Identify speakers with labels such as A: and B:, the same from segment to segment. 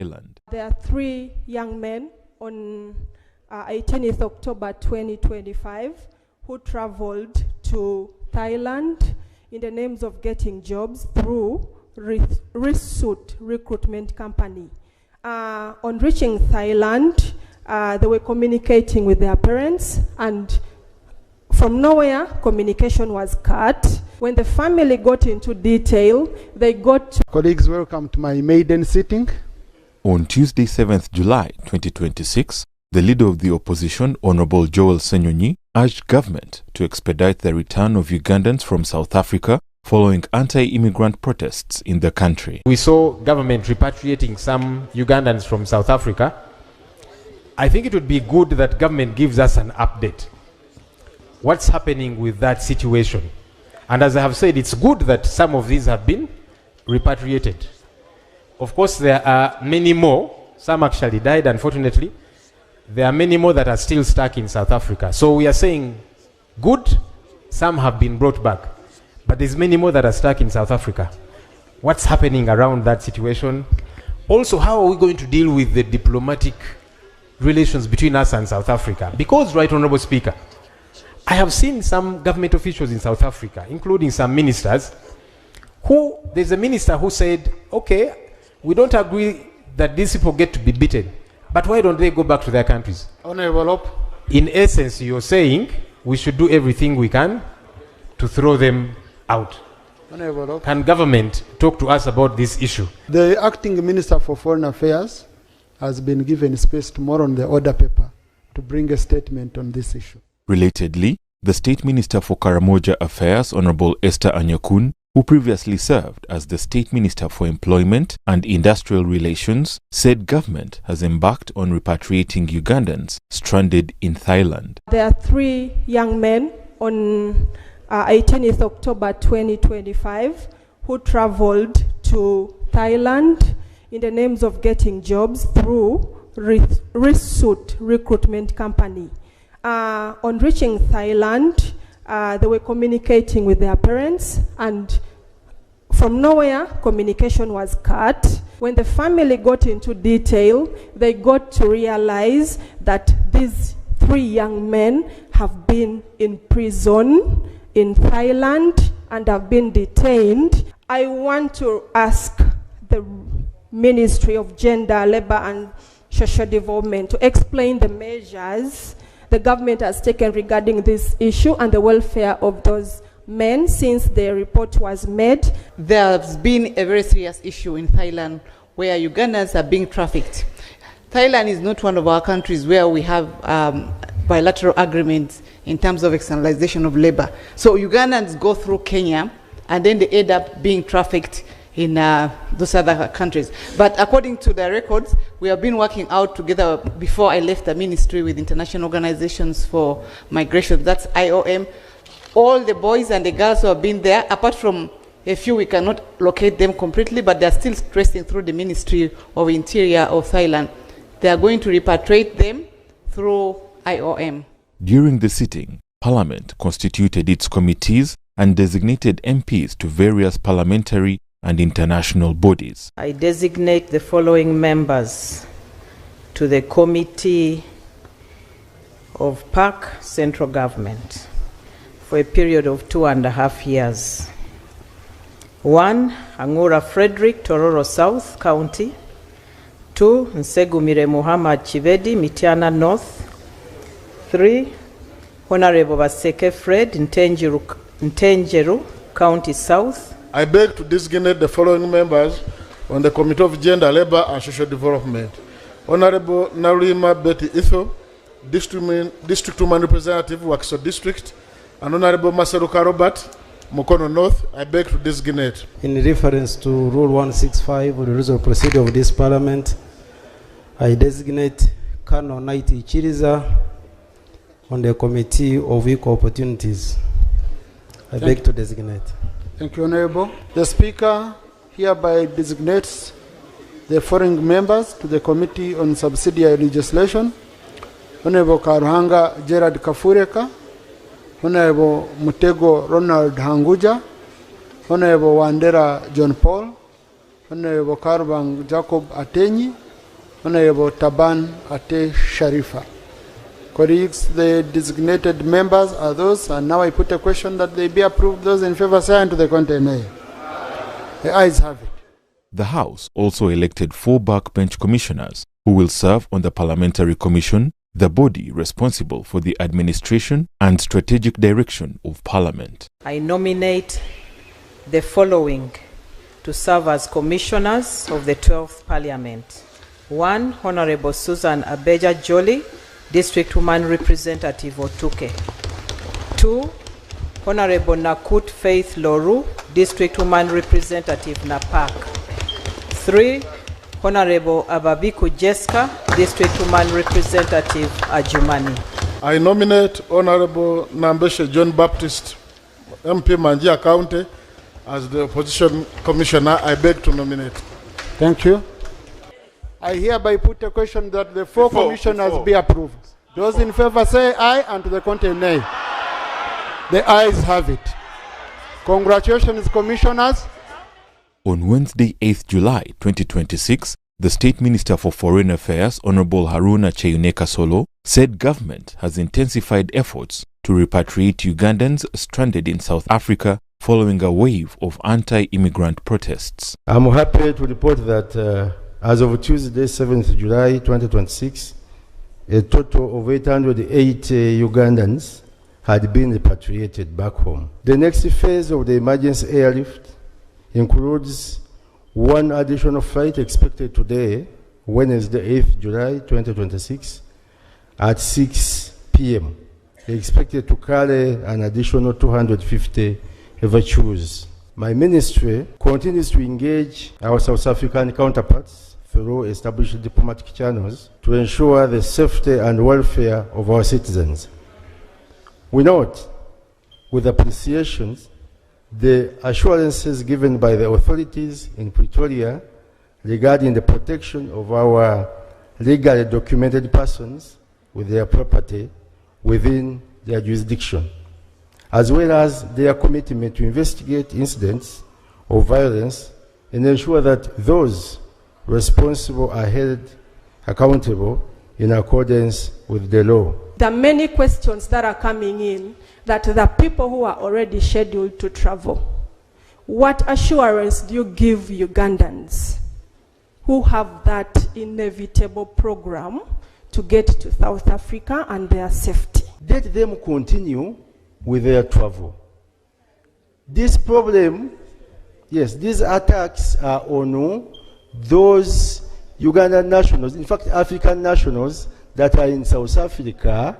A: Thailand.
B: There are 3 young men on 18th October 2025 who traveled to Thailand in the names of getting jobs through Rissuit recruitment company. On reaching Thailand, they were communicating with their parents, and from nowhere, communication was cut. When the family got into detail, they got to...
C: Colleagues, welcome to my maiden sitting.
A: On Tuesday, 7th July 2026, the leader of the opposition, Honorable Joel Senyonyi, urged government to expedite the return of Ugandans from South Africa following anti-immigrant protests in the country.
D: We saw government repatriating some Ugandans from South Africa. I think it would be good that government gives us an update. What's happening with that situation? And as I have said, it's good that some of these have been repatriated. Of course, there are many more. Some actually died, unfortunately. There are many more that are still stuck in South Africa. So we are saying good, some have been brought back. But there's many more that are stuck in South Africa. What's happening around that situation? Also, how are we going to deal with the diplomatic relations between us and South Africa? Because, Right Honorable Speaker, I have seen some government officials in South Africa, including some ministers, there's a minister who said, okay, we don't agree that these people get to be beaten, but why don't they go back to their countries? In essence, you're saying we should do everything we can to throw them out. Can government talk to us about this issue?
C: The acting Minister for Foreign Affairs has been given space tomorrow on the order paper to bring a statement on this issue.
A: Relatedly, the State Minister for Karamoja Affairs, Honorable Esther Anyakun, who previously served as the State Minister for Employment and Industrial Relations, said government has embarked on repatriating Ugandans stranded in Thailand.
B: There are 3 young men on 18th October 2025 who traveled to Thailand in the names of getting jobs through Rissuit recruitment company. On reaching Thailand, they were communicating with their parents, and from nowhere, communication was cut. When the family got into detail, they got to realize that these 3 young men have been in prison in Thailand and have been detained. I want to ask the Ministry of Gender, Labour and Social Development to explain the measures the government has taken regarding this issue and the welfare of those men since the report was made.
E: There has been a very serious issue in Thailand where Ugandans are being trafficked. Thailand is not one of our countries where we have bilateral agreements in terms of externalization of labor. So Ugandans go through Kenya and then they end up being trafficked in those other countries. But according to the records, we have been working out together before I left the ministry with international organizations for migration. That's IOM. All the boys and the girls who have been there, apart from a few, we cannot locate them completely, but they're still tracing through the Ministry of Interior of Thailand. They are going to repatriate them through IOM.
A: During the sitting, Parliament constituted its committees and designated MPs to various parliamentary and international bodies.
F: I designate the following members to the Committee of Park Central Government for a period of 2.5 years. 1. Angura Frederick, Tororo South County. 2. Nsegumire Muhammad Chivedi, Mitiana North. 3. Honorable Baseke Fred, Ntenjeru, County South.
G: I beg to designate the following members on the Committee of Gender, Labour and Social Development. Honorable Narima Betty Itho, District Woman Representative, Wakiso District, and Honorable Masaruka Robert, Mukono North. I beg to designate.
H: In reference to Rule 165 of the Rules of Procedure of this Parliament, I designate Colonel Naiti Chiriza on the Committee of Equal Opportunities. I beg to designate.
C: Thank you, Honorable. The Speaker hereby designates the following members to the Committee on Subsidiary Legislation: Honorable Karuhanga Gerard Kafureka, Honorable Mutego Ronald Hanguja, Honorable Wandera John Paul, Honorable Karubang Jacob Atenyi, Honorable Taban Ate Sharifa. Colleagues, the designated members are those, and now I put a question that they be approved. Those in favor say aye, and to the contrary nay. The ayes have it.
A: The House also elected 4 backbench commissioners who will serve on the Parliamentary Commission, the body responsible for the administration and strategic direction of Parliament.
F: I nominate the following to serve as commissioners of the 12th Parliament. 1. Honorable Susan Abeja Jolly, District Woman Representative Otuke. 2. Honorable Nakut Faith Loru, District Woman Representative Napak. 3. Honorable Ababiku Jeska, District Woman Representative Ajumani.
G: I nominate Honorable Nambeshe John Baptist, MP Manjia County, as the opposition commissioner. I beg to nominate.
C: Thank you. I hereby put a question that the 4 commissioners be approved. Those in favor say aye, and to the contrary nay. The ayes have it. Congratulations, commissioners.
A: On Wednesday, 8th July 2026, the State Minister for Foreign Affairs, Honorable Haruna Cheyuneka Solo, said government has intensified efforts to repatriate Ugandans stranded in South Africa following a wave of anti-immigrant protests.
H: I'm happy to report that as of Tuesday, 7th July 2026, a total of 808 Ugandans had been repatriated back home. The next phase of the emergency airlift includes 1 additional flight expected today, Wednesday, 8th July 2026, at 6 p.m. Expected to carry an additional 250 virtues. My ministry continues to engage our South African counterparts through established diplomatic channels to ensure the safety and welfare of our citizens. We note with appreciation the assurances given by the authorities in Pretoria regarding the protection of our legally documented persons with their property within their jurisdiction, as well as their commitment to investigate incidents of violence and ensure that those responsible are held accountable in accordance with the law.
B: There are many questions that are coming in that the people who are already scheduled to travel, what assurance do you give Ugandans who have that inevitable program to get to South Africa and their safety?
H: Let them continue with their travel. This problem, yes, these attacks are on those Ugandan nationals, in fact African nationals that are in South Africa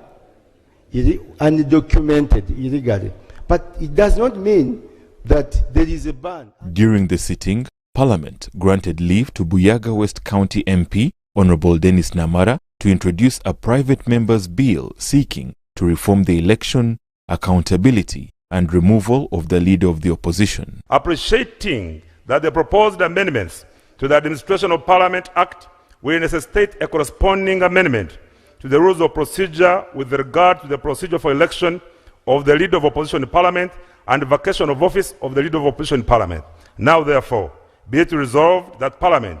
H: undocumented illegally. But it does not mean that there is a ban.
A: During the sitting, Parliament granted leave to Buyaga West County MP, Honorable Dennis Namara, to introduce a private member's bill seeking to reform the election, accountability, and removal of the leader of the opposition.
I: Appreciating that the proposed amendments to the Administration of Parliament Act will necessitate a corresponding amendment to the rules of procedure with regard to the procedure for election of the leader of opposition in Parliament and vacation of office of the leader of opposition in Parliament. Now, therefore, be it resolved that Parliament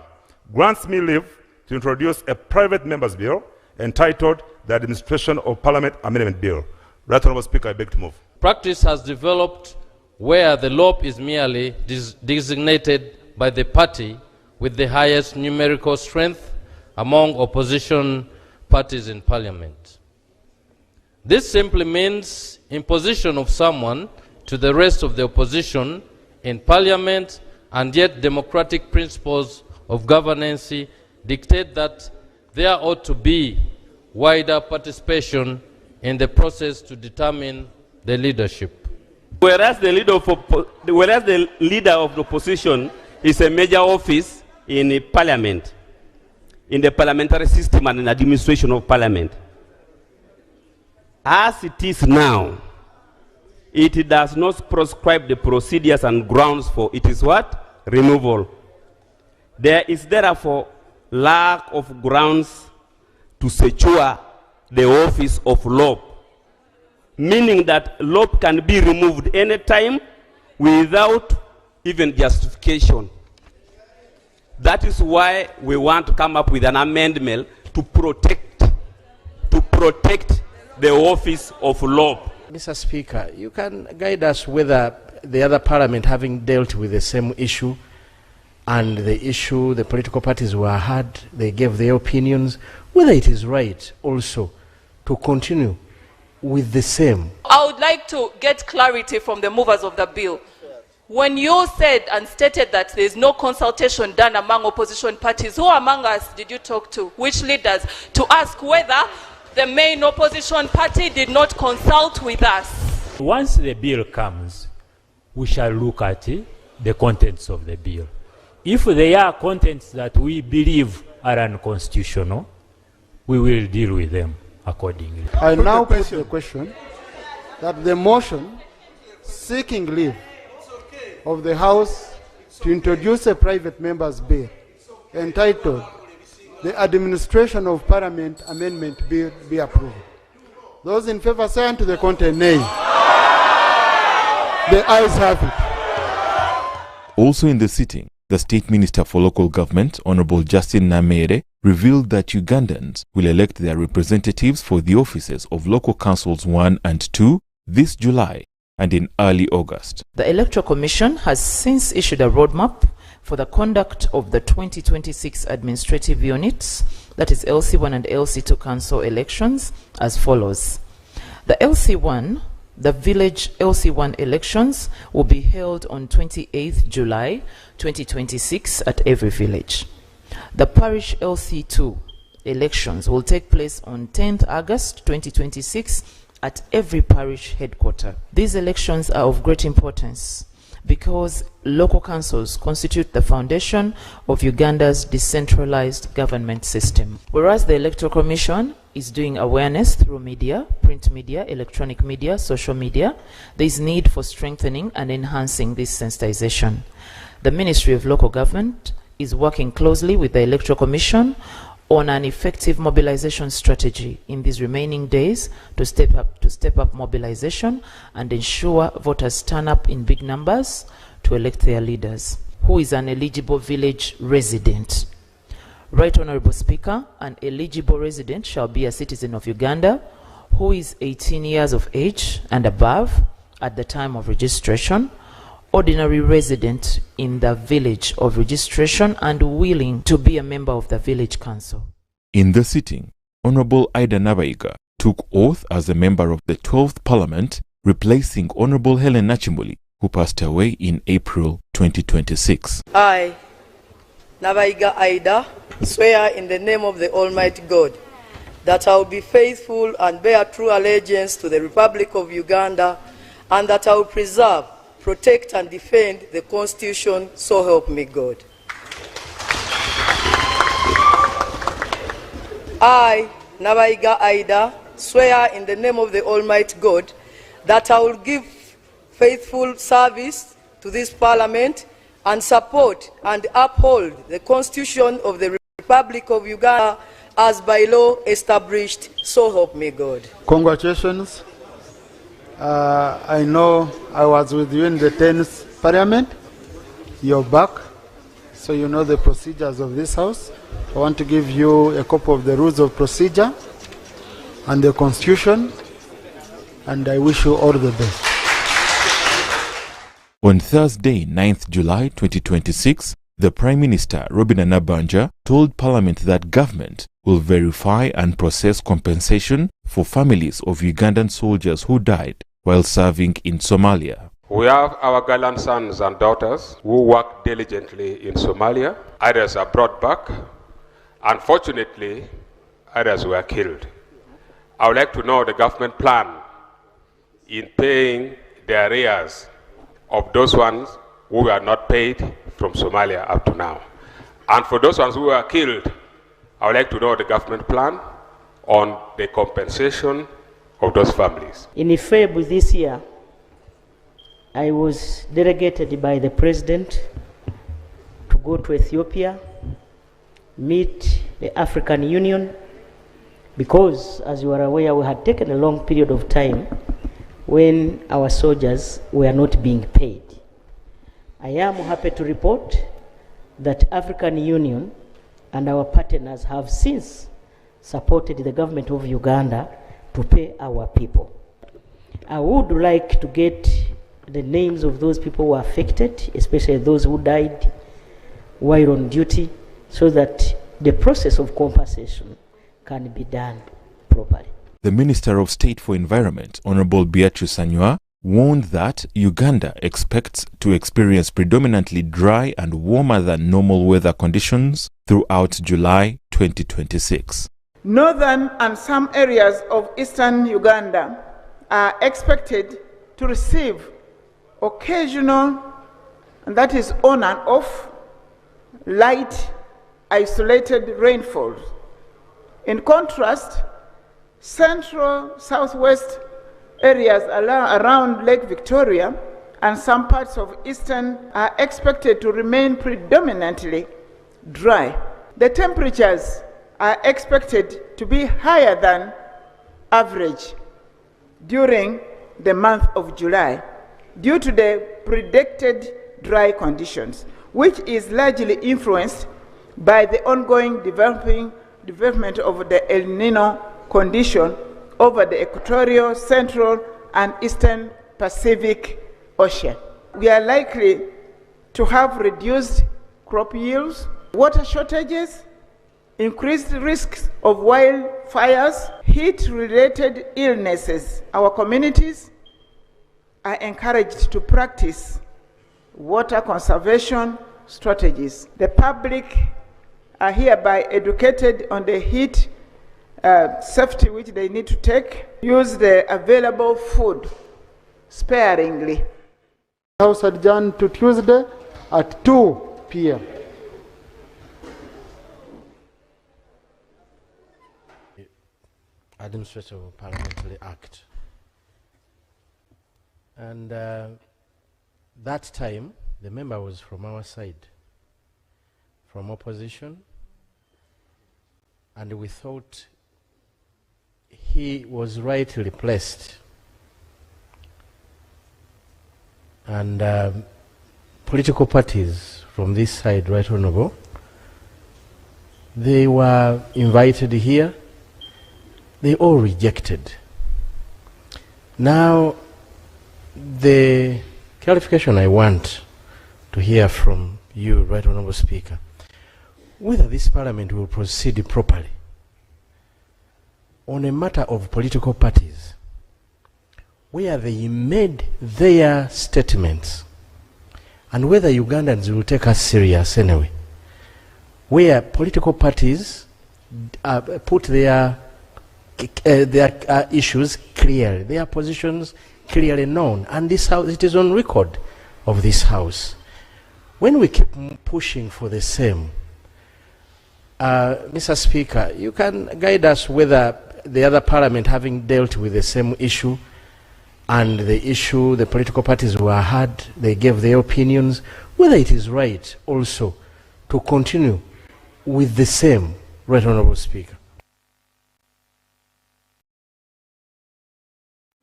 I: grants me leave to introduce a private member's bill entitled the Administration of Parliament Amendment Bill. Right Honourable Speaker, I beg to move.
J: Practice has developed where the LOP is merely designated by the party with the highest numerical strength among opposition parties in Parliament. This simply means imposition of someone to the rest of the opposition in Parliament, and yet democratic principles of governance dictate that there ought to be wider participation in the process to determine the leadership.
K: Whereas the leader of the opposition is a major office in Parliament, in the parliamentary system and in administration of Parliament. As it is now, it does not prescribe the procedures and grounds for it is what? Removal. There is therefore lack of grounds to secure the office of LOP, meaning that LOP can be removed anytime without even justification. That is why we want to come up with an amendment to protect the office of law.
L: Mr. Speaker, you can guide us whether the other parliament, having dealt with the same issue, and the political parties were heard, they gave their opinions, whether it is right also to continue with the same.
M: I would like to get clarity from the movers of the bill. When you said and stated that there is no consultation done among opposition parties, who among us did you talk to? Which leaders? To ask whether the main opposition party did not consult with us.
N: Once the bill comes, we shall look at the contents of the bill. If there are contents that we believe are unconstitutional, we will deal with them accordingly.
C: I now put the question that the motion seeking leave of the House to introduce a private member's bill entitled the Administration of Parliament Amendment Bill be approved. Those in favor say unto the content nay. The ayes have it.
A: Also in the sitting, the State Minister for Local Government, Honorable Justin Namere, revealed that Ugandans will elect their representatives for the offices of Local Councils 1 and 2 this July and in early August.
O: The Electoral Commission has since issued a roadmap for the conduct of the 2026 administrative units, that is LC1 and LC2 council elections, as follows. The LC1, the village LC1 elections will be held on 28th July 2026 at every village. The parish LC2 elections will take place on 10th August 2026 at every parish headquarter. These elections are of great importance because local councils constitute the foundation of Uganda's decentralized government system. Whereas the Electoral Commission is doing awareness through media, print media, electronic media, social media, there is need for strengthening and enhancing this sensitization. The Ministry of Local Government is working closely with the Electoral Commission on an effective mobilization strategy in these remaining days to step up mobilization and ensure voters turn up in big numbers to elect their leaders. Who is an eligible village resident? Right Honorable Speaker, an eligible resident shall be a citizen of Uganda who is 18 years of age and above at the time of registration, ordinary resident in the village of registration and willing to be a member of the village council.
A: In the sitting, Honorable Ida Nabaiga took oath as a member of the 12th Parliament, replacing Honorable Helen Nachimuli, who passed away in April 2026.
P: I, Nabaiga Ida, swear in the name of the Almighty God that I will be faithful and bear true allegiance to the Republic of Uganda, and that I will preserve, protect and defend the Constitution, so help me God. I, Nabaiga Ida, swear in the name of the Almighty God that I will give faithful service to this Parliament and support and uphold the Constitution of the Republic of Uganda as by law established, so help me God.
C: Congratulations. I know I was with you in the 10th Parliament. You're back, so you know the procedures of this House. I want to give you a copy of the rules of procedure and the Constitution, and I wish you all the best.
A: On Thursday, 9th July 2026, the Prime Minister, Robin Anabanja, told Parliament that government will verify and process compensation for families of Ugandan soldiers who died while serving in Somalia.
Q: We have our gallant sons and daughters who work diligently in Somalia. Others are brought back. Unfortunately, others were killed. I would like to know the government plan in paying the arrears of those ones who were not paid from Somalia up to now. And for those ones who were killed, I would like to know the government plan on the compensation of those families.
R: In February this year, I was delegated by the President to go to Ethiopia, meet the African Union, because, as you are aware, we had taken a long period of time when our soldiers were not being paid. I am happy to report that African Union and our partners have since supported the government of Uganda to pay our people. I would like to get the names of those people who were affected, especially those who died while on duty, so that the process of compensation can be done properly.
A: The Minister of State for Environment, Honorable Beatrice Anywa, warned that Uganda expects to experience predominantly dry and warmer than normal weather conditions throughout July 2026.
S: Northern and some areas of eastern Uganda are expected to receive occasional, and that is on and off, light, isolated rainfalls. In contrast, central southwest areas around Lake Victoria and some parts of eastern are expected to remain predominantly dry. The temperatures are expected to be higher than average during the month of July due to the predicted dry conditions, which is largely influenced by the ongoing development of the El Nino condition over the equatorial, central, and eastern Pacific Ocean. We are likely to have reduced crop yields, water shortages, increased risks of wildfires, heat-related illnesses. Our communities are encouraged to practice water conservation strategies. The public are hereby educated on the heat safety which they need to take. Use the available food sparingly.
C: House adjourned to Tuesday at 2 p.m.
L: Administrative Parliamentary Act. And that time, the member was from our side, from opposition, and we thought he was rightly placed. And political parties from this side, Right Honourable, they were invited here. They all rejected. Now, the clarification I want to hear from you, Right Honourable Speaker, whether this Parliament will proceed properly on a matter of political parties where they made their statements, and whether Ugandans will take us serious anyway, where political parties put their issues clearly, their positions clearly known, and this house, it is on record of this house. When we keep pushing for the same, Mr. Speaker, you can guide us whether the other parliament, having dealt with the same issue, and the issue the political parties were had, they gave their opinions, whether it is right also to continue with the same, Right Honourable Speaker.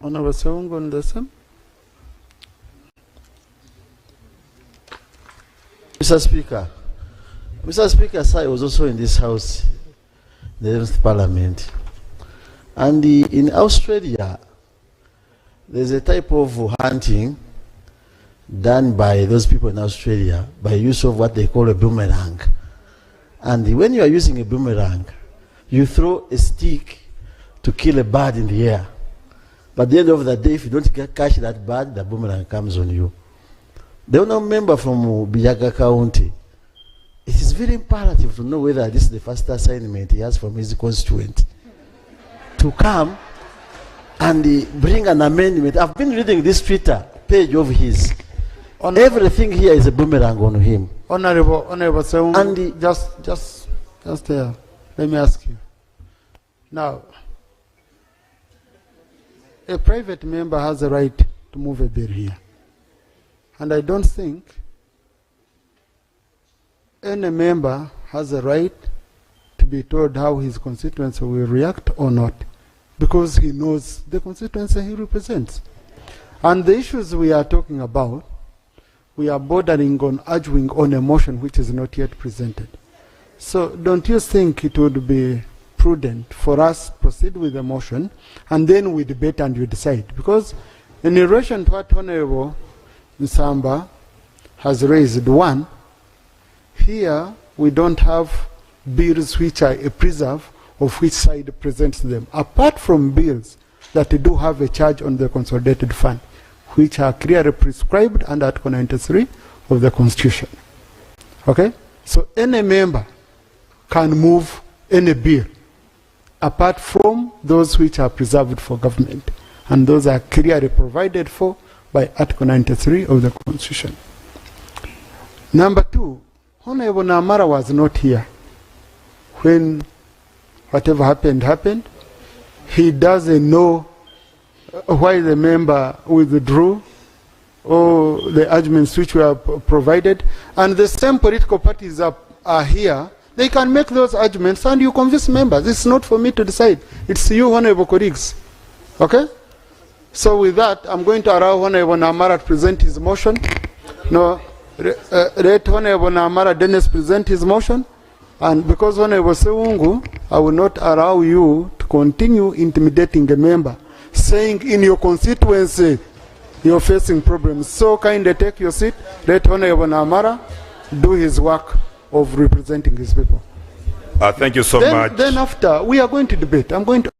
C: Honourable Sewungu on the same.
T: Mr. Speaker, sir, I was also in this house, the 11th Parliament, and in Australia, there's a type of hunting done by those people in Australia by use of what they call a boomerang. And when you are using a boomerang, you throw a stick to kill a bird in the air. But at the end of the day, if you don't catch that bird, the boomerang comes on you. The honourable member from Biyaga County, it is very imperative to know whether this is the first assignment he has from his constituent to come and bring an amendment. I've been reading this Twitter page of his. Everything here is a boomerang on him.
C: Honourable Sewungu, and just there. Let me ask you. Now, a private member has a right to move a bill here. And I don't think any member has a right to be told how his constituency will react or not, because he knows the constituency he represents. And the issues we are talking about, we are bordering on arguing on a motion which is not yet presented. So don't you think it would be prudent for us to proceed with the motion and then we debate and we decide? Because in relation to what Honorable Nsamba has raised, one, here we don't have bills which are a preserve of which side presents them, apart from bills that do have a charge on the consolidated fund, which are clearly prescribed under Article 93 of the Constitution. Okay? So any member can move any bill apart from those which are preserved for government, and those are clearly provided for by Article 93 of the Constitution. Number two, Honorable Namara was not here when whatever happened. He doesn't know why the member withdrew or the arguments which were provided, and the same political parties are here. They can make those arguments and you convince members. It's not for me to decide. It's you, honorable colleagues. Okay? So with that, I'm going to allow Honorable Namara to present his motion. No, let Honorable Namara Dennis present his motion. And because Honorable Sewungu, I will not allow you to continue intimidating a member, saying in your constituency you're facing problems. So kindly take your seat. Let Honorable Namara do his work of representing his people.
I: Thank you so much.
C: Then after, we are going to debate. I'm going to...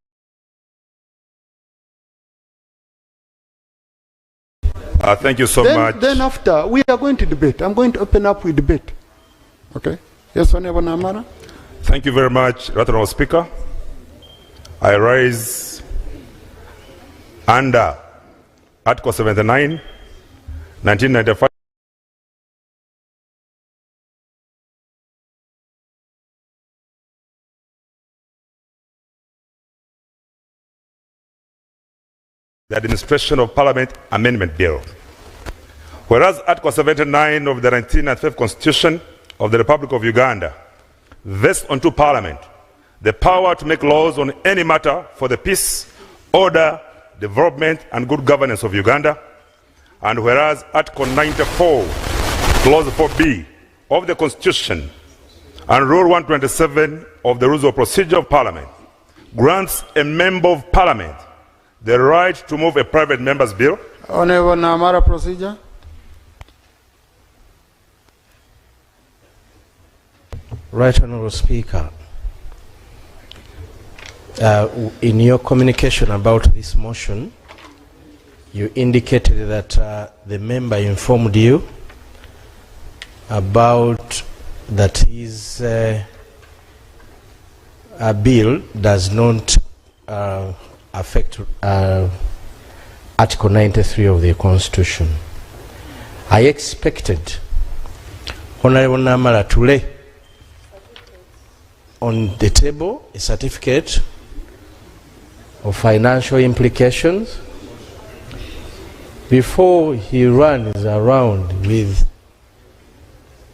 I: thank you so much.
C: Then after, we are going to debate. I'm going to open up with debate. Okay? Yes, Honorable Namara.
I: Thank you very much, Right Honorable Speaker. I rise under Article 79, 1995. The Administration of Parliament Amendment Bill. Whereas Article 79 of the 1995 Constitution of the Republic of Uganda vests unto Parliament the power to make laws on any matter for the peace, order, development and good governance of Uganda, and whereas Article 94, Clause 4B of the Constitution and Rule 127 of the Rules of Procedure of Parliament grants a member of Parliament the right to move a private member's bill.
C: Honorable Namara, procedure.
L: Right Honorable Speaker, in your communication about this motion, you indicated that the member informed you about that his bill does not affect Article 93 of the Constitution. I expected Honorable Namara to lay on the table a certificate of financial implications before he runs around with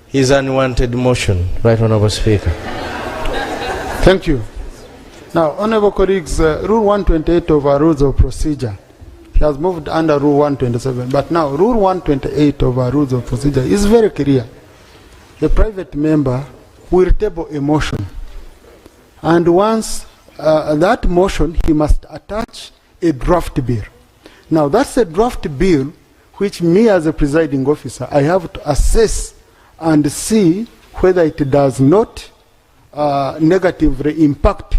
L: his unwanted motion. Right Honorable Speaker.
C: Thank you. Now, honorable colleagues, Rule 128 of our Rules of Procedure, he has moved under Rule 127, but now Rule 128 of our Rules of Procedure is very clear. The private member will table a motion, and once that motion, he must attach a draft bill. Now, that's a draft bill which me as a presiding officer, I have to assess and see whether it does not negatively impact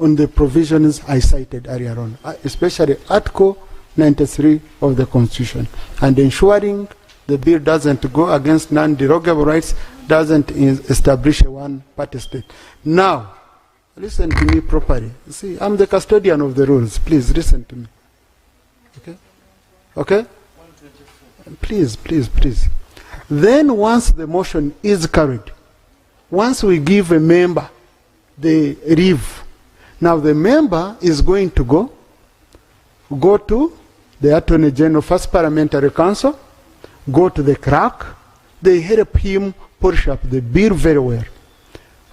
C: on the provisions I cited earlier on, especially Article 93 of the Constitution, and ensuring the bill doesn't go against non-derogable rights, doesn't establish a one-party state. Now, listen to me properly. See, I'm the custodian of the rules. Please listen to me. Okay? Okay? Please, please, please. Then once the motion is carried, once we give a member the leave, now the member is going to go to the Attorney General, First Parliamentary Council, go to the clerk. They help him polish up the bill very well.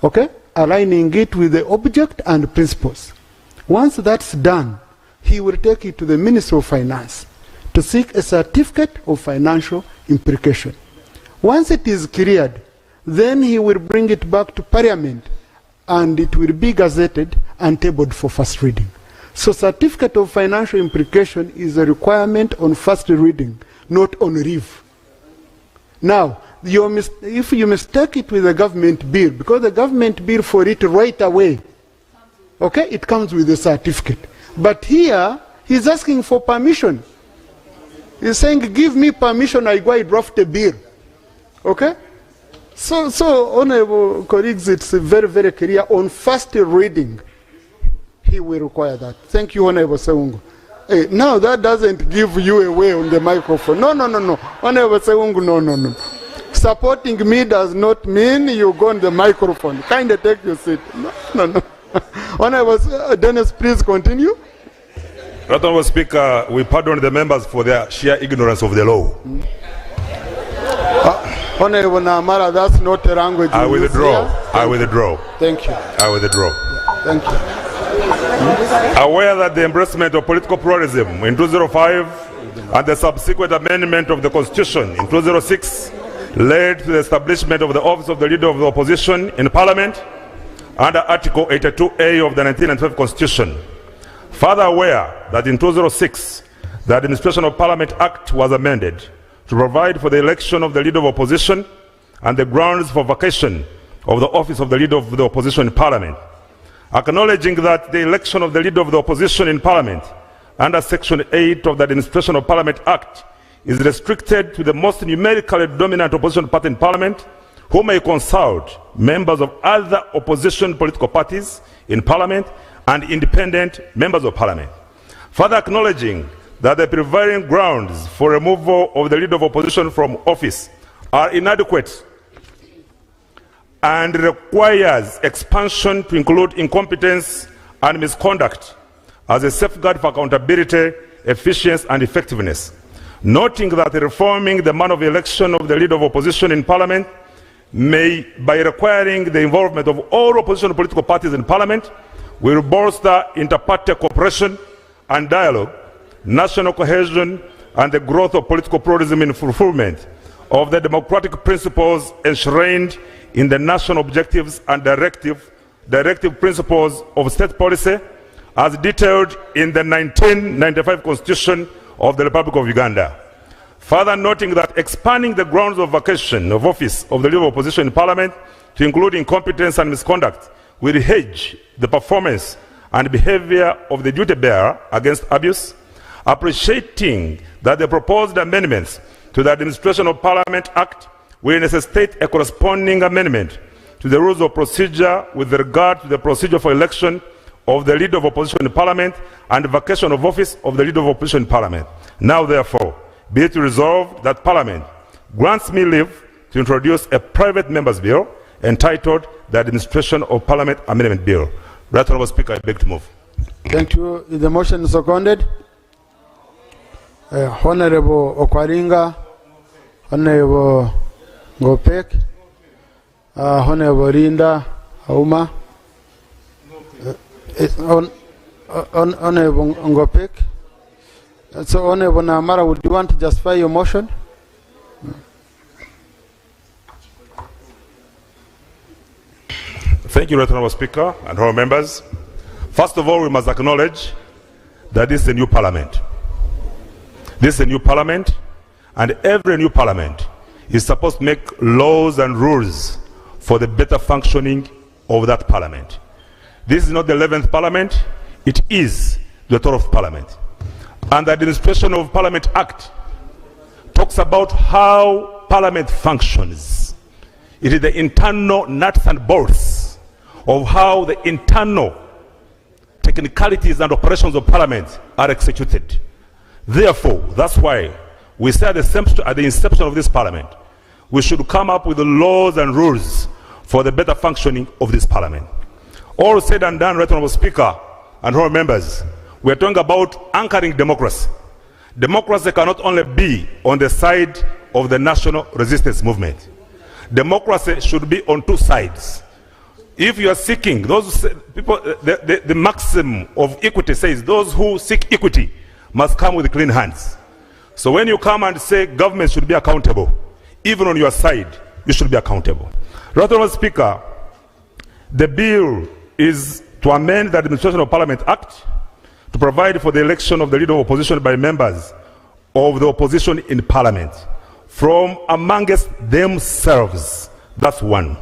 C: Okay? Aligning it with the object and principles. Once that's done, he will take it to the Minister of Finance to seek a certificate of financial implication. Once it is cleared, then he will bring it back to Parliament and it will be gazetted and tabled for first reading. So certificate of financial implication is a requirement on first reading, not on reeve. Now, if you mistake it with a government bill, because the government bill for it right away, okay, it comes with a certificate. But here, he's asking for permission. He's saying, give me permission, I go and draft a bill. Okay? So, honorable colleagues, it's very, very clear. On first reading, he will require that. Thank you, Honorable Seungu. Hey, now, that doesn't give you away on the microphone. No. Honorable Seungu, no. Supporting me does not mean you go on the microphone. Kindly take your seat. No. Honorable Dennis, please continue.
I: Honorable Speaker, we pardon the members for their sheer ignorance of the law.
C: Honorable Namara, that's not a language.
I: I withdraw.
C: Thank you.
I: I withdraw.
C: Thank you.
I: Aware that the embracement of political pluralism in 2005 and the subsequent amendment of the Constitution in 2006 led to the establishment of the office of the Leader of the Opposition in Parliament under Article 82A of the 1995 Constitution. Further aware that in 2006 the Administration of Parliament Act was amended to provide for the election of the Leader of Opposition and the grounds for vacation of the office of the Leader of the Opposition in Parliament. Acknowledging that the election of the Leader of the Opposition in Parliament under Section 8 of the Administration of Parliament Act is restricted to the most numerically dominant opposition party in Parliament, who may consult members of other opposition political parties in Parliament and independent members of Parliament. Further acknowledging that the prevailing grounds for removal of the Leader of Opposition from office are inadequate and requires expansion to include incompetence and misconduct as a safeguard for accountability, efficiency and effectiveness. Noting that reforming the manner of election of the Leader of Opposition in Parliament may, by requiring the involvement of all opposition political parties in Parliament, will bolster inter-party cooperation and dialogue, national cohesion and the growth of political pluralism in fulfillment of the democratic principles enshrined in the national objectives and directive principles of state policy as detailed in the 1995 Constitution of the Republic of Uganda. Further noting that expanding the grounds of vacation of office of the Leader of Opposition in Parliament to include incompetence and misconduct will hedge the performance and behavior of the duty bearer against abuse, appreciating that the proposed amendments to the Administration of Parliament Act will necessitate a corresponding amendment to the rules of procedure with regard to the procedure for election of the Leader of Opposition in Parliament and vacation of office of the Leader of Opposition in Parliament. Now, therefore, be it resolved that Parliament grants me leave to introduce a private member's bill entitled the Administration of Parliament Amendment Bill. Right Honourable Speaker, I beg to move.
C: Thank you. The motion is seconded. Honourable Okwaringa, Honourable Ngopek, Honourable Rinda Auma, Honourable Ngopek. So, Honourable Namara, would you want to justify your motion?
I: Thank you, Honourable Speaker and honourable members. First of all, we must acknowledge that this is a new parliament. This is a new parliament, and every new parliament is supposed to make laws and rules for the better functioning of that parliament. This is not the 11th parliament, it is the 12th parliament. And the Administration of Parliament Act talks about how parliament functions. It is the internal nuts and bolts of how the internal technicalities and operations of parliament are executed. Therefore, that's why we say at the inception of this parliament, we should come up with the laws and rules for the better functioning of this parliament. All said and done, Right Honourable Speaker and honourable members, we are talking about anchoring democracy. Democracy cannot only be on the side of the national resistance movement. Democracy should be on two sides. If you are seeking, those people, the maxim of equity says those who seek equity must come with clean hands. So when you come and say government should be accountable, even on your side, you should be accountable. Right, Honourable Speaker, the bill is to amend the Administration of Parliament Act to provide for the election of the leader of opposition by members of the opposition in Parliament from amongst themselves. That's one.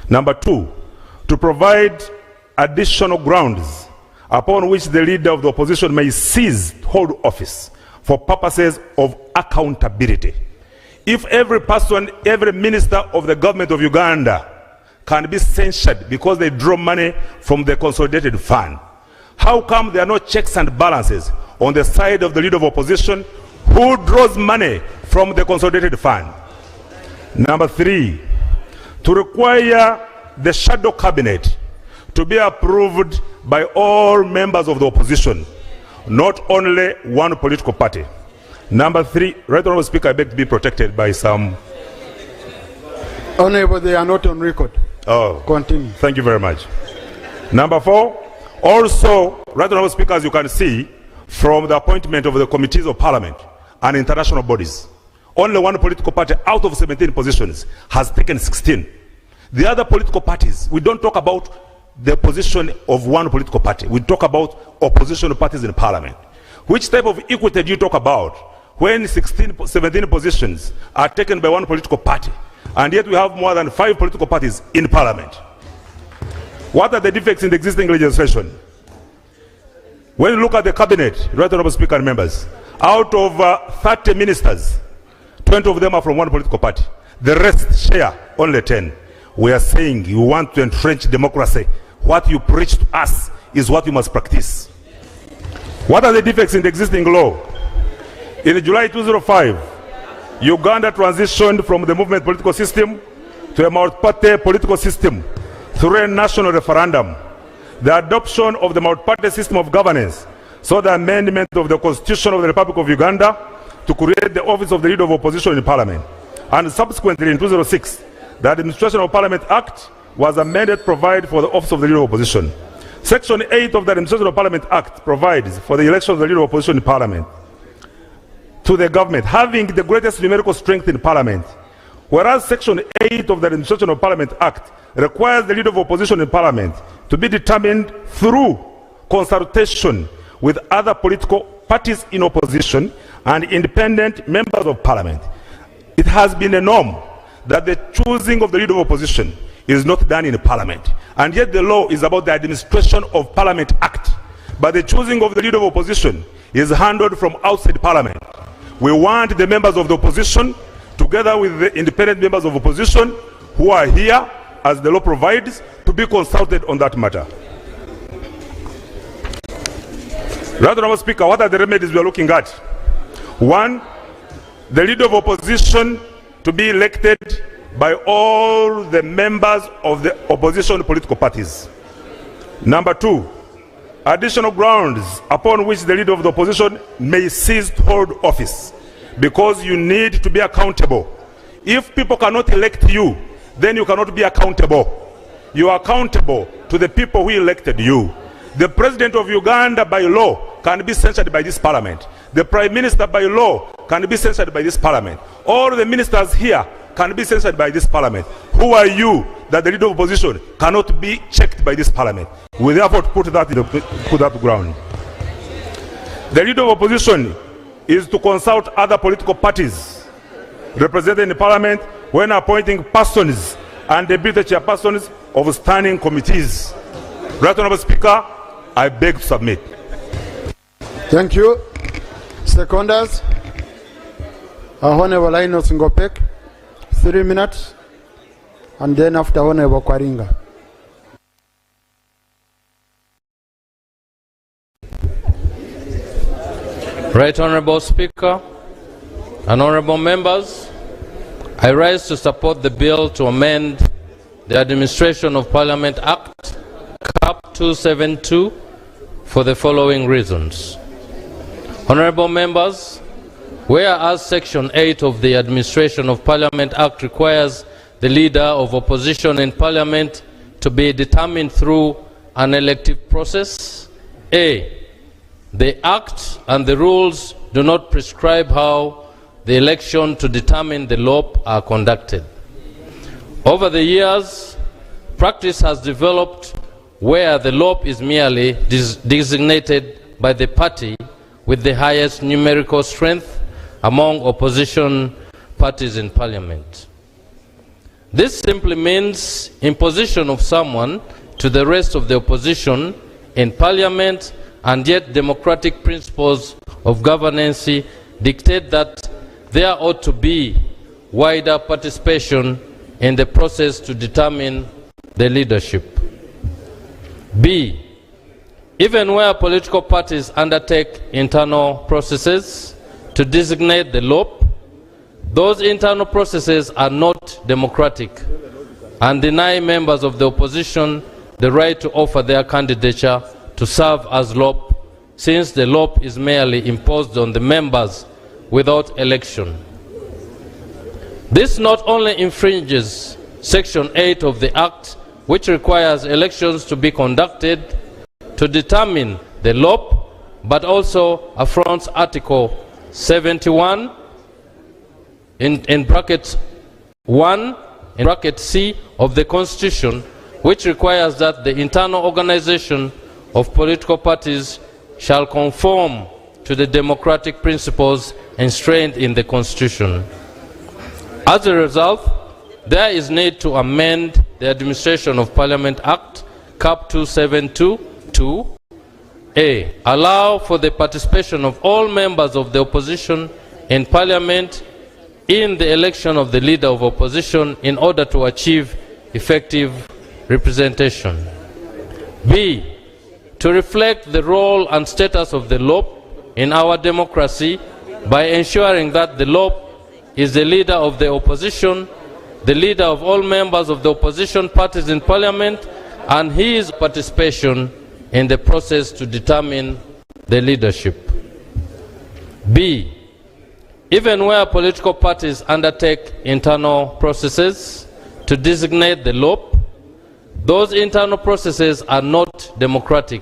I: Number two, to provide additional grounds upon which the leader of the opposition may cease to hold office for purposes of accountability. If every person, every minister of the government of Uganda can be censured because they draw money from the consolidated fund, how come there are no checks and balances on the side of the leader of opposition who draws money from the consolidated fund? Number three, to require the shadow cabinet to be approved by all members of the opposition, not only one political party. Number three, Right Honourable Speaker, I beg to be protected by some...
C: Honourable, they are not on record.
I: Oh,
C: continue.
I: Thank you very much. Number four, also, Right Honourable Speaker, as you can see from the appointment of the committees of Parliament and international bodies, only one political party out of 17 positions has taken 16. The other political parties, we don't talk about the position of one political party. We talk about opposition parties in Parliament. Which type of equity do you talk about when 17 positions are taken by one political party, and yet we have more than 5 political parties in Parliament? What are the defects in the existing legislation? When you look at the cabinet, Right Honourable Speaker and members, out of 30 ministers, 20 of them are from one political party. The rest share only 10. We are saying you want to entrench democracy. What you preach to us is what you must practice. What are the defects in the existing law? In July 2005, Uganda transitioned from the movement political system to a multi-party political system through a national referendum. The adoption of the multi-party system of governance saw the amendment of the Constitution of the Republic of Uganda to create the office of the leader of opposition in Parliament. And subsequently, in 2006, the Administration of Parliament Act was amended to provide for the office of the leader of opposition. Section 8 of the Administration of Parliament Act provides for the election of the leader of opposition in Parliament to the government, having the greatest numerical strength in Parliament. Whereas Section 8 of the Administration of Parliament Act requires the leader of opposition in Parliament to be determined through consultation with other political parties in opposition and independent members of Parliament. It has been a norm that the choosing of the leader of opposition is not done in Parliament, and yet the law is about the Administration of Parliament Act. But the choosing of the leader of opposition is handled from outside Parliament. We want the members of the opposition, together with the independent members of opposition who are here, as the law provides, to be consulted on that matter. Right Honourable Speaker, what are the remedies we are looking at? One, the leader of opposition to be elected by all the members of the opposition political parties. Number two, additional grounds upon which the leader of the opposition may cease to hold office, because you need to be accountable. If people cannot elect you, then you cannot be accountable. You are accountable to the people who elected you. The president of Uganda by law can be censured by this parliament. The prime minister by law can be censured by this parliament. All the ministers here can be censured by this parliament. Who are you that the leader of opposition cannot be checked by this parliament? We therefore put that ground. The leader of opposition is to consult other political parties represented in the parliament when appointing persons and deputy chairpersons of standing committees. Right Honourable Speaker, I beg to submit.
C: Thank you. Seconders, Honourable Linus Ngopek, 3 minutes, and then after Honourable Kwaringa.
J: Right Honourable Speaker and honourable members, I rise to support the bill to amend the Administration of Parliament Act, CAP 272, for the following reasons. Honourable members, whereas Section 8 of the Administration of Parliament Act requires the leader of opposition in Parliament to be determined through an elective process, A, the Act and the rules do not prescribe how the election to determine the LOP are conducted. Over the years, practice has developed where the LOP is merely designated by the party with the highest numerical strength among opposition parties in parliament. This simply means imposition of someone to the rest of the opposition in parliament, and yet democratic principles of governance dictate that there ought to be wider participation in the process to determine the leadership. B. Even where political parties undertake internal processes to designate the LOP, those internal processes are not democratic and deny members of the opposition the right to offer their candidature to serve as LOP, since the LOP is merely imposed on the members without election. This not only infringes Section 8 of the Act, which requires elections to be conducted to determine the LOP, but also affronts Article 71 in bracket 1 in bracket C of the Constitution, which requires that the internal organization of political parties shall conform to the democratic principles enshrined in the Constitution. As a result, there is need to amend the Administration of Parliament Act, Cap 272, A. Allow for the participation of all members of the opposition in Parliament in the election of the leader of opposition in order to achieve effective representation. B. To reflect the role and status of the LOP in our democracy by ensuring that the LOP is the leader of the opposition, the leader of all members of the opposition parties in Parliament, and his participation in the process to determine the leadership. B. Even where political parties undertake internal processes to designate the LOP, those internal processes are not democratic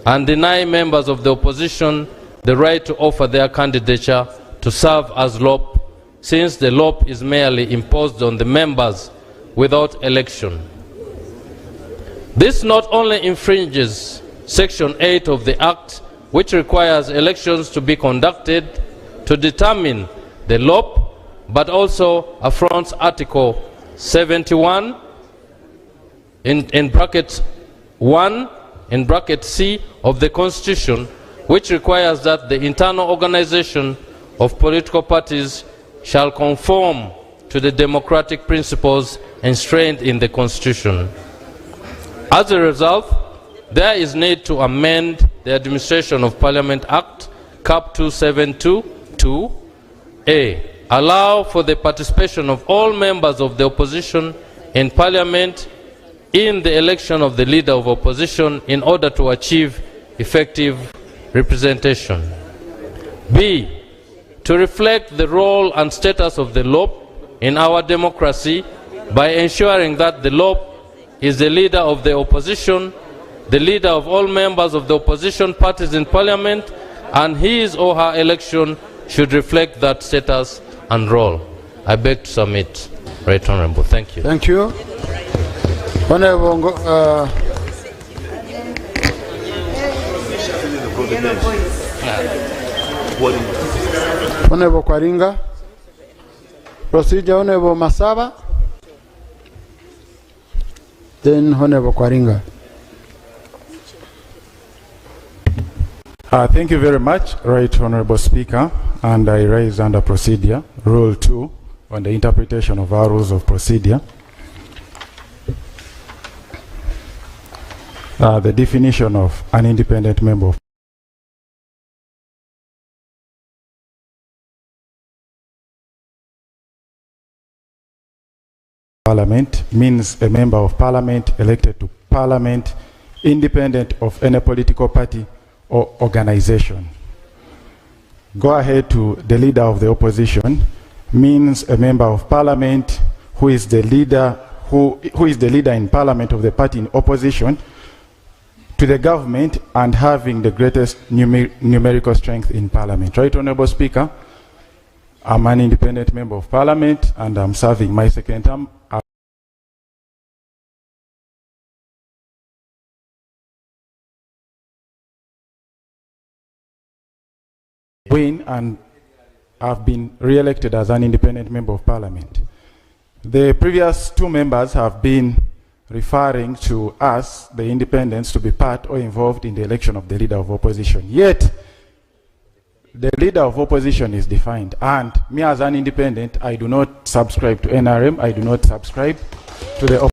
J: and deny members of the opposition the right to offer their candidature to serve as LOP, since the LOP is merely imposed on the members without election. This not only infringes Section 8 of the Act, which requires elections to be conducted to determine the LOP, but also affronts Article 71 in bracket 1 in bracket C of the Constitution, which requires that the internal organization of political parties shall conform to the democratic principles enshrined in the Constitution. As a result, there is need to amend the Administration of Parliament Act, Cap 272, A. Allow for the participation of all members of the opposition in Parliament in the election of the leader of opposition in order to achieve effective representation. B. To reflect the role and status of the LOP in our democracy by ensuring that the LOP is the leader of the opposition, the leader of all members of the opposition parties in Parliament, and his or her election should reflect that status and role. I beg to submit, Right Honorable. Thank you.
C: Thank you. Honorable Honorable Kwaringa. Procedure Honorable Masaba. Then Honorable Kwaringa.
U: Thank you very much, Right Honorable Speaker, and I raise under procedure Rule 2 on the interpretation of our rules of procedure. The definition of an independent member of Parliament means a member of Parliament elected to Parliament independent of any political party or organization. Go ahead to the leader of the opposition means a member of Parliament who is the leader in Parliament of the party in opposition to the government and having the greatest numerical strength in Parliament. Right, Honourable Speaker? I'm an independent member of Parliament and I'm serving my second term. Win, and I've been re-elected as an independent member of Parliament. The previous two members have been referring to us, the independents, to be part or involved in the election of the leader of opposition. Yet, the leader of opposition is defined, and me as an independent, I do not subscribe to NRM, I do not subscribe to the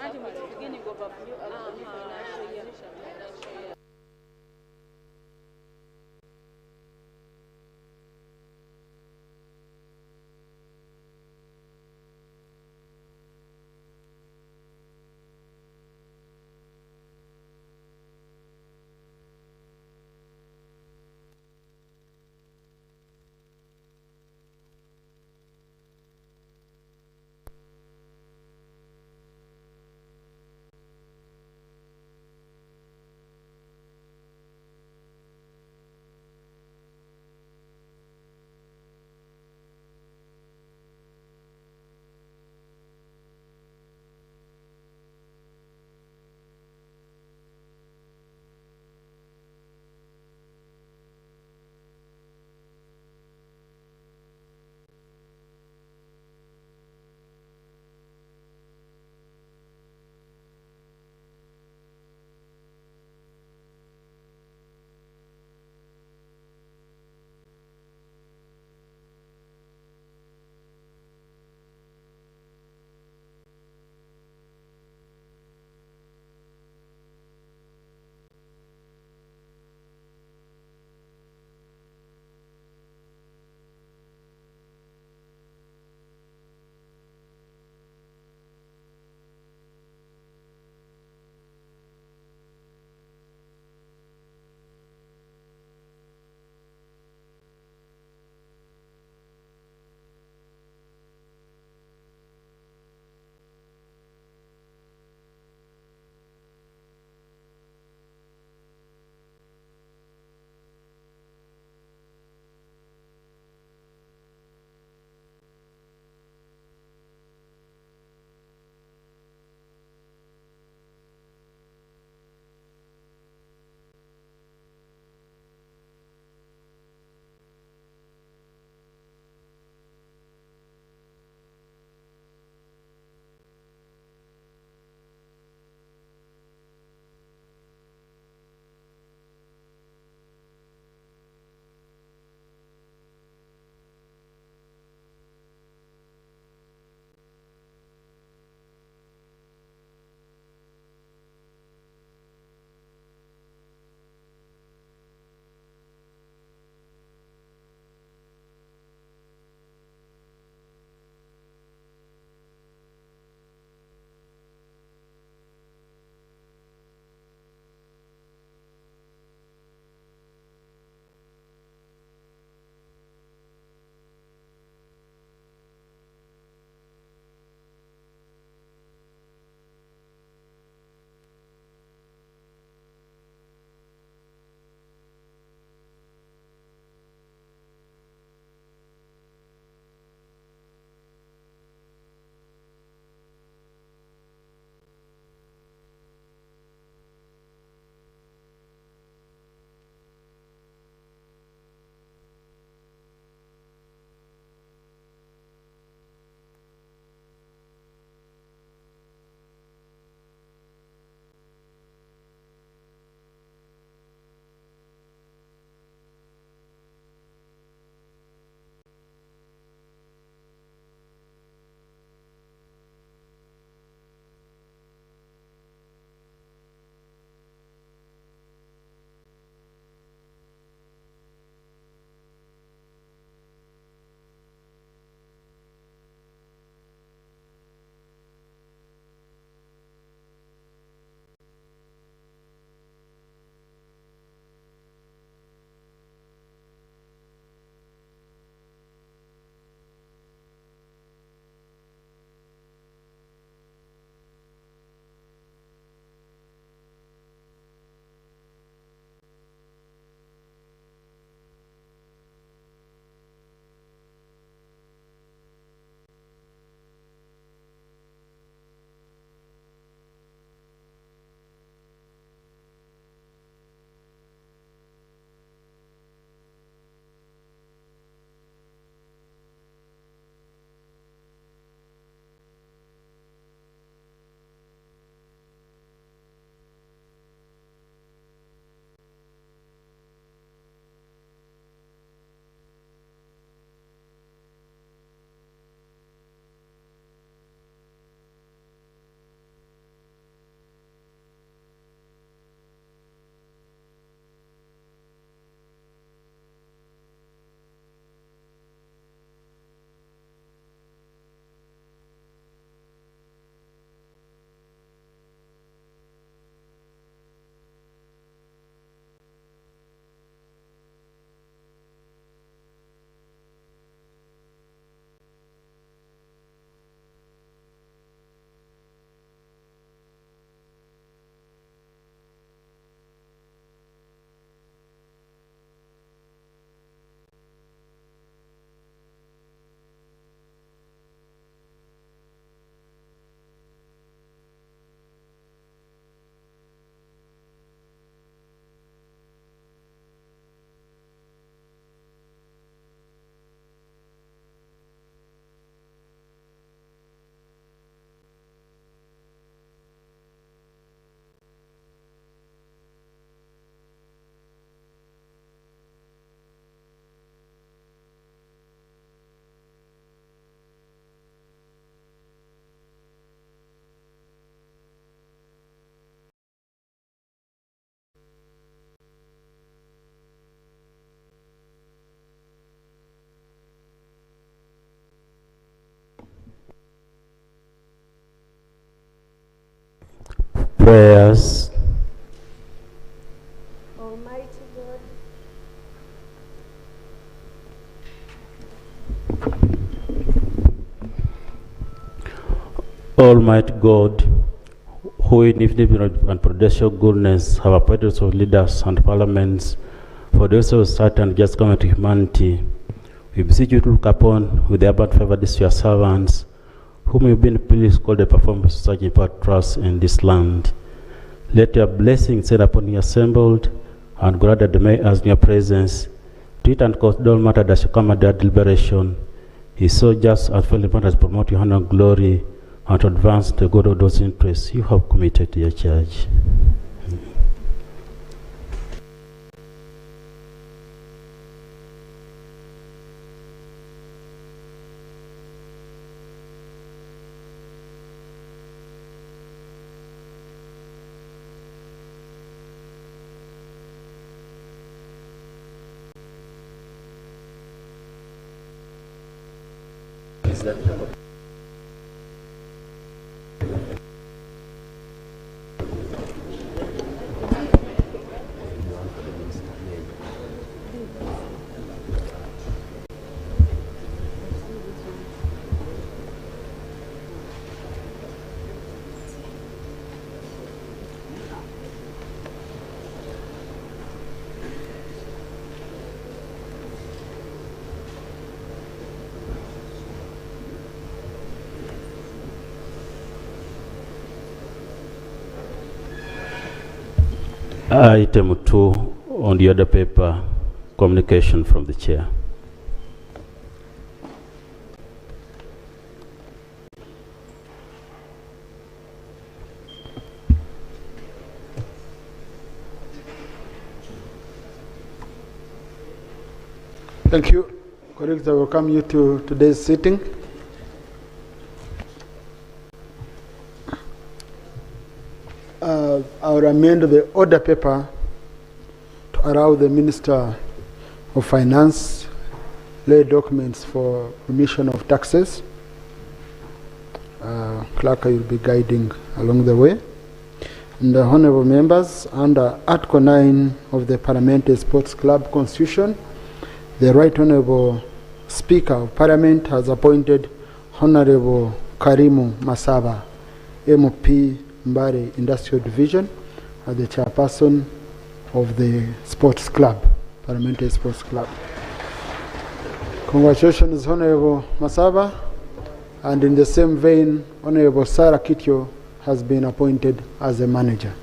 D: Imagine at the beginning of a new financial year.
E: Prayers.
D: Almighty God,
E: Almighty God, who in infinite and prudential goodness have appointed us of leaders and parliaments for the use of society and just government to humanity, we beseech you to look upon with the abundant favor these your servants, whom you've been pleased called the performance of such important trust in this land. Let your blessings set upon you assembled, and grant that they may, as in your presence, treat and consider all matter that shall come at their deliberation. He is so just and faithful important to promote your honor and glory, and to advance the good of those interests you have committed to your church. Item 2 on the other paper, communication from the chair.
C: Thank you. Colleagues, I welcome you to today's sitting. I'll amend the order paper to allow the Minister of Finance lay documents for remission of taxes. Clerk will be guiding along the way. And the honorable members, under Article 9 of the Parliamentary Sports Club Constitution, the Right Honorable Speaker of Parliament has appointed Honorable Karimu Masaba, MP Mbare Industrial Division, as the chairperson of the Sports Club, Parliamentary Sports Club. Congratulations, Honorable Masaba. And in the same vein, Honorable Sarah Kitio has been appointed as a manager.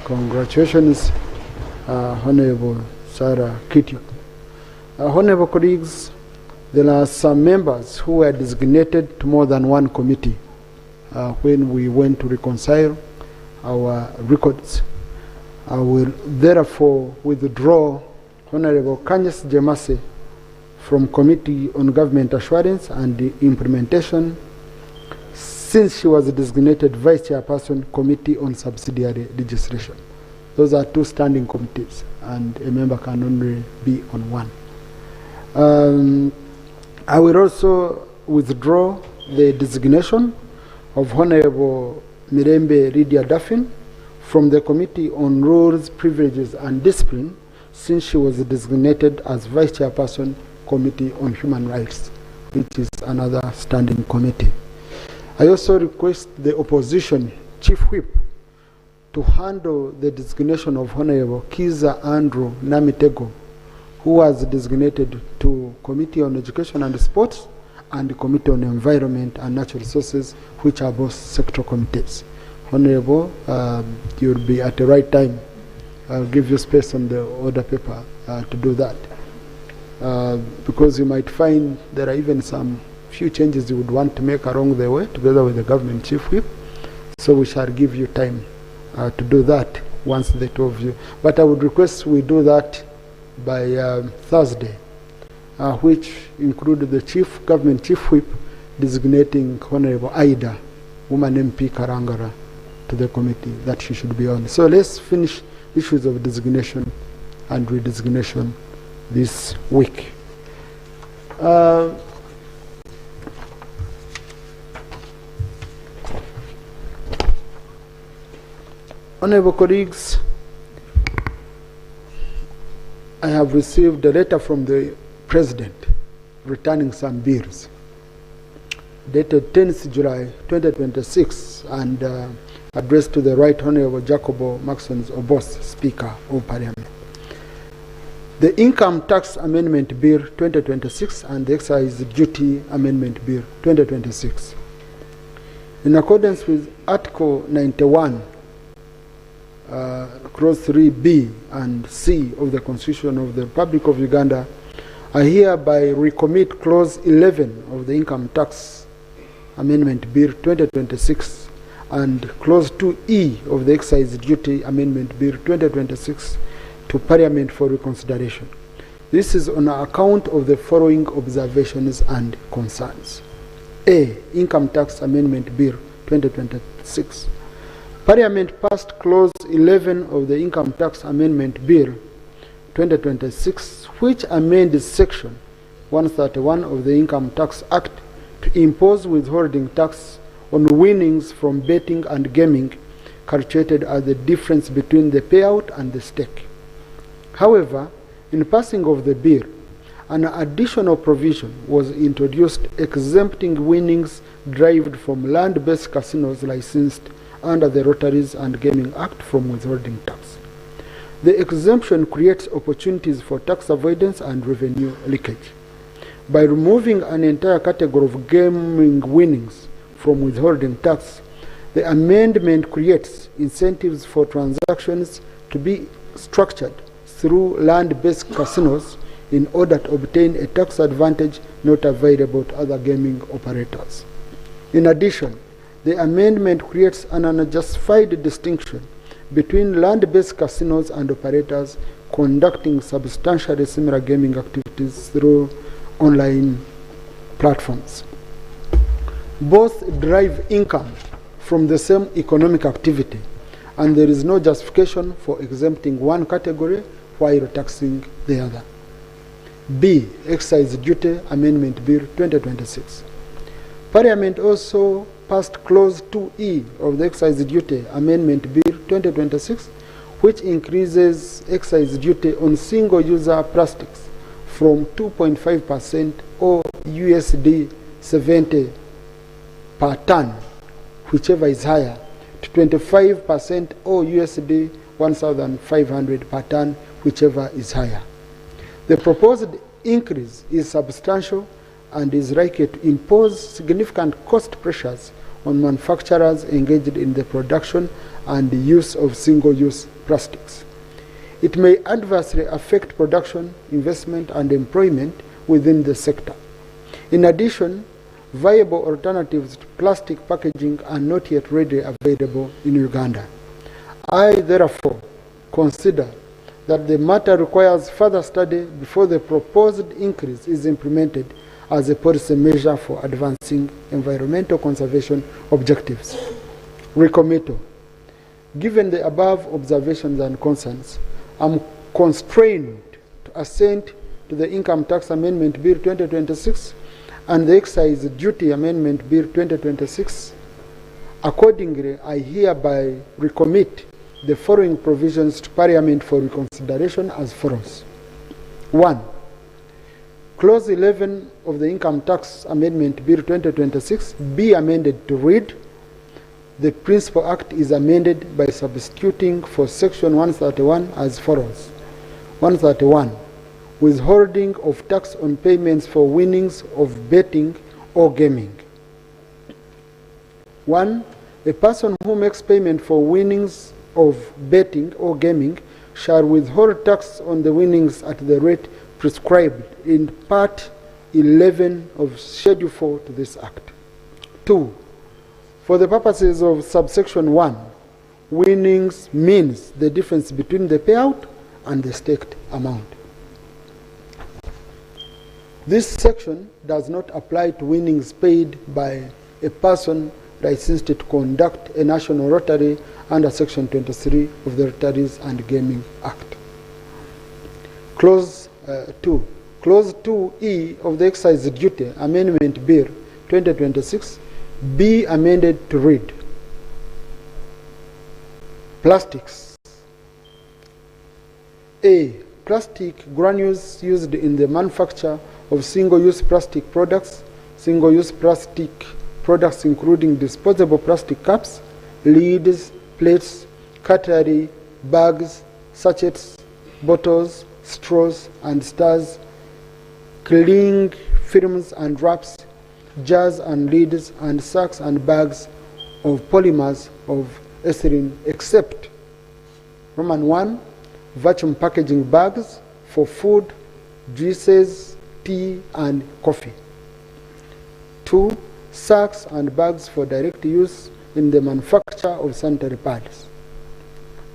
C: Congratulations, Honorable Sarah Kitio. Honorable colleagues, there are some members who were designated to more than one committee when we went to reconcile our records. I will therefore withdraw Honorable Kanyes Jemase from Committee on Government Assurance and the Implementation, since she was designated Vice Chairperson, Committee on Subsidiary Legislation. Those are two standing committees, and a member can only be on one. I will also withdraw the designation of Honorable Mirembe Lydia Daffin from the Committee on Rules, Privileges and Discipline, since she was designated as Vice Chairperson, Committee on Human Rights, which is another standing committee. I also request the Opposition Chief Whip to handle the designation of Honorable Kiza Andrew Namitego, who was designated to Committee on Education and Sports and the Committee on Environment and Natural Resources, which are both sectoral committees. Honorable, you'll be at the right time. I'll give you space on the order paper to do that. Because you might find there are even some few changes you would want to make along the way, together with the government chief whip. So we shall give you time to do that once the two of you. But I would request we do that by Thursday, which included the government chief whip designating Honorable Aida, woman MP Karangara, to the committee that she should be on. So let's finish issues of designation and redesignation this week. Honorable colleagues, I have received a letter from the President returning some bills dated 10th July 2026 and addressed to the Right Honorable Jacobo Maxons Obos, Speaker of Parliament. The Income Tax Amendment Bill 2026 and the Excise Duty Amendment Bill 2026. In accordance with Article 91, Clause 3B and C of the Constitution of the Republic of Uganda, I hereby recommit Clause 11 of the Income Tax Amendment Bill 2026 and Clause 2E of the Excise Duty Amendment Bill 2026 to Parliament for reconsideration. This is on account of the following observations and concerns. A. Income Tax Amendment Bill 2026. Parliament passed Clause 11 of the Income Tax Amendment Bill 2026, which amends Section 131 of the Income Tax Act to impose withholding tax on winnings from betting and gaming, calculated as the difference between the payout and the stake. However, in passing of the bill, an additional provision was introduced exempting winnings derived from land-based casinos licensed under the Lotteries and Gaming Act from withholding tax. The exemption creates opportunities for tax avoidance and revenue leakage. By removing an entire category of gaming winnings from withholding tax, the amendment creates incentives for transactions to be structured through land-based casinos in order to obtain a tax advantage not available to other gaming operators. In addition, the amendment creates an unjustified distinction between land-based casinos and operators conducting substantially similar gaming activities through online platforms. Both derive income from the same economic activity, and there is no justification for exempting one category while taxing the other. B. Excise Duty Amendment Bill 2026. Parliament also passed Clause 2E of the Excise Duty Amendment Bill 2026, which increases excise duty on single-user plastics from 2.5% or USD 70 per ton, whichever is higher, to 25% or USD 1,500 per ton, whichever is higher. The proposed increase is substantial and is likely to impose significant cost pressures on manufacturers engaged in the production and use of single-use plastics. It may adversely affect production, investment, and employment within the sector. In addition, viable alternatives to plastic packaging are not yet readily available in Uganda. I, therefore, consider that the matter requires further study before the proposed increase is implemented as a policy measure for advancing environmental conservation objectives. Recommittal. Given the above observations and concerns, I'm constrained to assent to the Income Tax Amendment Bill 2026 and the Excise Duty Amendment Bill 2026. Accordingly, I hereby recommit the following provisions to Parliament for reconsideration as follows. 1. Clause 11 of the Income Tax Amendment Bill 2026 be amended to read: the Principal Act is amended by substituting for Section 131 as follows. 131. Withholding of tax on payments for winnings of betting or gaming. 1. A person who makes payment for winnings of betting or gaming shall withhold tax on the winnings at the rate prescribed in Part 11 of Schedule 4 to this Act. 2. For the purposes of subsection 1, winnings means the difference between the payout and the staked amount. This section does not apply to winnings paid by a person licensed to conduct a national lottery under Section 23 of the Lotteries and Gaming Act. Clause 2. Clause 2E of the Excise Duty Amendment Bill 2026 be amended to read: Plastics. A. Plastic granules used in the manufacture of single-use plastic products. Single-use plastic products including disposable plastic cups, lids, plates, cutlery, bags, sachets, bottles, straws and stars, cling films and wraps, jars and lids, and sacks and bags of polymers of ethylene, except Roman 1, vacuum packaging bags for food, juices, tea, and coffee. 2, sacks and bags for direct use in the manufacture of sanitary pads.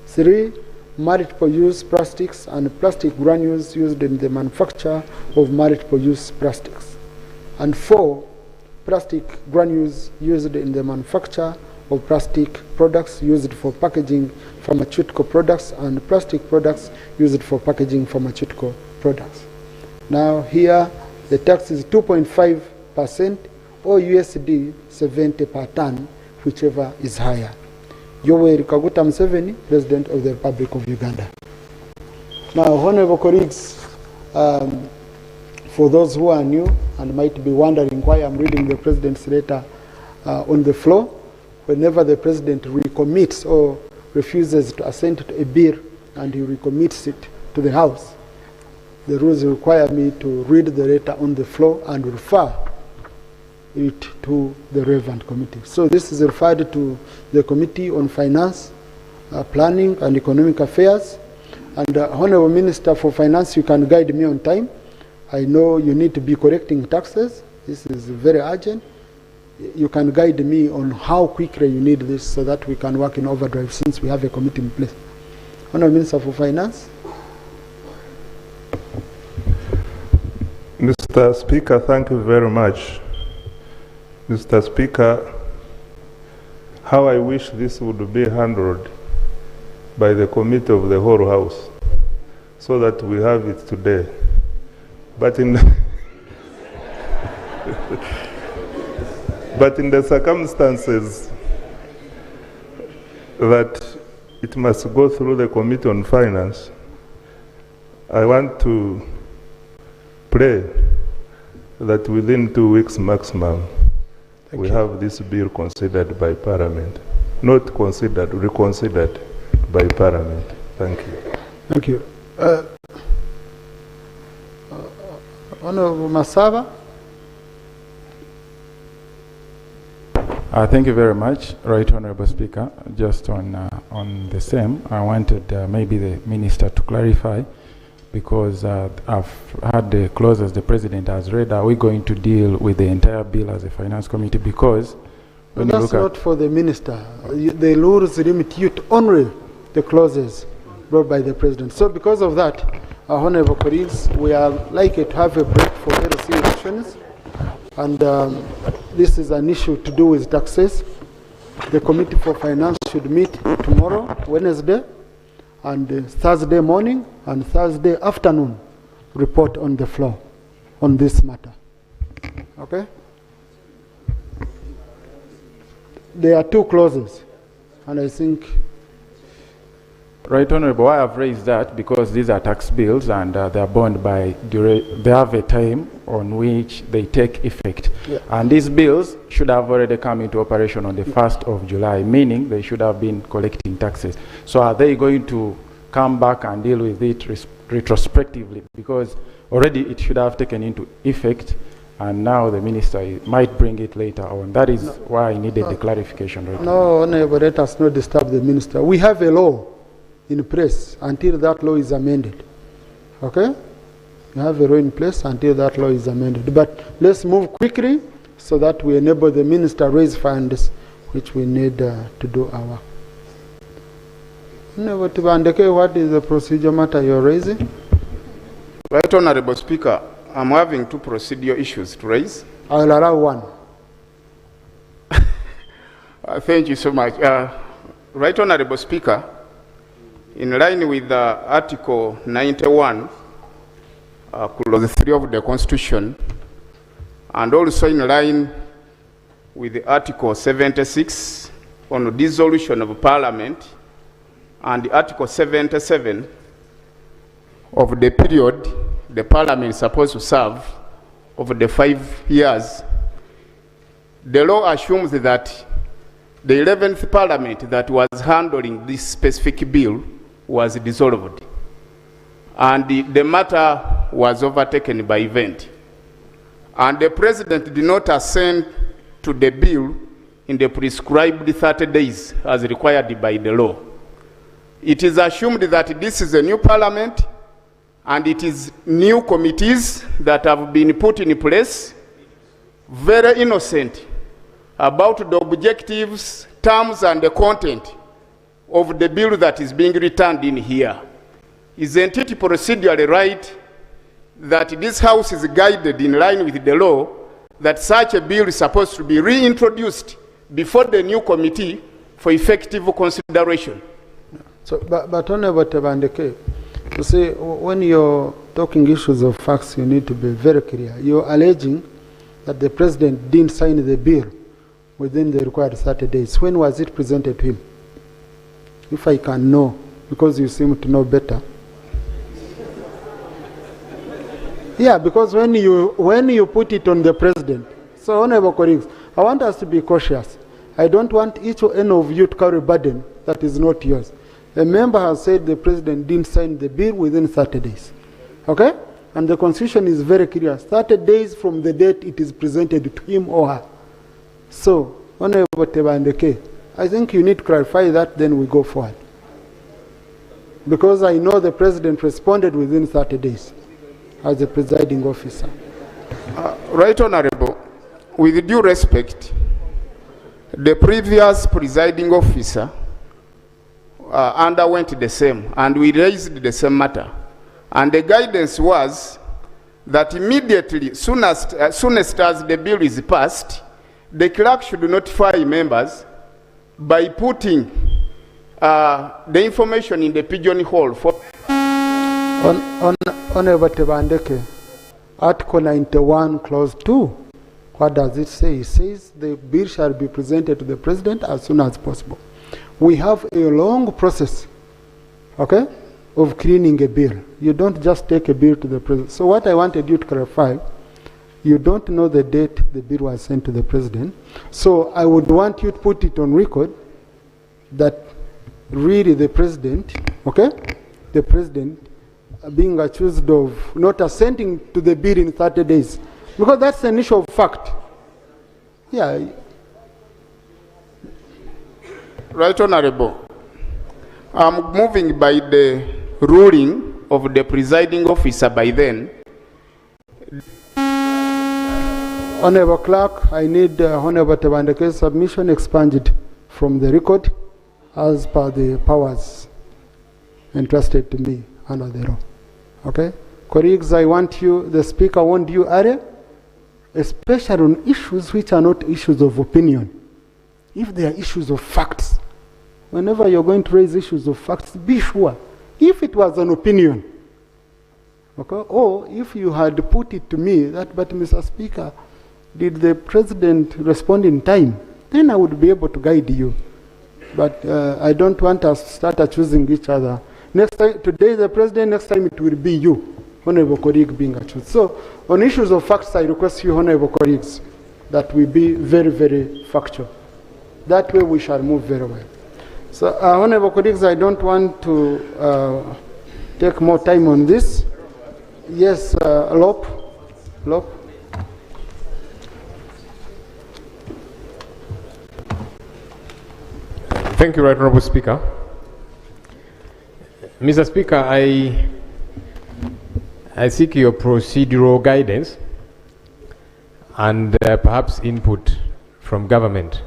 C: 3, multiple-use plastics and plastic granules used in the manufacture of multiple-use plastics. And 4, plastic granules used in the manufacture of plastic products used for packaging pharmaceutical products and plastic products used for packaging pharmaceutical products. Now here the tax is 2.5% or USD 70 per ton, whichever is higher. Yoweri Kaguta Museveni, President of the Republic of Uganda. Now, honorable colleagues, for those who are new and might be wondering why I'm reading the President's letter on the floor, whenever the President recommits or refuses to assent to a bill and he recommits it to the House, the rules require me to read the letter on the floor and refer it to the relevant committee. So this is referred to the Committee on Finance, Planning and Economic Affairs. And Honorable Minister for Finance, you can guide me on time. I know you need to be correcting taxes. This is very urgent. You can guide me on how quickly you need this so that we can work in overdrive since we have a committee in place. Honorable Minister for Finance.
F: Mr. Speaker, thank you very much. Mr. Speaker, how I wish this would be handled by the Committee of the whole House so that we have it today. But in but in the circumstances that it must go through the Committee on Finance, I want to pray that within 2 weeks maximum, we have this bill considered by Parliament. Not considered, reconsidered by Parliament. Thank you.
C: Thank you. Honorable Masaba.
U: Thank you very much, Right Honorable Speaker. Just on the same, I wanted maybe the Minister to clarify, because I've had the clauses the President has read. Are we going to deal with the entire bill as a Finance Committee? Because when
C: that's not for the Minister. The rules limit you to only the clauses brought by the President. So because of that, honorable colleagues, we are likely to have a break for LC elections. And this is an issue to do with taxes. The Committee for Finance should meet tomorrow, Wednesday, and Thursday morning and Thursday afternoon report on the floor on this matter. Okay? There are 2 clauses, and I think...
U: Right Honorable, I have raised that because these are tax bills and they are bound by, they have a time on which they take effect. Yeah. And these bills should have already come into operation on the 1st of July, meaning they should have been collecting taxes. So are they going to come back and deal with it retrospectively? Because already it should have taken into effect, and now the Minister might bring it later on. That is why I needed the clarification. Right
C: no, Honorable, let us not disturb the Minister. We have a law in place until that law is amended. Okay? We have a law in place until that law is amended. But let's move quickly so that we enable the Minister raise funds which we need to do our work. What is the procedure matter you're raising?
V: Right Honorable Speaker, I'm having 2 procedural issues to raise.
C: I'll allow 1.
V: Thank you so much. Right Honorable Speaker, in line with Article 91, Clause 3 of the Constitution, and also in line with Article 76 on dissolution of Parliament, and Article 77 of the period the Parliament is supposed to serve over the 5 years, the law assumes that the 11th Parliament that was handling this specific bill was dissolved, and the matter was overtaken by event. And the President did not assent to the bill in the prescribed 30 days as required by the law. It is assumed that this is a new Parliament, and it is new committees that have been put in place, very innocent about the objectives, terms, and the content of the bill that is being returned in here. Isn't it procedurally right that this House is guided in line with the law that such a bill is supposed to be reintroduced before the new committee for effective consideration?
C: So, but Honorable Tebandeke, you see, when you're talking issues of facts, you need to be very clear. You're alleging that the President didn't sign the bill within the required 30 days. When was it presented to him? If I can know, because you seem to know better. Yeah, because when you put it on the President, so Honorable colleagues, I want us to be cautious. I don't want each or any of you to carry a burden that is not yours. A member has said the President didn't sign the bill within 30 days. Okay? And the Constitution is very clear. 30 days from the date it is presented to him or her. So, Honorable Tebandeke, I think you need to clarify that, then we go forward. Because I know the President responded within 30 days as the presiding officer.
V: Right Honorable, with due respect, the previous presiding officer underwent the same, and we raised the same matter. And the guidance was that immediately, soonest as the bill is passed, the clerk should notify members by putting the information in the pigeonhole for...
C: Honorable Tebandeke, Article 91, Clause 2, what does it say? It says the bill shall be presented to the President as soon as possible. We have a long process, okay, of cleaning a bill. You don't just take a bill to the President. So what I wanted you to clarify, you don't know the date the bill was sent to the President. So I would want you to put it on record that really the President, okay, the President being accused of not assenting to the bill in 30 days. Because that's an issue of fact. Yeah.
V: Right Honorable, I'm moving by the ruling of the presiding officer by then.
C: Honorable Clerk, I need Honorable Tebandeke's submission expunged from the record as per the powers entrusted to me under the law. Okay? Colleagues, I want you, the Speaker warned you earlier, especially on issues which are not issues of opinion. If they are issues of facts, whenever you're going to raise issues of facts, be sure. If it was an opinion, okay, or if you had put it to me that, but Mr. Speaker, did the President respond in time, then I would be able to guide you. But I don't want us to start accusing each other. Next time, today the President, next time it will be you, Honorable colleague, being accused. So, on issues of facts, I request you, Honorable colleagues, that we be very, very factual. That way we shall move very well. So, Honorable colleagues, I don't want to take more time on this. Yes, Lop.
B: Thank you, Right Honorable Speaker. Mr. Speaker, I seek your procedural guidance and perhaps input from government,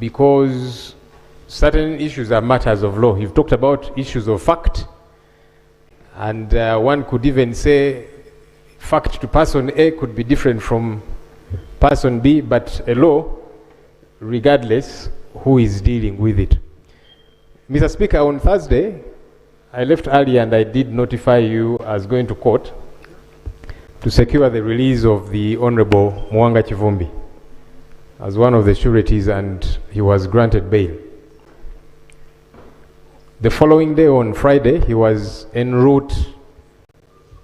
B: because certain issues are matters of law. You've talked about issues of fact, and one could even say fact to person A could be different from person B, but a law, regardless who is dealing with it. Mr. Speaker, on Thursday, I left early and I did notify you as going to court to secure the release of the Honorable Mwanga Chivumbi as one of the sureties, and he was granted bail. The following day, on Friday, he was en route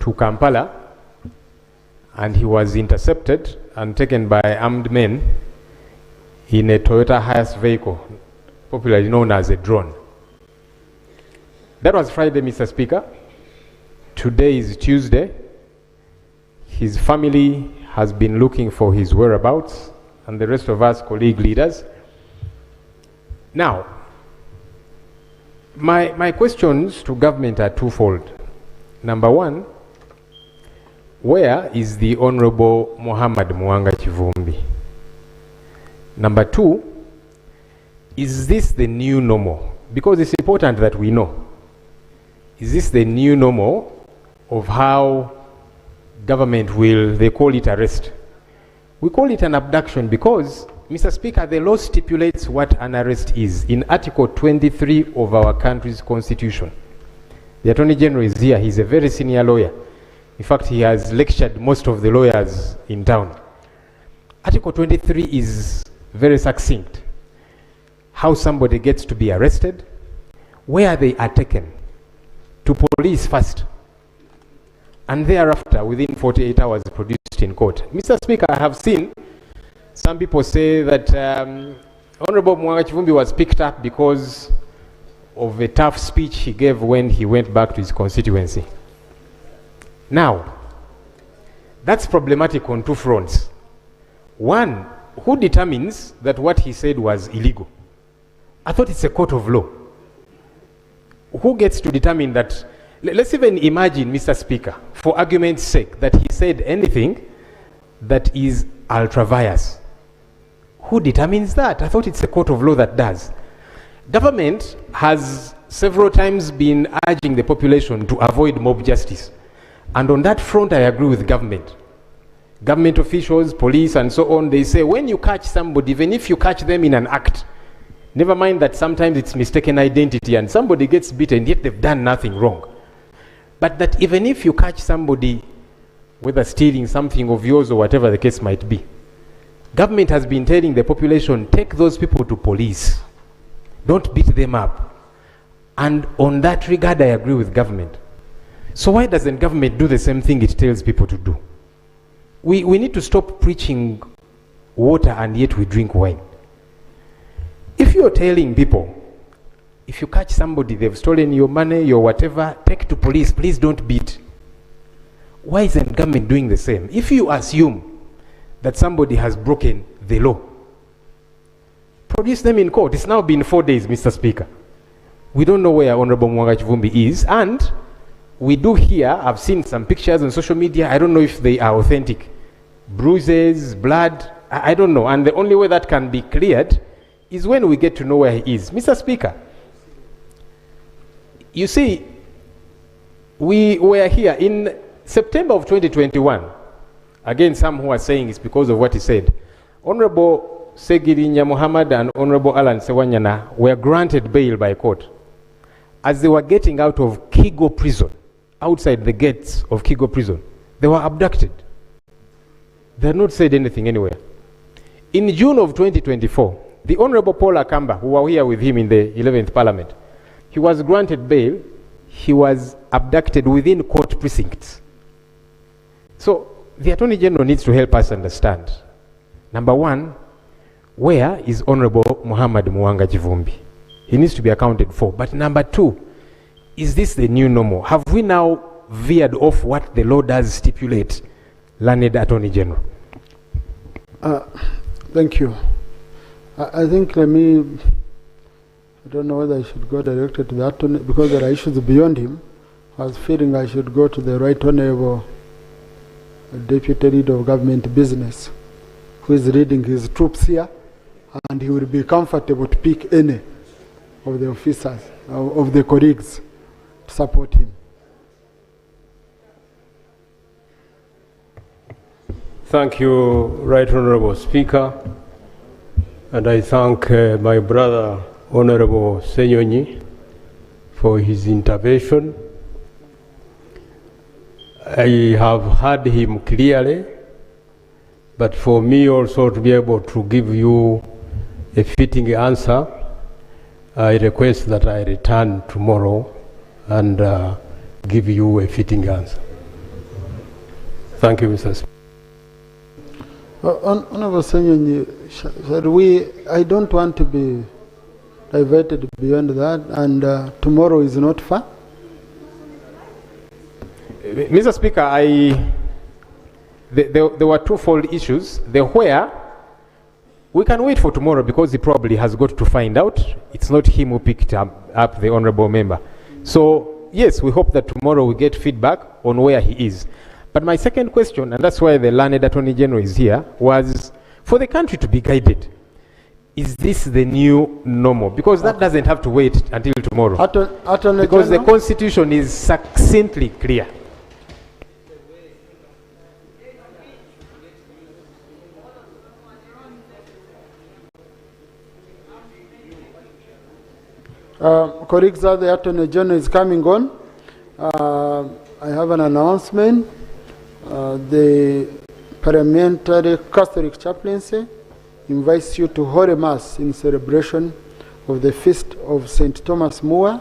B: to Kampala, and he was intercepted and taken by armed men in a Toyota Hiace vehicle, popularly known as a drone. That was Friday, Mr. Speaker. Today is Tuesday. His family has been looking for his whereabouts, and the rest of us colleague leaders. Now, my questions to government are twofold. Number one, where is the Honorable Muhammad Mwanga Kivumbi? Number two, is this the new normal? Because it's important that we know. Is this the new normal of how government will, they call it arrest? We call it an abduction because, Mr. Speaker, the law stipulates what an arrest is in Article 23 of our country's constitution. The Attorney General is here. He's a very senior lawyer. In fact, he has lectured most of the lawyers in town. Article 23 is very succinct. How somebody gets to be arrested, where they are taken, to police first, and thereafter, within 48 hours, produced in court. Mr. Speaker, I have seen some people say that Honorable Mwanga Kivumbi was picked up because of a tough speech he gave when he went back to his constituency. Now, that's problematic on two fronts. One, who determines that what he said was illegal? I thought it's a court of law. Who gets to determine that? Let's even imagine, Mr. Speaker, for argument's sake, that he said anything that is ultra-vires. Who determines that? I thought it's a court of law that does. Government has several times been urging the population to avoid mob justice. And on that front, I agree with government. Government officials, police, and so on, they say when you catch somebody, even if you catch them in an act, never mind that sometimes it's mistaken identity and somebody gets beaten, yet they've done nothing wrong. But that even if you catch somebody, whether stealing something of yours or whatever the case might be, government has been telling the population, take those people to police. Don't beat them up. And on that regard, I agree with government. So why doesn't government do the same thing it tells people to do? We need to stop preaching water and yet we drink wine. If you're telling people, if you catch somebody, they've stolen your money, your whatever, take to police, please don't beat. Why isn't government doing the same? If you assume that somebody has broken the law, produce them in court. It's now been 4 days, Mr. Speaker. We don't know where Honorable Mwanga Kivumbi is, and we do hear, I've seen some pictures on social media, I don't know if they are authentic. Bruises, blood, I don't know. And the only way that can be cleared is when we get to know where he is. Mr. Speaker, you see, we were here in September of 2021. Again, some who are saying it's because of what he said. Honorable Segirinya Muhammad and Honorable Alan Sewanyana were granted bail by court. As they were getting out of Kigo prison, outside the gates of Kigo prison, they were abducted. They had not said anything anywhere. In June of 2024, the Honorable Paul Akamba, who were here with him in the 11th Parliament, he was granted bail. He was abducted within court precincts. So the Attorney General needs to help us understand. Number one, where is Honorable Muhammad Mwanga Kivumbi? He needs to be accounted for. But number two, is this the new normal? Have we now veered off what the law does stipulate, learned Attorney General?
C: Thank you. I think I don't know whether I should go directly to the Attorney, because there are issues beyond him. I was feeling I should go to the Right Honorable Deputy Leader of Government Business, who is leading his troops here, and he will be comfortable to pick any of the officers, of the colleagues, to support him.
G: Thank you, Right Honorable Speaker, and I thank my brother, Honorable Senyonyi, for his intervention. I have heard him clearly, but for me also to be able to give you a fitting answer, I request that I return tomorrow and give you a fitting answer. Thank you, Mr. Speaker.
C: Honorable Senyonyi, I don't want to be diverted beyond that, and tomorrow is not far.
B: Mr. Speaker, there were twofold issues. The where, we can wait for tomorrow because he probably has got to find out. It's not him who picked up the honorable member. So, yes, we hope that tomorrow we get feedback on where he is. But my second question, and that's why the learned Attorney General is here, was for the country to be guided. Is this the new normal? Because that doesn't have to wait until tomorrow. Because the Constitution is succinctly clear.
C: Colleagues, the Attorney General is coming on. I have an announcement. The Parliamentary Catholic Chaplaincy invites you to hold a Mass in celebration of the feast of St. Thomas More,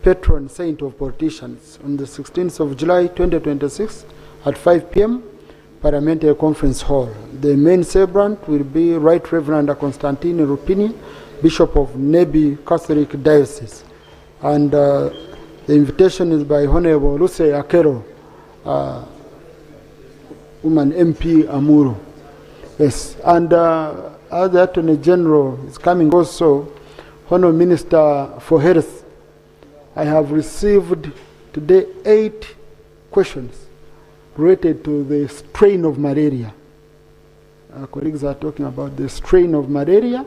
C: patron saint of politicians, on the 16th of July 2026 at 5 p.m. Parliamentary Conference Hall. The main celebrant will be Right Reverend Constantine Rupini, Bishop of Nebi Catholic Diocese. And the invitation is by Honorable Luce Akero, woman MP Amuru. Yes, and as the Attorney General is coming also, Honorable Minister for Health, I have received today 8 questions related to the strain of malaria. Colleagues are talking about the strain of malaria,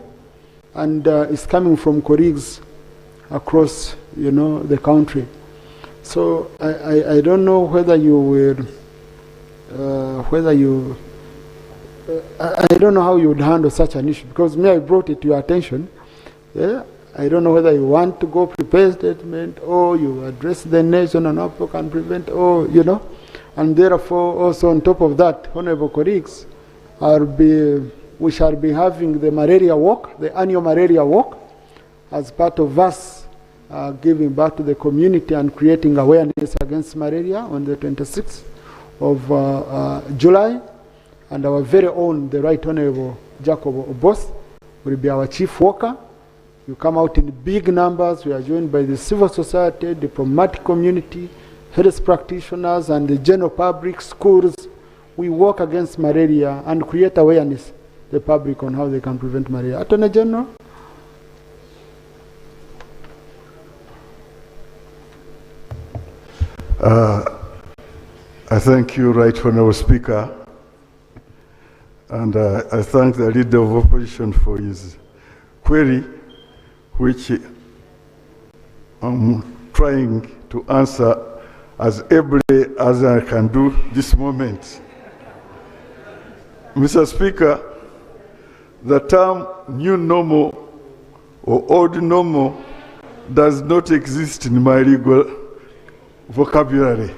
C: and it's coming from colleagues across, the country. So I don't know whether you will, I don't know how you would handle such an issue, because me, I brought it to your attention. Yeah, I don't know whether you want to go prepare statement or you address the nation and how you can prevent, or and therefore also on top of that, honorable colleagues, we shall be having the malaria walk, the annual malaria walk, as part of us giving back to the community and creating awareness against malaria on the 26th of July. And our very own, the Right Honorable Jacob Obos, will be our chief worker. You come out in big numbers. We are joined by the civil society, diplomatic community, health practitioners, and the general public, schools. We work against malaria and create awareness, the public, on how they can prevent malaria. Attorney General?
H: I thank you, Right Honorable Speaker. And I thank the Leader of Opposition for his query, which I'm trying to answer as ably as I can do this moment. Mr. Speaker, the term new normal or old normal does not exist in my legal vocabulary.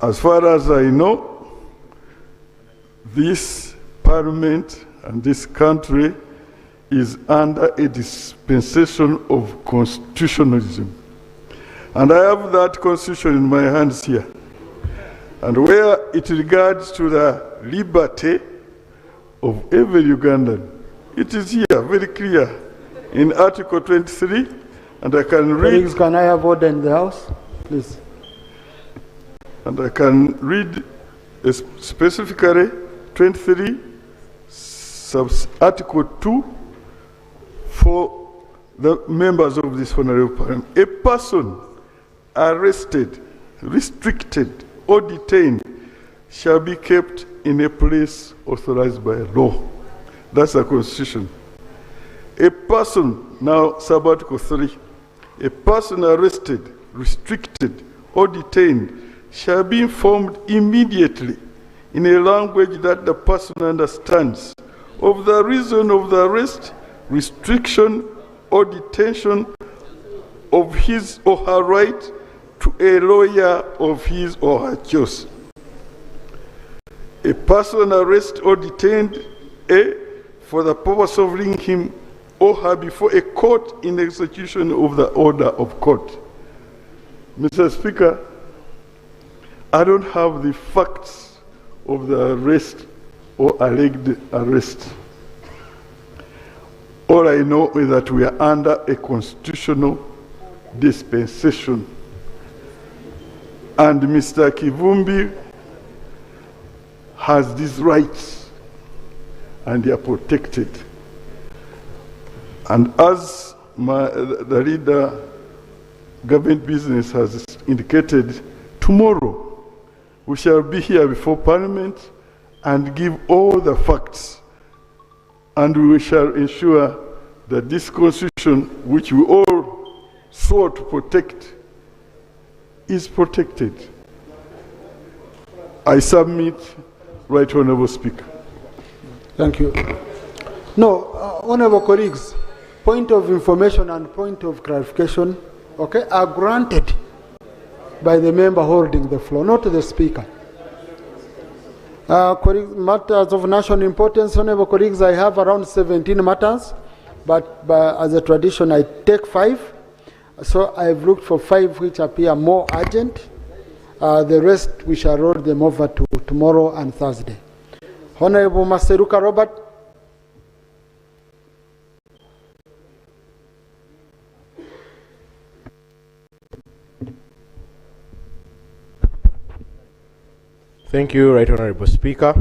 H: As far as I know, this parliament and this country is under a dispensation of constitutionalism. And I have that constitution in my hands here. And where it regards to the liberty of every Ugandan, it is here, very clear, in Article 23, and I can read...
C: Colleagues, can I have order in the House, please?
H: And I can read specifically 23, Article 2, for the members of this honorable parliament. A person arrested, restricted, or detained shall be kept in a place authorized by law. That's the Constitution. A person, now sub-article 3, a person arrested, restricted, or detained shall be informed immediately in a language that the person understands of the reason of the arrest, restriction, or detention, of his or her right to a lawyer of his or her choice. A person arrested or detained, A, for the purpose of bringing him or her before a court in execution of the order of court. Mr. Speaker, I don't have the facts of the arrest or alleged arrest. All I know is that we are under a constitutional dispensation. And Mr. Kivumbi has these rights, and they are protected. And as the leader, government business has indicated, tomorrow we shall be here before Parliament and give all the facts, and we shall ensure that this Constitution, which we all swore to protect, is protected. I submit, Right Honourable Speaker.
C: Thank you. No, honourable colleagues, point of information and point of clarification, okay, are granted by the member holding the floor, not the speaker. Matters of national importance, honourable colleagues, I have around 17 matters, but as a tradition, I take 5. So I've looked for 5 which appear more urgent. The rest, we shall roll them over to tomorrow and Thursday. Honourable Maseruka Robert.
L: Thank you, Right Honourable Speaker.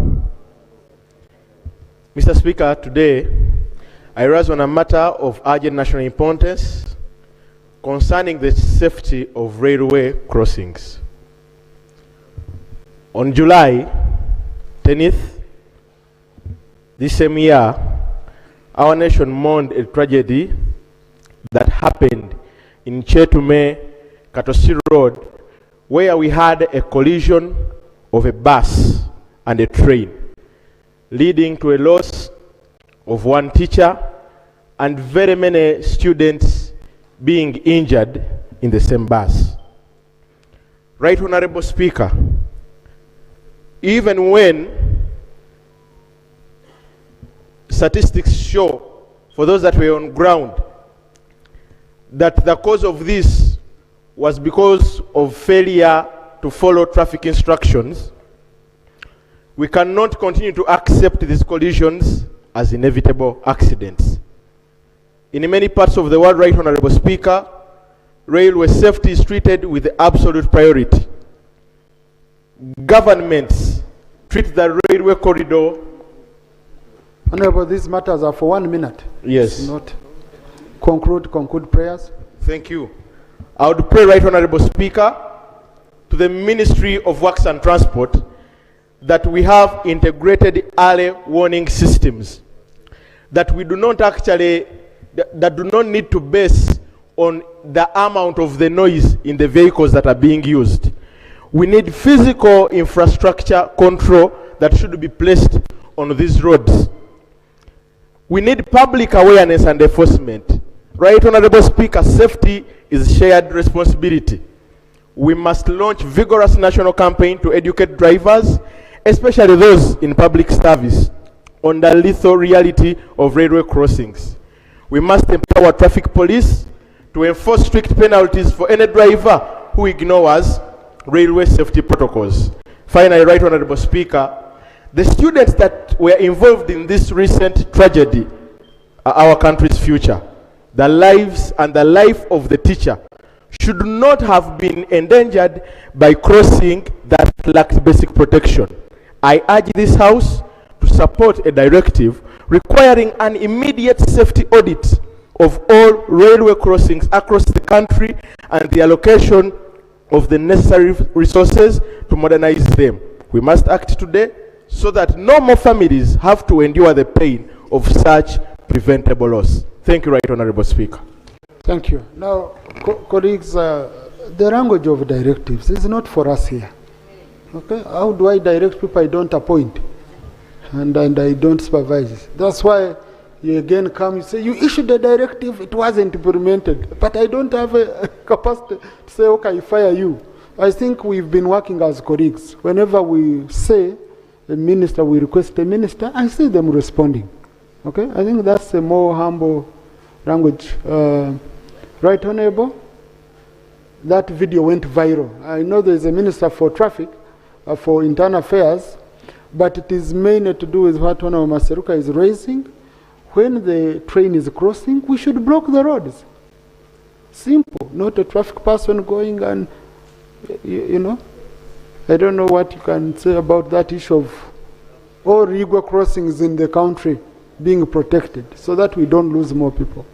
L: Mr. Speaker, today I rise on a matter of urgent national importance concerning the safety of railway crossings. On July 10th, this same year, our nation mourned a tragedy that happened in Chetume, Katosi Road, where we had a collision of a bus and a train, leading to a loss of 1 teacher and very many students being injured in the same bus. Right Honourable Speaker, even when statistics show, for those that were on ground, that the cause of this was because of failure to follow traffic instructions, we cannot continue to accept these collisions as inevitable accidents. In many parts of the world, Right Honourable Speaker, railway safety is treated with absolute priority. Governments treat the railway corridor.
C: Honourable, these matters are for 1 minute.
L: Yes.
C: It's not conclude prayers.
L: Thank you. I would pray, Right Honourable Speaker, to the Ministry of Works and Transport that we have integrated early warning systems, that we do not actually, that do not need to base on the amount of the noise in the vehicles that are being used. We need physical infrastructure control that should be placed on these roads. We need public awareness and enforcement. Right Honourable Speaker, safety is shared responsibility. We must launch vigorous national campaign to educate drivers, especially those in public service, on the lethal reality of railway crossings. We must empower traffic police to enforce strict penalties for any driver who ignores railway safety protocols. Finally, Right Honourable Speaker, the students that were involved in this recent tragedy are our country's future. The lives and the life of the teacher should not have been endangered by crossing that lacked basic protection. I urge this House to support a directive requiring an immediate safety audit of all railway crossings across the country and the allocation of the necessary resources to modernize them. We must act today so that no more families have to endure the pain of such preventable loss. Thank you, Right Honourable Speaker.
C: Thank you. Now, colleagues, the language of directives is not for us here. Okay? How do I direct people I don't appoint and I don't supervise? That's why you again come, you say, you issued a directive, it wasn't implemented. But I don't have a capacity to say, okay, I fire you. I think we've been working as colleagues. Whenever we say a minister, we request a minister, I see them responding. Okay? I think that's a more humble language. Right Honorable, that video went viral. I know there is a Minister for Traffic, for Internal Affairs, but it is mainly to do with what Honorable Maseruka is raising. When the train is crossing, we should block the roads. Simple, not a traffic person going and, you know. I don't know what you can say about that issue of all legal crossings in the country being protected so that we don't lose more people.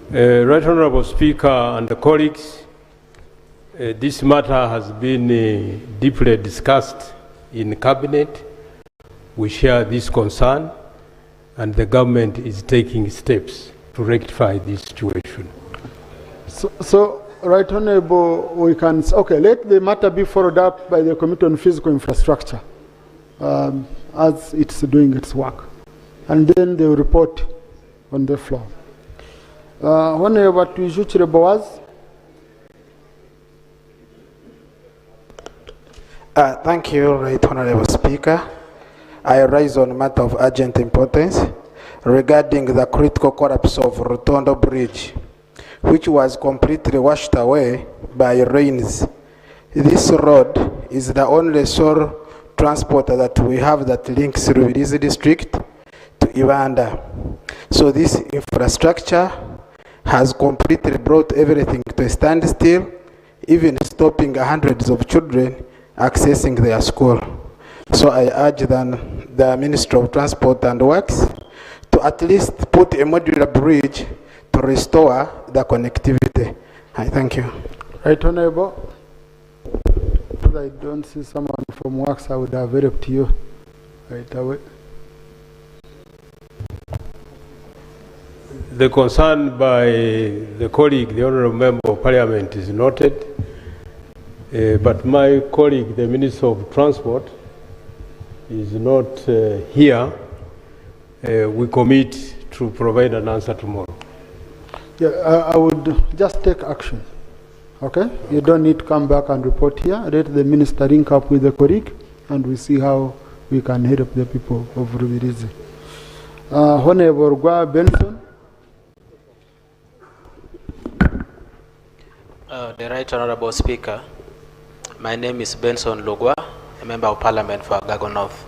G: Right Honorable Speaker and the colleagues, this matter has been deeply discussed in Cabinet. We share this concern and the government is taking steps to rectify this situation.
C: So Right Honorable, we can, okay, let the matter be followed up by the Committee on Physical Infrastructure as it's doing its work. And then they will report on the floor. Honorable Tuijuchire Boaz.
K: Thank you, Right Honorable Speaker. I rise on a matter of urgent importance regarding the critical collapse of Rotondo Bridge, which was completely washed away by rains. This road is the only sole transport that we have that links Rubirizi district to Uganda. So this infrastructure has completely brought everything to a standstill, even stopping hundreds of children accessing their school. So I urge the Ministry of Transport and Works to at least put a modular bridge to restore the connectivity. I thank you.
C: Right Honorable. If I don't see someone from Works, I would have helped you right away.
G: The concern by the colleague, the Honourable Member of Parliament, is noted, but my colleague, the Minister of Transport, is not here. We commit to provide an answer tomorrow.
C: Yeah, I would just take action. Okay? You don't need to come back and report here. Let the minister link up with the colleague and we see how we can help the people of Rubirizi. Honorable Gwa Benson.
M: The Right Honorable Speaker, my name is Benson Logwa, a Member of Parliament for Agago North.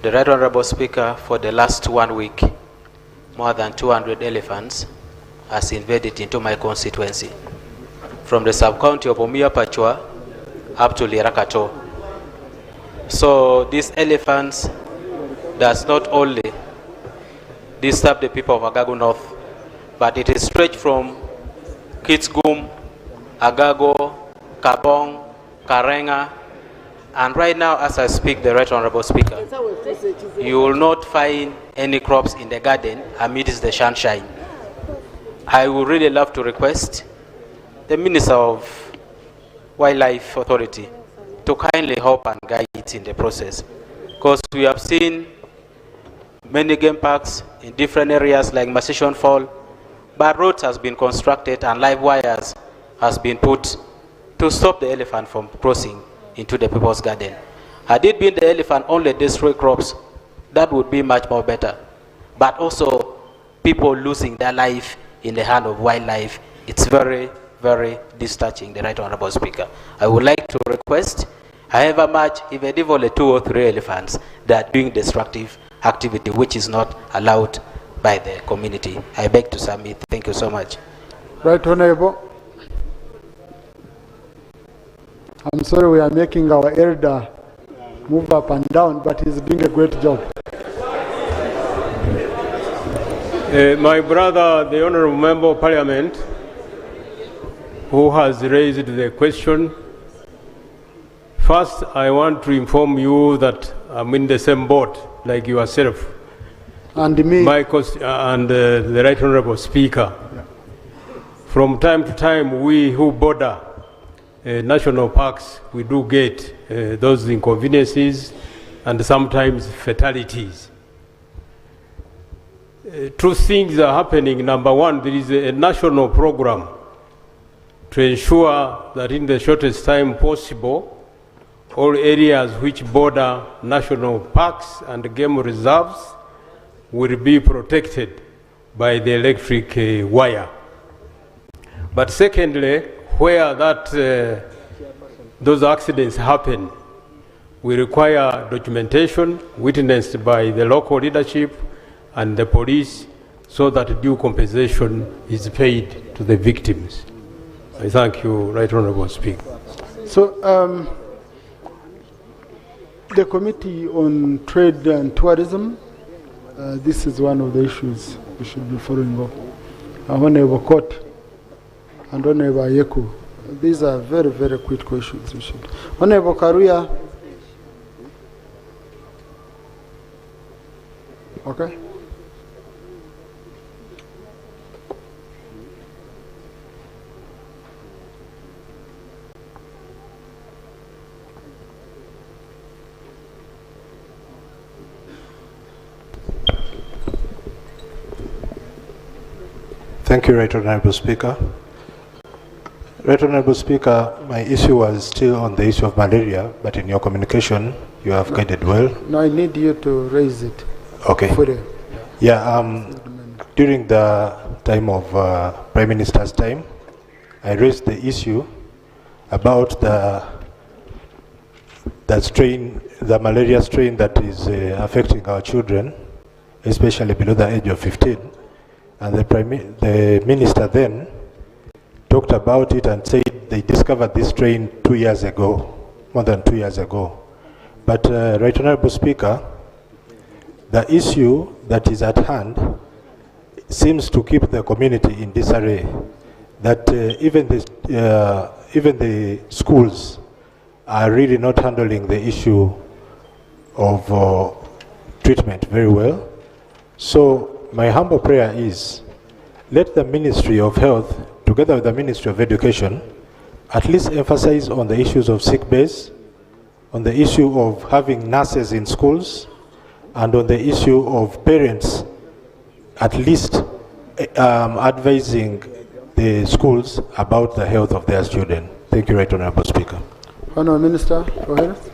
M: The Right Honorable Speaker, for the last 1 week, more than 200 elephants has invaded into my constituency, from the sub-county of Omia Pachwa up to Lirakato. So these elephants does not only disturb the people of Agago North, but it is stretched from Kitsgum, Agago, Kabong, Karenga, and right now as I speak, the Right Honorable Speaker, you will not find any crops in the garden amidst the sunshine. I would really love to request the Minister of Wildlife Authority to kindly help and guide it in the process, because we have seen many game parks in different areas like Massation Fall, but roads has been constructed and live wires has been put to stop the elephant from crossing into the people's garden. Had it been the elephant only destroy crops, that would be much more better. But also people losing their life in the hand of wildlife, it's very, very distressing, the Right Honorable Speaker. I would like to request, however much, even if only 2 or 3 elephants, they are doing destructive activity which is not allowed by the community. I beg to submit. Thank you so much.
C: Right Honorable. I'm sorry we are making our elder move up and down, but he's doing a great job.
G: My brother, the Honourable Member of Parliament, who has raised the question, first I want to inform you that I'm in the same boat like yourself.
C: And me.
G: And the Right Honourable Speaker. Yeah. From time to time, we who border national parks, we do get those inconveniences and sometimes fatalities. Two things are happening. Number one, there is a national program to ensure that in the shortest time possible, all areas which border national parks and game reserves will be protected by the electric wire. But secondly, where those accidents happen, we require documentation witnessed by the local leadership and the police so that due compensation is paid to the victims. I thank you, Right Honourable Speaker.
C: So, the Committee on Trade and Tourism, this is one of the issues we should be following up. Honourable Court and Honourable Yeku, these are very, very critical issues. We should. Honourable Karuya. Okay.
N: Thank you, Right Honourable Speaker. Right Honourable Speaker, my issue was still on the issue of malaria, but in your communication, you have guided well.
C: No, I need you to raise it.
N: Okay. Yeah, during the time of Prime Minister's time, I raised the issue about the malaria strain that is affecting our children, especially below the age of 15. And the minister then talked about it and said they discovered this strain 2 years ago, more than 2 years ago. But Right Honourable Speaker, the issue that is at hand seems to keep the community in disarray, that even the schools are really not handling the issue of treatment very well. So my humble prayer is, let the Ministry of Health, together with the Ministry of Education, at least emphasize on the issues of sick bays, on the issue of having nurses in schools, and on the issue of parents at least advising the schools about the health of their children. Thank you, Right Honourable Speaker.
C: Honourable Minister for Health.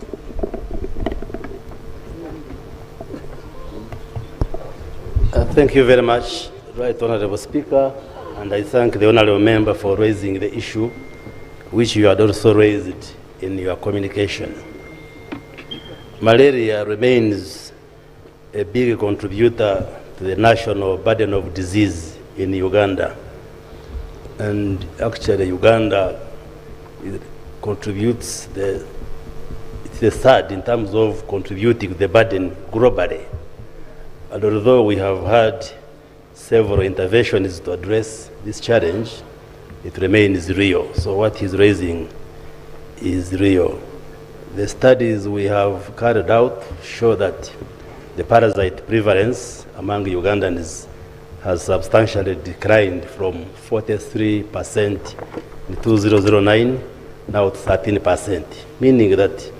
E: Thank you very much, Right Honourable Speaker, and I thank the Honourable Member for raising the issue, which you had also raised in your communication. Malaria remains a big contributor to the national burden of disease in Uganda. And actually, Uganda contributes, it's the third in terms of contributing to the burden globally. And although we have had several interventions to address this challenge, it remains real. So what he's raising is real. The studies we have carried out show that the parasite prevalence among Ugandans has substantially declined from 43% in 2009 now to 13%, meaning that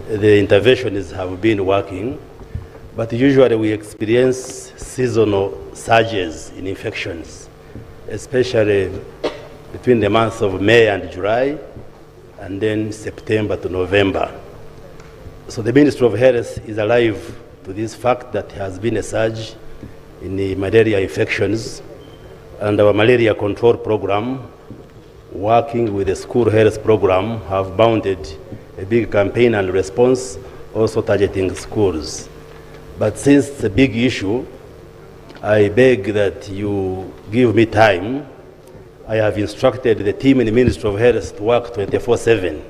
E: the interventions have been working. But usually we experience seasonal surges in infections, especially between the months of May and July, and then September to November. So the Ministry of Health is alive to this fact that there has been a surge in the malaria infections, and our malaria control program, working with the school health program, have mounted a big campaign and response, also targeting schools. But since it's a big issue, I beg that you give me time. I have instructed the team in the Ministry of Health to work 24/7.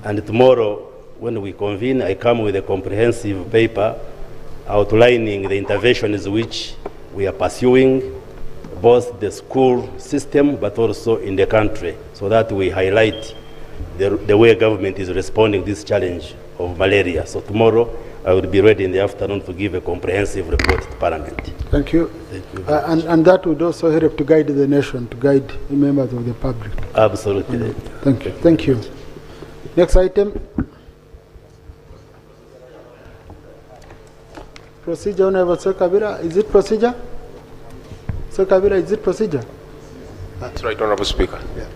E: And tomorrow, when we convene, I come with a comprehensive paper outlining the interventions which we are pursuing, both the school system but also in the country, so that we highlight the way government is responding to this challenge of malaria. So tomorrow, I will be ready in the afternoon to give a comprehensive report to Parliament.
C: Thank you.
E: Thank you
C: and that would also help to guide the nation, to guide the members of the public.
E: Absolutely.
C: Thank you. Thank you. Next item. Procedure, Honourable Sir Kabira. Is it procedure? Sir Kabira, is it procedure?
O: That's right, Honourable Speaker. Yeah.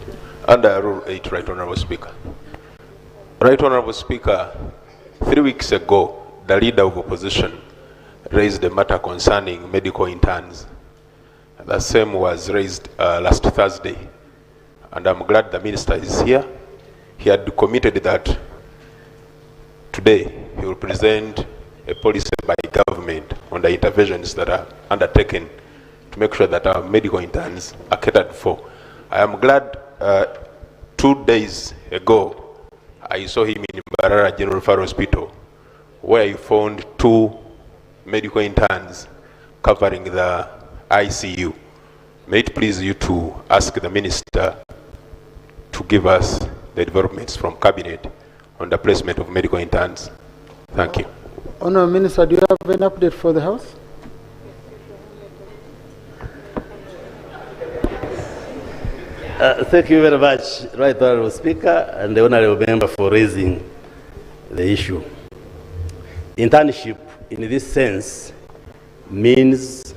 O: Under Rule 8, Right Honourable Speaker. Right Honourable Speaker, 3 weeks ago, the leader of opposition raised a matter concerning medical interns. The same was raised last Thursday, and I'm glad the minister is here. He had committed that today he will present a policy by government on the interventions that are undertaken to make sure that our medical interns are catered for. I am glad 2 days ago I saw him in Barara General Referral Hospital, where he found 2 medical interns covering the ICU. May it please you to ask the minister to give us the developments from cabinet on the placement of medical interns. Thank you.
C: Honourable Minister, do you have an update for the House?
P: Thank you very much, Right Honourable Speaker and the Honourable Member for raising the issue. Internship in this sense means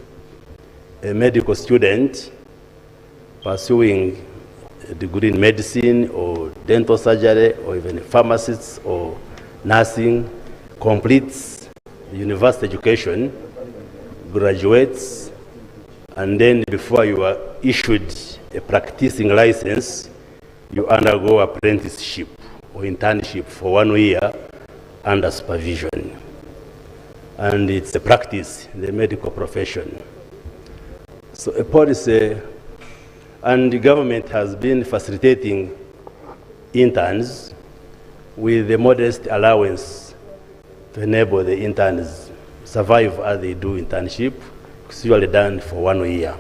P: a medical student pursuing a degree in medicine or dental surgery or even pharmacists or nursing completes university education, graduates, and then before you are issued a practicing license, you undergo apprenticeship or internship for 1 year under supervision. And it's a practice in the medical profession. So a policy, and the government has been facilitating interns with a modest allowance to enable the interns survive as they do internship. It's usually done for 1 year.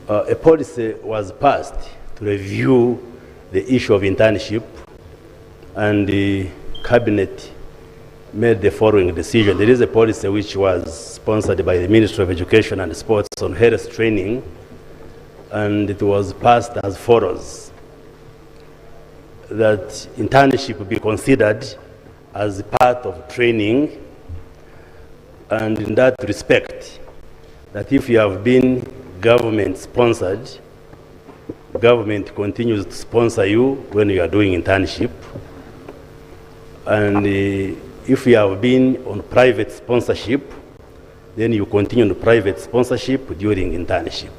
P: A policy was passed to review the issue of internship, and the cabinet made the following decision. There is a policy which was sponsored by the Ministry of Education and Sports on health training, and it was passed as follows: that internship be considered as part of training, and in that respect, that if you have been government sponsored, government continues to sponsor you when you are doing internship, and if you have been on private sponsorship, then you continue on private sponsorship during internship.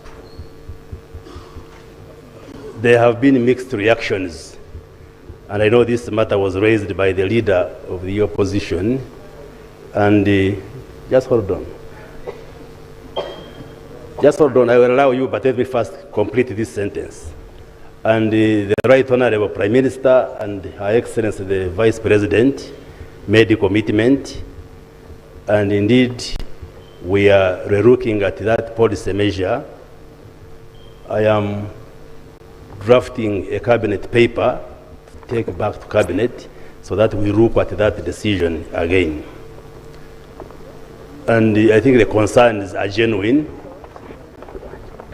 P: There have been mixed reactions, and I know this matter was raised by the leader of the opposition, and just hold on. Just hold on, I will allow you, but let me first complete this sentence. And the Right Honourable Prime Minister and Her Excellency the Vice President made a commitment, and indeed we are re-looking at that policy measure. I am drafting a cabinet paper to take back to cabinet so that we look at that decision again. And I think the concerns are genuine,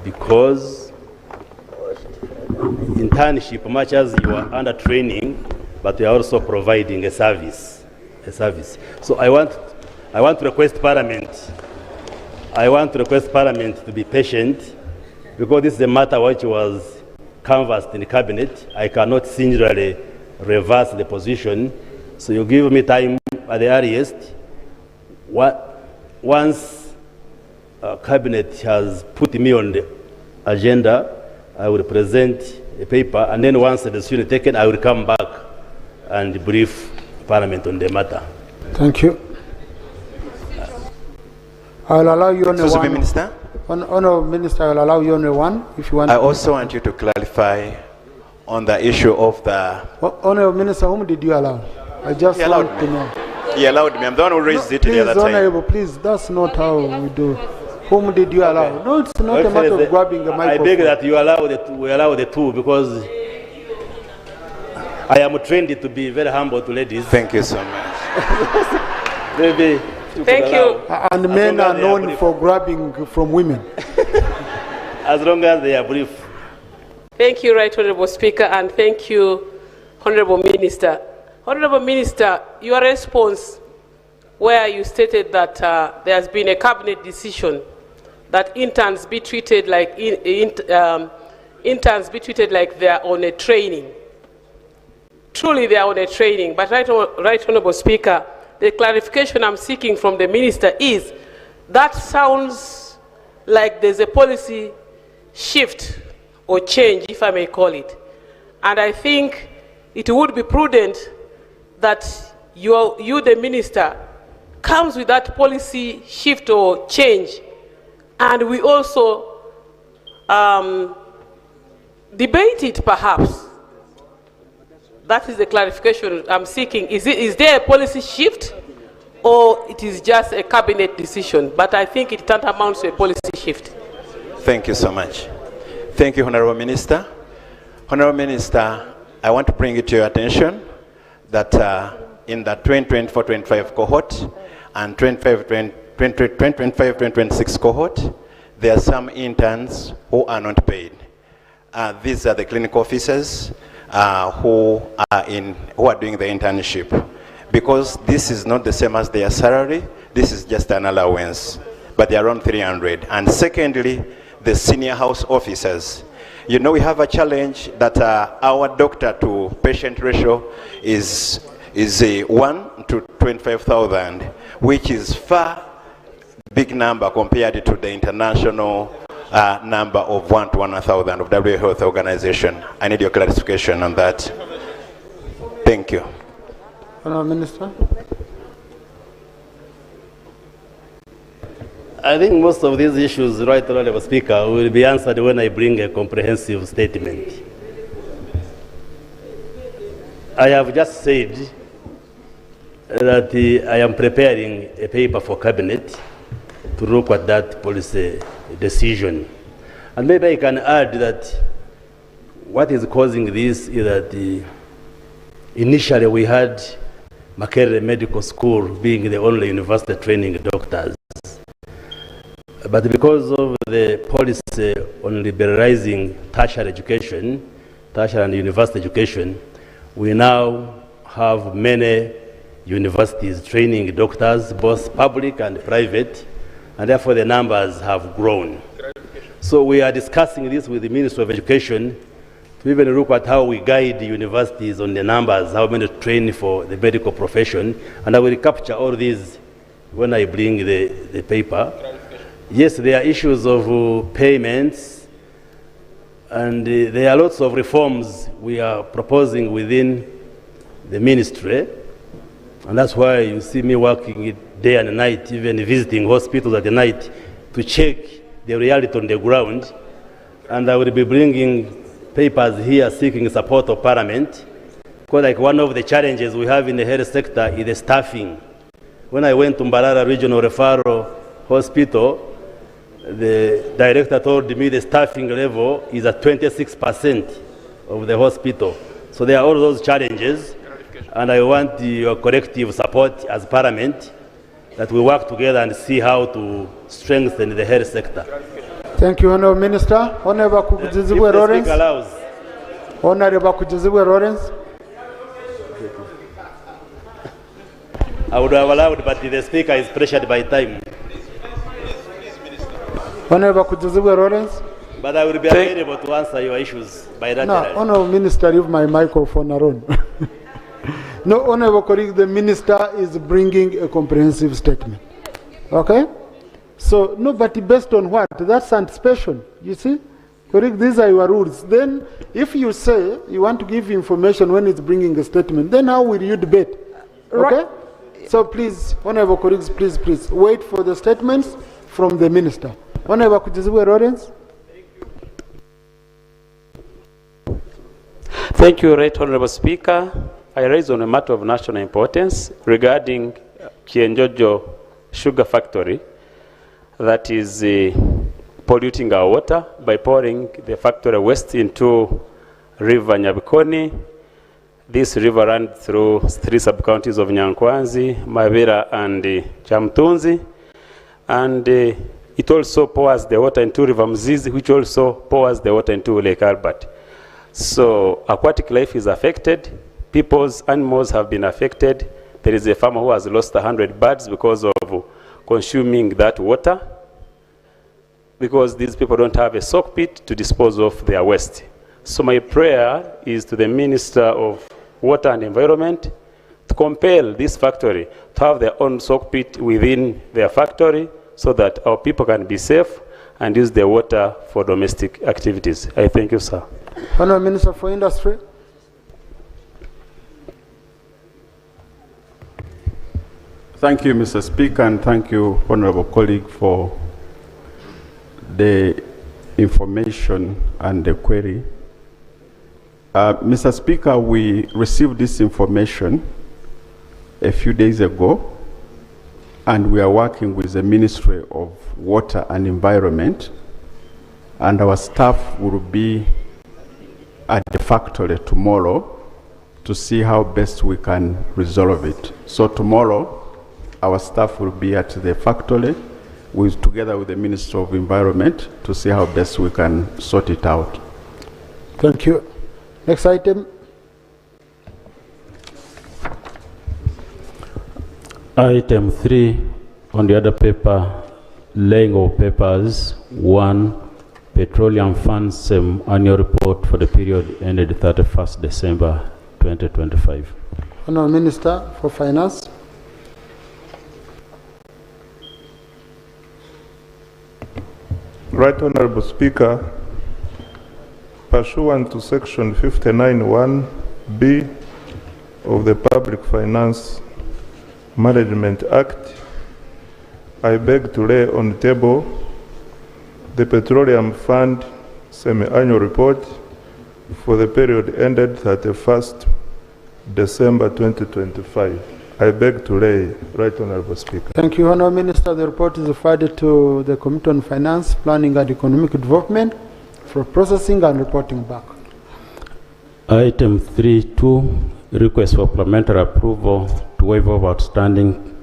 P: because internship, much as you are under training, but you are also providing a service. So I want to request Parliament. I want to request Parliament to be patient, because this is a matter which was canvassed in the cabinet. I cannot singularly reverse the position, so you give me time at the earliest. Once cabinet has put me on the agenda, I will present a paper, and then once the decision is taken, I will come back and brief Parliament on the matter.
C: Thank you. I will allow you only one.
Q: Minister?
C: Honourable Minister, I will allow you only one if you want.
Q: I also want you to clarify on the issue of the...
C: Honourable Minister, whom did you allow? I just want to know.
Q: He allowed me. I'm the one who raised it the other time.
C: Honourable, please, that's not how we do. Whom did you allow? No, it's not a matter of grabbing the microphone.
P: I beg that you allow we allow the two, because I am trained to be very humble to ladies.
Q: Thank you so much.
P: Maybe.
D: Thank you.
C: And men are known for grabbing from women.
P: As long as they are brief.
D: Thank you, Right Honourable Speaker, and thank you, Honourable Minister. Honourable Minister, your response, where you stated that there has been a cabinet decision that interns be treated like interns be treated like they are on a training. Truly, they are on a training. But Right Honourable Speaker, the clarification I'm seeking from the minister is that sounds like there's a policy shift or change, if I may call it. And I think it would be prudent that you, the minister, comes with that policy shift or change, and we also debate it perhaps. That is the clarification I'm seeking. Is there a policy shift, or it is just a cabinet decision? But I think it tantamounts to a policy shift.
Q: Thank you so much. Thank you, Honorable Minister. Honorable Minister, I want to bring it to your attention that in the 2024-25 cohort and 2025-2026 cohort, there are some interns who are not paid. These are the clinical officers who are doing the internship. Because this is not the same as their salary, this is just an allowance, but they are around 300. And secondly, the senior house officers. You know, we have a challenge that our doctor to patient ratio is 1 to 25,000, which is far big number compared to the international number of 1 to 1,000 of WHO Health Organization. I need your clarification on that. Thank you.
C: Honourable Minister.
P: I think most of these issues, Right Honourable Speaker, will be answered when I bring a comprehensive statement. I have just said that I am preparing a paper for Cabinet to look at that policy decision. And maybe I can add that what is causing this is that initially we had Makerere Medical School being the only university training doctors. But because of the policy on liberalizing tertiary education, tertiary and university education, we now have many universities training doctors, both public and private, and therefore the numbers have grown. So we are discussing this with the Ministry of Education to even look at how we guide the universities on the numbers, how many train for the medical profession, and I will capture all these when I bring the paper. Yes, there are issues of payments, and there are lots of reforms we are proposing within the ministry, and that's why you see me working day and night, even visiting hospitals at the night to check the reality on the ground. And I will be bringing papers here seeking support of Parliament, because like one of the challenges we have in the health sector is the staffing. When I went to Mbarara Regional Referral Hospital, the director told me the staffing level is at 26% of the hospital. So there are all those challenges, and I want your collective support as Parliament that we work together and see how to strengthen the health sector.
C: Thank you, Honourable Minister. Honourable Kujizibwe Lawrence. Honourable Kujizibwe Lawrence.
P: I would have allowed, but the Speaker is pressured by time.
C: Honourable Kujizibwe Lawrence.
P: But I will be available to answer your issues bilaterally.
C: No, Honourable Minister, leave my microphone alone. No, Honourable colleague, the Minister is bringing a comprehensive statement. Okay? So, no, but based on what? That's anticipation, you see? Correct, these are your rules. Then, if you say you want to give information when it's bringing a statement, then how will you debate? Okay? Right. So please, Honourable colleagues, please, wait for the statements from the Minister. Honourable Kujizibwe Lawrence.
A: Thank you, Right Honourable Speaker. I raise on a matter of national importance regarding Kienjojo Sugar Factory that is polluting our water by pouring the factory waste into River Nyabikoni. This river runs through 3 sub-counties of Nyankwanzi, Mabera, and Chamtunzi, and it also pours the water into River Mzizi, which also pours the water into Lake Albert. So aquatic life is affected. People's animals have been affected. There is a farmer who has lost 100 birds because of consuming that water, because these people don't have a soak pit to dispose of their waste. So my prayer is to the Minister of Water and Environment to compel this factory to have their own soak pit within their factory so that our people can be safe and use the water for domestic activities. I thank you, sir.
C: Honourable Minister for Industry.
R: Thank you, Mr. Speaker, and thank you, honourable colleague, for the information and the query. Mr. Speaker, we received this information a few days ago, and we are working with the Ministry of Water and Environment, and our staff will be at the factory tomorrow to see how best we can resolve it. So tomorrow, our staff will be at the factory together with the Minister of Environment to see how best we can sort it out.
C: Thank you. Next item.
E: Item 3 on the other paper, laying of papers. 1, Petroleum Funds annual report for the period ended 31st December 2025.
C: Honourable Minister for Finance.
F: Right Honourable Speaker, pursuant to Section 59(1)(b) of the Public Finance Management Act, I beg to lay on the table the Petroleum Fund semi-annual report for the period ended 31st December 2025. I beg to lay, Right Honourable Speaker.
C: Thank you, Honourable Minister. The report is referred to the Committee on Finance, Planning and Economic Development for processing and reporting back.
E: Item 3.2, request for parliamentary approval to waive off outstanding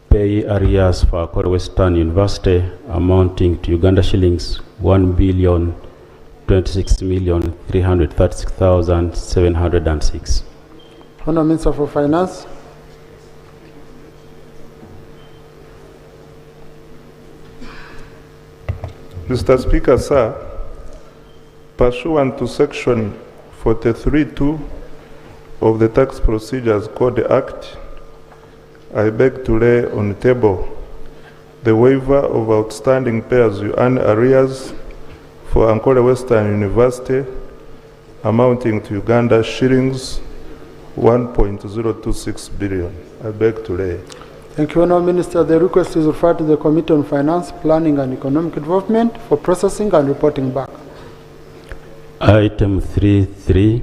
E: pay arrears for Akora Western University amounting to Uganda shillings 1,026,336,706.
C: Honourable Minister for Finance.
F: Mr. Speaker, sir, pursuant to Section 43(2) of the Tax Procedures Code Act, I beg to lay on the table the waiver of outstanding pay-as-you-earn arrears for Ankole Western University amounting to Uganda shillings 1.026 billion. I beg to lay.
C: Thank you, Honourable Minister. The request is referred to the Committee on Finance, Planning and Economic Development for processing and reporting back.
E: Item 3.3,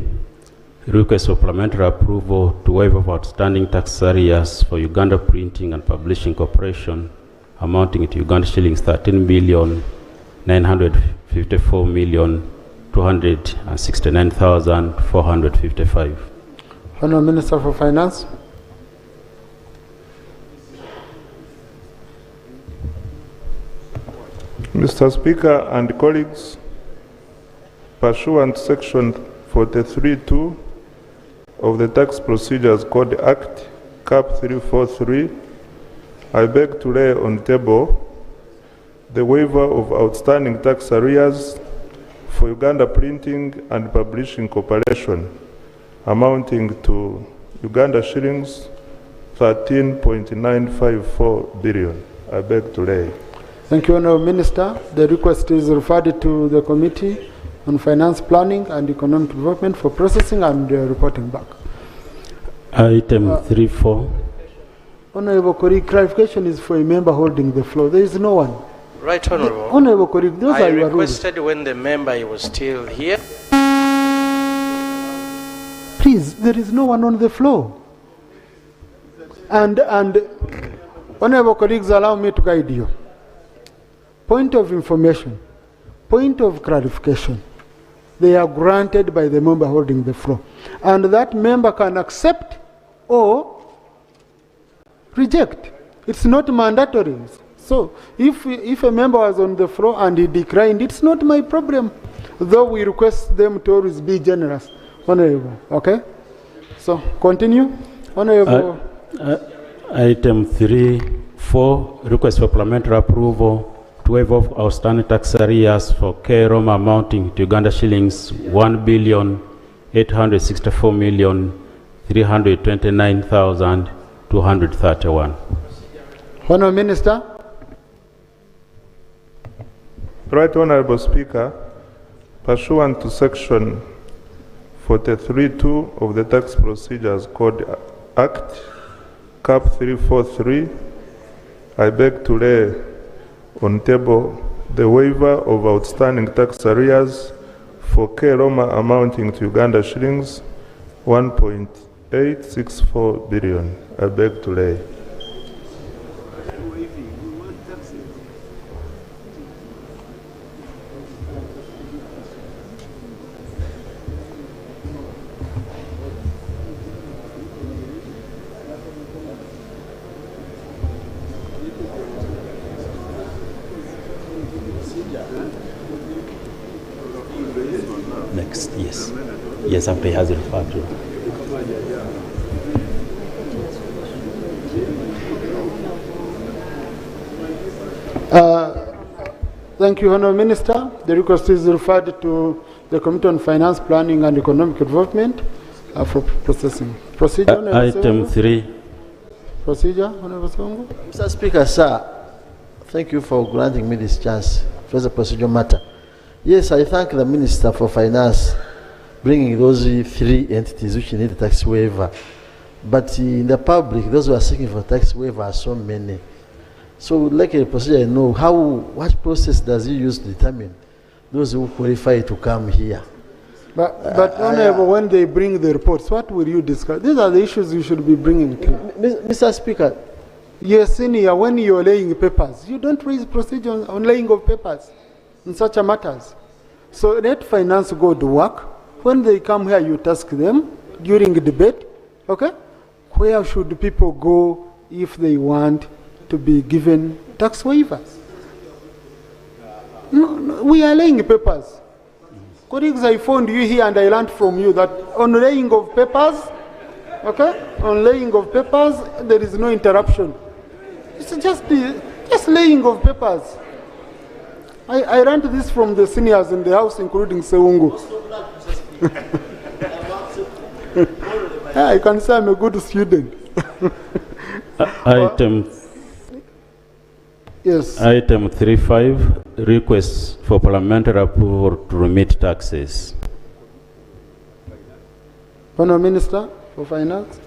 E: request for parliamentary approval to waive off outstanding tax arrears for Uganda Printing and Publishing Corporation amounting to Uganda shillings 13,954,269,455.
C: Honourable Minister for Finance.
F: Mr. Speaker and colleagues, pursuant to Section 43(2) of the Tax Procedures Code Act, Cap 343, I beg to lay on the table the waiver of outstanding tax arrears for Uganda Printing and Publishing Corporation amounting to Uganda shillings 13.954 billion. I beg to lay.
C: Thank you, Honourable Minister. The request is referred to the Committee on Finance, Planning and Economic Development for processing and reporting back.
E: Item 3.4.
C: Honourable colleague, clarification is for a member holding the floor. There is no one.
L: Right, Honourable.
C: Honourable colleague, those
L: I
C: are your
L: requested when the member was still here.
C: Please, there is no one on the floor. And honourable colleagues, allow me to guide you. Point of information, point of clarification, they are granted by the member holding the floor. And that member can accept or reject. It's not mandatory. So if a member was on the floor and he declined, it's not my problem. Though we request them to always be generous. Honourable, okay? So continue. Honourable.
E: Item 3.4, request for parliamentary approval to waive off outstanding tax arrears for K-Roma amounting to Uganda shillings 1,864,000,000 329,231.
C: Honourable Minister.
F: Right Honourable Speaker, pursuant to Section 43(2) of the Tax Procedures Code Act, Cap 343, I beg to lay on table the waiver of outstanding tax arrears for K Roma amounting to Uganda shillings 1.864 billion. I beg to lay.
E: Next, yes. Yes, MP has referred to.
C: Thank you, Honourable Minister. The request is referred to the Committee on Finance, Planning and Economic Development for processing. Procedure,
E: Item 3.
C: Procedure, Honourable Songo.
S: Mr. Speaker, sir, thank you for granting me this chance. It was a procedural matter. Yes, I thank the Minister for Finance bringing those 3 entities which need a tax waiver. But in the public, those who are seeking for tax waiver are so many. So like a procedure, I know what process does he use to determine those who qualify to come here?
C: But Honourable, when they bring the reports, what will you discuss? These are the issues you should be bringing to.
S: Mr. Speaker.
C: Yes, senior, when you're laying papers, you don't raise procedures on laying of papers in such a matters. So let finance go to work. When they come here, you task them during the debate, okay? Where should people go if they want to be given tax waivers? No, we are laying papers. Colleagues, I phoned you here and I learned from you that on laying of papers, okay? On laying of papers, there is no interruption. It's just laying of papers. I learned this from the seniors in the house, including Seungu. Yeah, I can say I'm a good student.
E: Item.
C: Yes.
E: Item 3.5, requests for parliamentary approval to remit taxes.
C: Honourable Minister for Finance.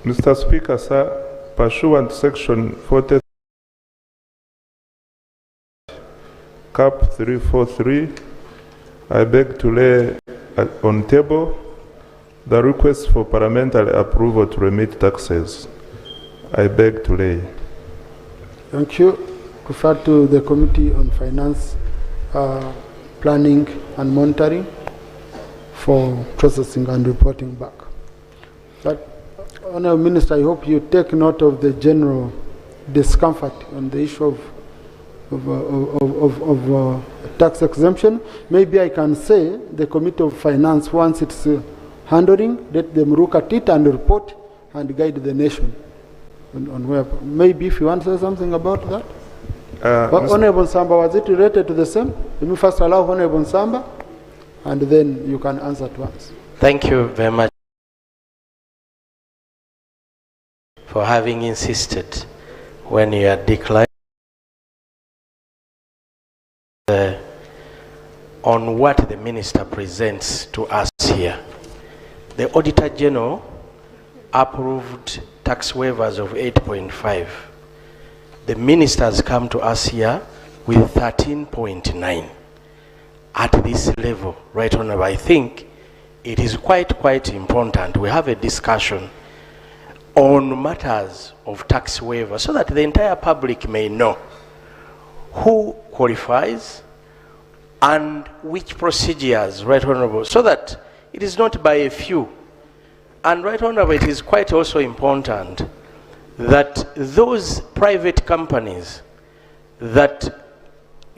F: Mr. Speaker, sir, pursuant to Section 40 Cap 343, I beg to lay on table the request for parliamentary approval to remit taxes. I beg to lay.
C: Thank you. Refer to the Committee on Finance, Planning and Monitoring for processing and reporting back. But, Honourable Minister, I hope you take note of the general discomfort on the issue of tax exemption. Maybe I can say the Committee of Finance, once it's handling, let them look at it and report and guide the nation on where. Maybe if you want to say something about that. But Honourable Samba, was it related to the same? Let me first allow Honourable Samba, and then you can answer to us.
M: Thank you very much for having insisted when you had declined on what the Minister presents to us here. The Auditor General approved tax waivers of 8.5. The Minister has come to us here with 13.9. At this level, Right Honourable, I think it is quite important we have a discussion on matters of tax waiver so that the entire public may know who qualifies and which procedures, Right Honourable, so that it is not by a few. And Right Honourable, it is quite also important that those private companies that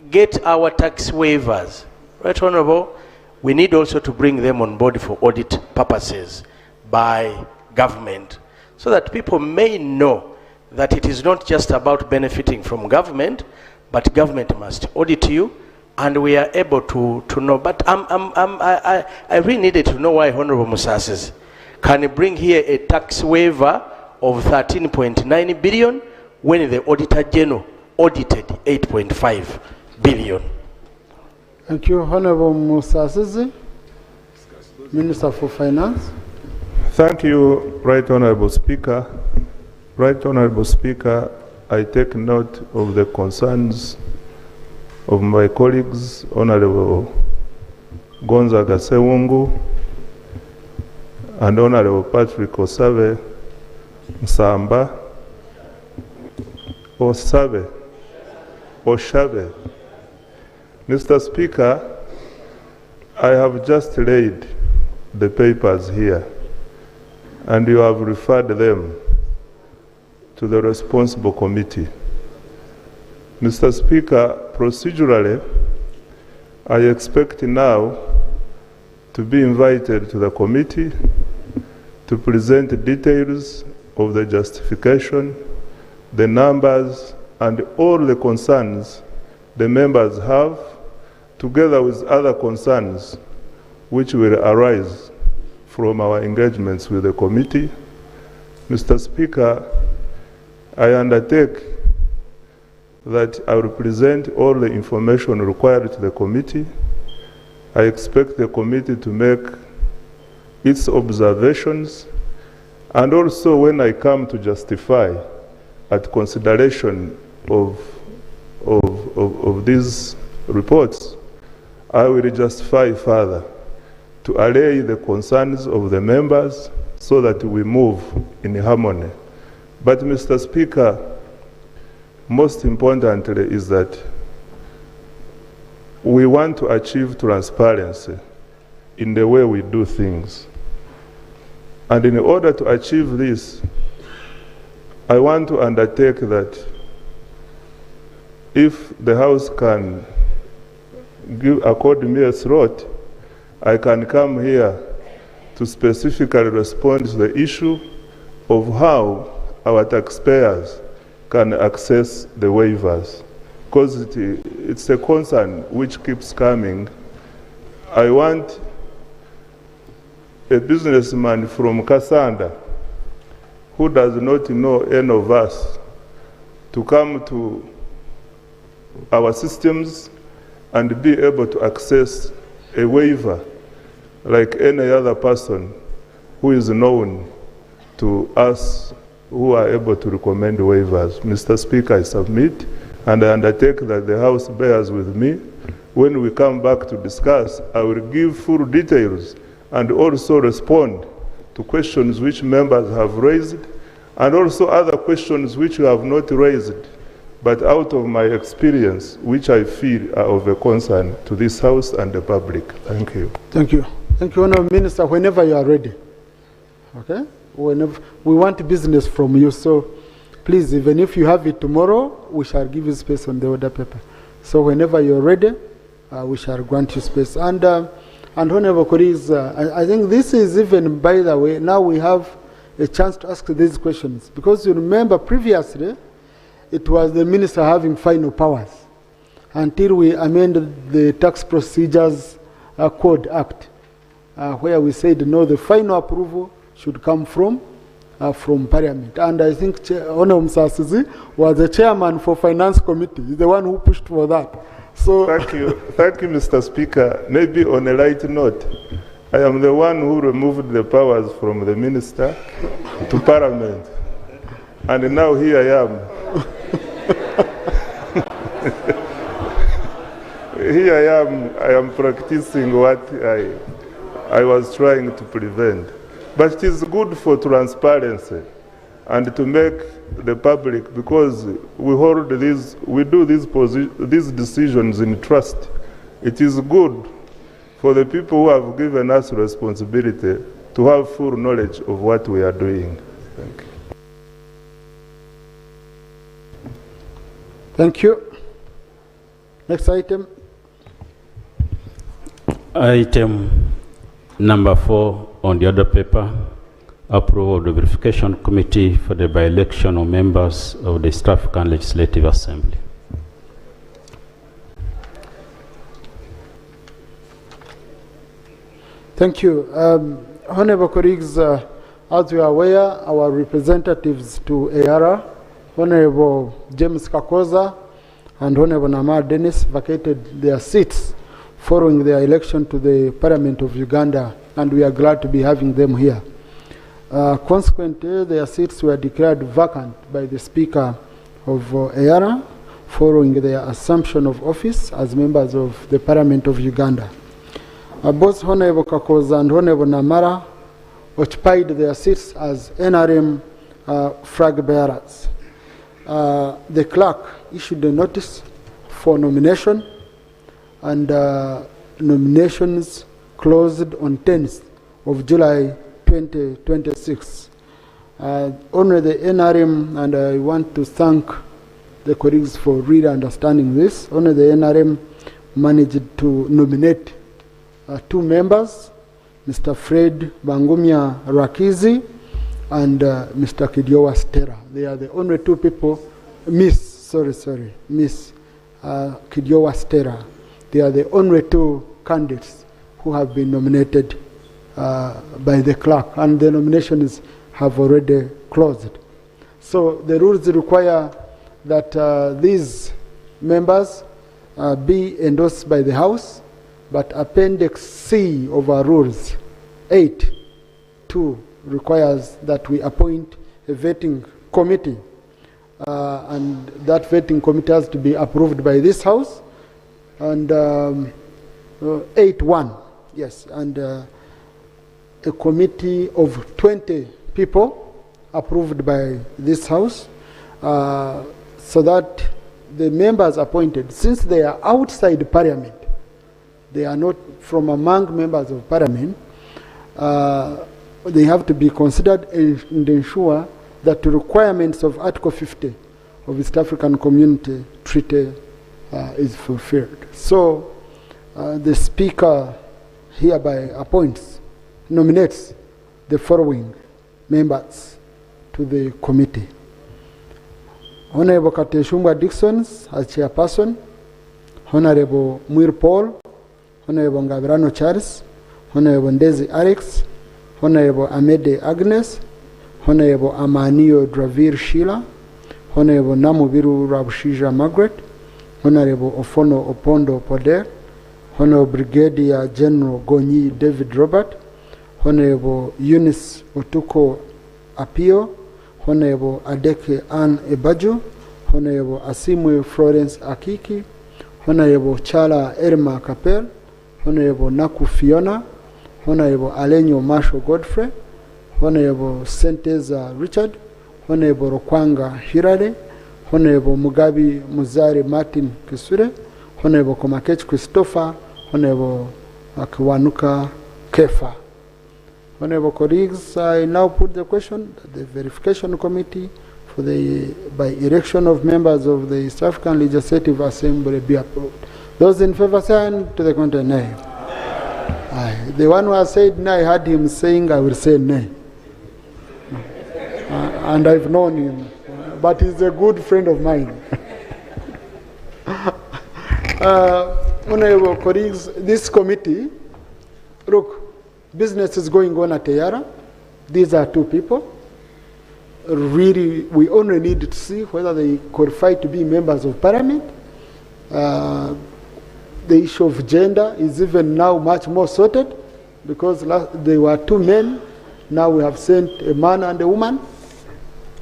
M: get our tax waivers, Right Honourable, we need also to bring them on board for audit purposes by government, so that people may know that it is not just about benefiting from government, but government must audit you
L: and we are able to know. But I really needed to know why Honorable Musasizi can bring here a tax waiver of 13.9 billion when the Auditor General audited 8.5 billion.
C: Thank you, Honorable Musasizi, Minister for Finance.
F: Thank you, Right Honorable Speaker. Right Honorable Speaker, I take note of the concerns of my colleagues, Honorable Gonzaga Sewungu and Honorable Patrick Osave Nsamba, Oshave. Mr. Speaker, I have just read the papers here, and you have referred them to the responsible committee. Mr. Speaker, procedurally, I expect now to be invited to the committee to present details of the justification, the numbers, and all the concerns the members have, together with other concerns which will arise from our engagements with the committee. Mr. Speaker, I undertake that I will present all the information required to the committee. I expect the committee to make its observations, and also when I come to justify at consideration of these reports, I will justify further to allay the concerns of the members so that we move in harmony. But Mr. Speaker, most importantly is that we want to achieve transparency in the way we do things. And in order to achieve this, I want to undertake that if the House can accord me a slot, I can come here to specifically respond to the issue of how our taxpayers can access the waivers, because it's a concern which keeps coming. I want a businessman from Kasanda who does not know any of us to come to our systems and be able to access a waiver like any other person who is known to us who are able to recommend waivers. Mr. Speaker, I submit, and I undertake that the House bears with me. When we come back to discuss, I will give full details and also respond to questions which members have raised, and also other questions which you have not raised, but out of my experience, which I feel are of a concern to this House and the public. Thank you.
C: Thank you. Thank you, Honourable Minister, whenever you are ready. Okay? Whenever we want business from you, so please, even if you have it tomorrow, we shall give you space on the order paper. So whenever you're ready, we shall grant you space. And Honourable colleagues, I think this is even, by the way, now we have a chance to ask these questions. Because you remember previously, it was the minister having final powers until we amended the Tax Procedures Code Act, where we said, no, the final approval should come from Parliament. And I think Honorable Musasizi was the chairman for Finance Committee, the one who pushed for that. So
F: thank you, Mr. Speaker. Maybe on a light note, I am the one who removed the powers from the minister to Parliament, and now here I am. Here I am practicing what I was trying to prevent. But it is good for transparency and to make the public, because we do these decisions in trust. It is good for the people who have given us responsibility to have full knowledge of what we are doing. Thank you.
C: Thank you. Next item.
E: Item number 4 on the other paper, approval of the verification committee for the by-election of members of the East African Legislative Assembly.
C: Thank you. Honorable colleagues, as you are aware, our representatives to ARA, Honorable James Kakoza and Honorable Namar Dennis, vacated their seats following their election to the Parliament of Uganda, and we are glad to be having them here. Consequently, their seats were declared vacant by the Speaker of ARA following their assumption of office as members of the Parliament of Uganda. Both Honorable Kakoza and Honorable Namara occupied their seats as NRM flag bearers. The clerk issued a notice for nomination, and nominations closed on 10th of July 2026. Only the NRM, and I want to thank the colleagues for really understanding this, only the NRM managed to nominate 2 members, Mr. Fred Bangumya Rakizi and Mr. Kidiowa Stera. They are the only 2 people, Miss Kidiowa Stera. They are the only 2 candidates who have been nominated by the clerk, and the nominations have already closed. So the rules require that these members be endorsed by the House, but Appendix C of our rules 8.2 requires that we appoint a vetting committee, and that vetting committee has to be approved by this House, and 8.1, yes, and a committee of 20 people approved by this House, so that the members appointed, since they are outside Parliament, they are not from among members of Parliament, they have to be considered and ensure that the requirements of Article 50 of East African Community Treaty is fulfilled. So the Speaker hereby nominates the following members to the committee. Honorable Kateshumba Dixon as chairperson, Honorable Muir Paul, Honorable Ngavirano Charles, Honorable Ndezi Alex, Honorable Amede Agnes, Honorable Amanio Dravir Sheila, Honorable Namubiru Rabushija Margaret, Honorable Ofono Opondo Poder, Honorable Brigadier General Gonyi David Robert, Honorable Eunice Otuko Apio, Honorable Adeke Ann Ebaju, Honorable Asimwe Florence Akiki, Honorable Chala Erma Kapel, Honorable Naku Fiona, Honorable Alenyo Marshall Godfrey, Honorable Senteza Richard, Honorable Rokwanga Hirade, Honorable Mugabi Muzari Martin Kisure, Honorable Komakech Christopher, Honorable Akiwanuka Kefa. Honorable colleagues, I now put the question that the verification committee for the by election of members of the East African Legislative Assembly be approved. Those in favor say to the contrary, nay. Aye. The one who has said nay, I heard him saying I will say nay. And I've known him, but he's a good friend of mine. Honorable colleagues, this committee, look, business is going on at Tayara. These are 2 people. Really, we only need to see whether they qualify to be members of Parliament. The issue of gender is even now much more sorted, because there were 2 men. Now we have sent a man and a woman.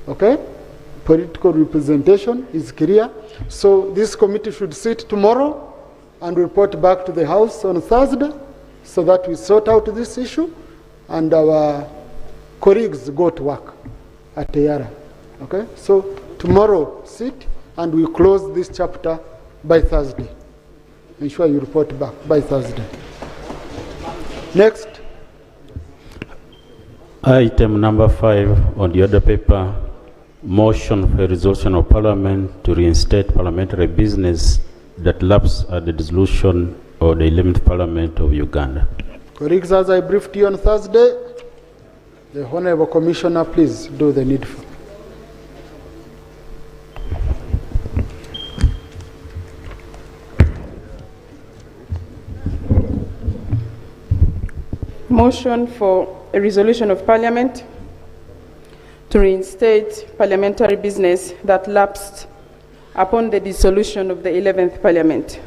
C: Okay? Political representation is clear. So this committee should sit tomorrow and report back to the House on Thursday, so that we sort out this issue and our colleagues go to work at Tayara. Okay? So tomorrow sit and we close this chapter by Thursday. Ensure you report back by Thursday. Next.
E: Item number 5 on the order paper, motion for a resolution of Parliament to reinstate parliamentary business that lapsed at the dissolution of the 11th Parliament of Uganda.
C: Colleagues, as I briefed you on Thursday, the Honorable Commissioner, please do the needful.
I: motion for a resolution of Parliament to reinstate parliamentary business that lapsed upon the dissolution of the 11th Parliament.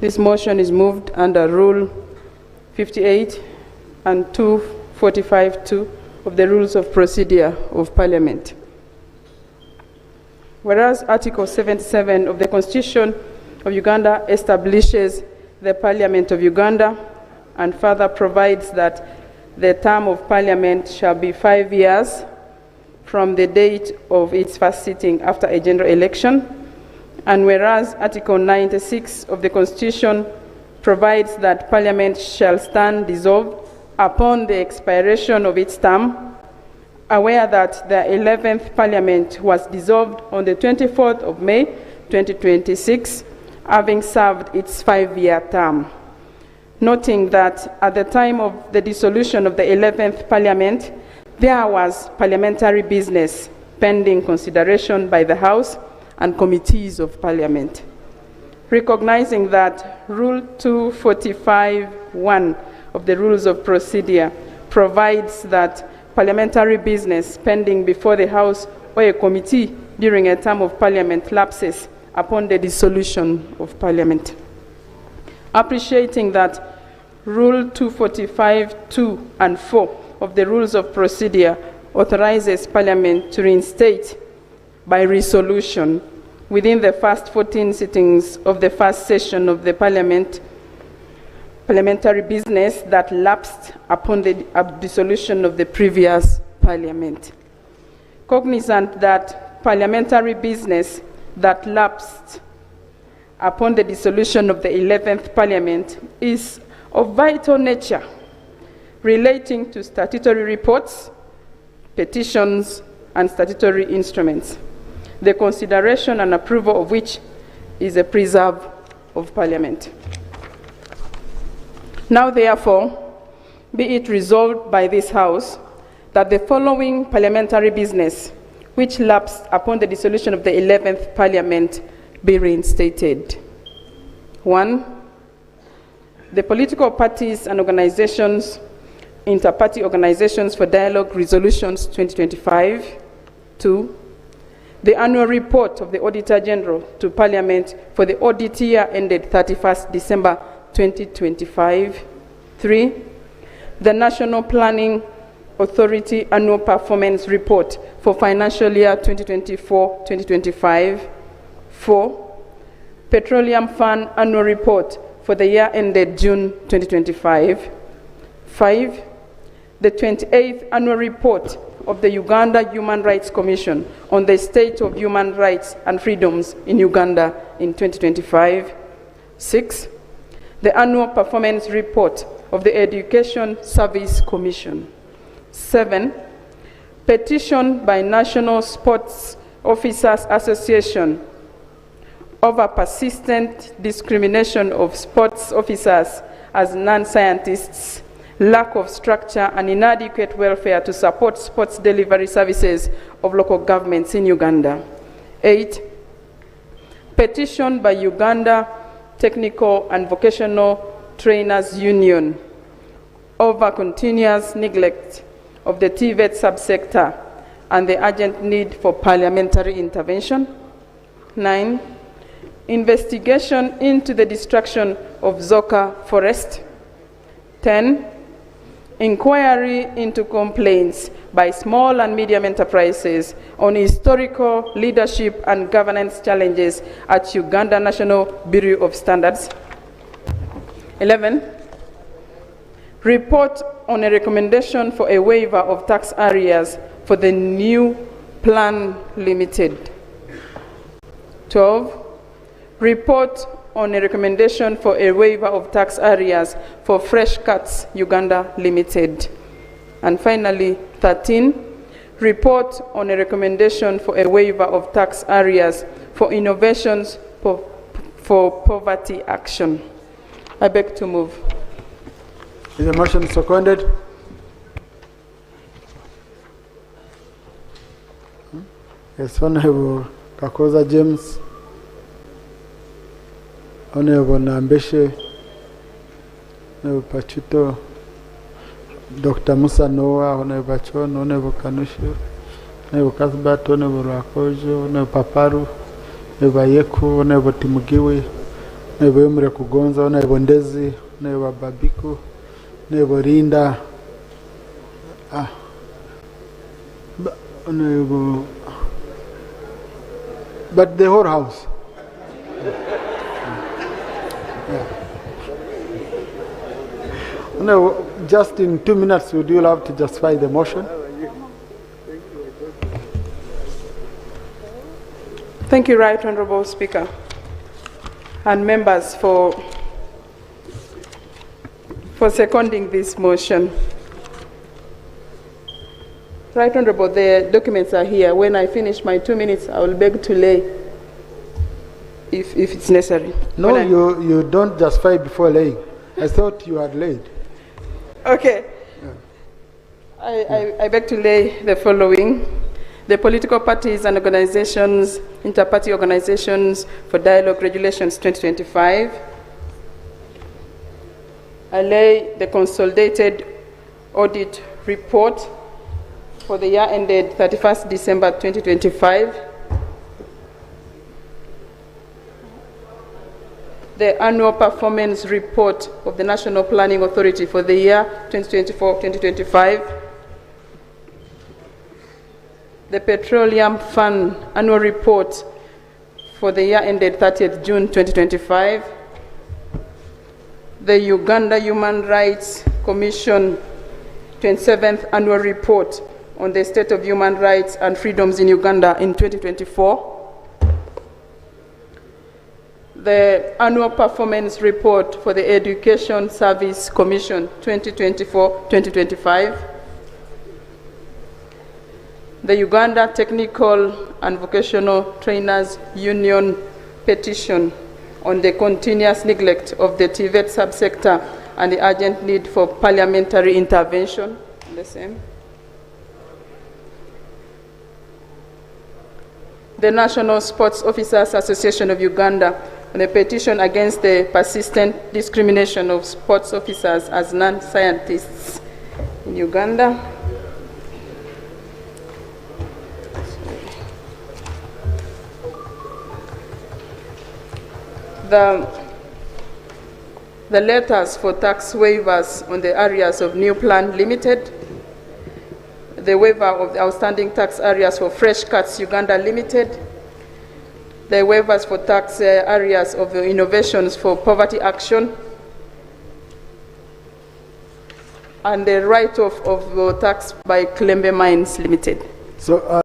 I: This motion is moved under Rule 58 and 245(2) of the Rules of Procedure of Parliament. Whereas Article 77 of the Constitution of Uganda establishes the Parliament of Uganda and further provides that the term of Parliament shall be 5 years from the date of its first sitting after a general election, and whereas Article 96 of the Constitution provides that Parliament shall stand dissolved upon the expiration of its term, aware that the 11th Parliament was dissolved on the 24th of May 2026, having served its 5-year term. Noting that at the time of the dissolution of the 11th Parliament, there was parliamentary business pending consideration by the House and committees of Parliament. Recognizing that Rule 245(1) of the Rules of Procedure provides that parliamentary business pending before the House or a committee during a term of Parliament lapses upon the dissolution of Parliament. Appreciating that Rule 245(2) and 4 of the Rules of Procedure authorizes Parliament to reinstate by resolution within the first 14 sittings of the first session of the parliamentary business that lapsed upon the dissolution of the previous Parliament. Cognizant that parliamentary business that lapsed upon the dissolution of the 11th Parliament is of vital nature, relating to statutory reports, petitions, and statutory instruments, the consideration and approval of which is a preserve of Parliament. Now, therefore, be it resolved by this House that the following parliamentary business, which lapsed upon the dissolution of the 11th Parliament, be reinstated. 1. The political parties and organizations, inter-party organizations for dialogue resolutions 2025. 2. The annual report of the Auditor General to Parliament for the audit year ended 31st December 2025. 3. The National Planning Authority Annual Performance Report for financial year 2024-2025. 4. Petroleum Fund Annual Report for the year ended June 2025. 5. The 28th Annual Report of the Uganda Human Rights Commission on the state of human rights and freedoms in Uganda in 2025. 6. The Annual Performance Report of the Education Service Commission. 7. Petition by National Sports Officers Association over persistent discrimination of sports officers as non-scientists, lack of structure and inadequate welfare to support sports delivery services of local governments in Uganda. 8. Petition by Uganda Technical and Vocational Trainers Union over continuous neglect of the TVET subsector and the urgent need for parliamentary intervention. 9. Investigation into the destruction of Zoka Forest. 10. Inquiry into complaints by small and medium enterprises on historical leadership and governance challenges at Uganda National Bureau of Standards. 11. Report on a recommendation for a waiver of tax areas for the new Plan Limited. 12. Report on a recommendation for a waiver of tax areas for Fresh Cuts Uganda Limited. And finally, 13. Report on a recommendation for a waiver of tax areas for innovations for poverty action. I beg to move.
C: Is the motion seconded? Yes, Honorable Kakoza James. Honorable Nambeshe, Honorable Pachito, Dr. Musa Noah, Honorable Chon, Honorable Kanushu, Honorable Kasbat, Honorable Rakojo, Honorable Paparu, Honorable Yeku, Honorable Timugiwe, Honorable Emre Kugonza, Honorable Ndezi, Honorable Babiku, Honorable Rinda, Honorable, but the whole house. No, just in 2 minutes, would you have to justify the motion?
I: Thank you, Right Honourable Speaker, and members for seconding this motion. Right Honourable, the documents are here. When I finish my 2 minutes, I will beg to lay if it's necessary.
C: No, you don't justify before laying. I thought you had laid.
I: Okay. I beg to lay the following. The political parties and organizations, inter-party organizations for dialogue regulations 2025. I lay the consolidated audit report for the year ended 31st December 2025. The annual performance report of the National Planning Authority for the year 2024-2025. The Petroleum Fund annual report for the year ended 30th June 2025. The Uganda Human Rights Commission 27th annual report on the state of human rights and freedoms in Uganda in 2024. The annual performance report for the Education Service Commission 2024-2025. The Uganda Technical and Vocational Trainers Union petition on the continuous neglect of the TVET subsector and the urgent need for parliamentary intervention. The same. The National Sports Officers Association of Uganda on a petition against the persistent discrimination of sports officers as non-scientists in Uganda. The letters for tax waivers on the areas of New Plan Limited, the waiver of the outstanding tax areas for Fresh Cuts Uganda Limited, the waivers for tax areas of the innovations for poverty action, and the write-off of tax by Klembe Mines Limited.
C: So,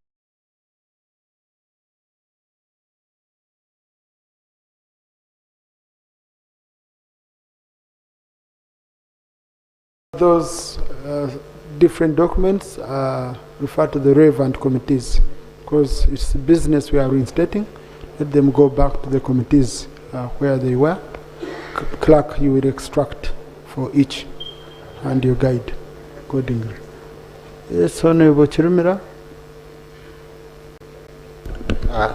C: those different documents refer to the relevant committees, because it's business we are reinstating. Let them go back to the committees where they were. Clerk, you will extract for each and you guide accordingly. Yes, Honorable Chirimira.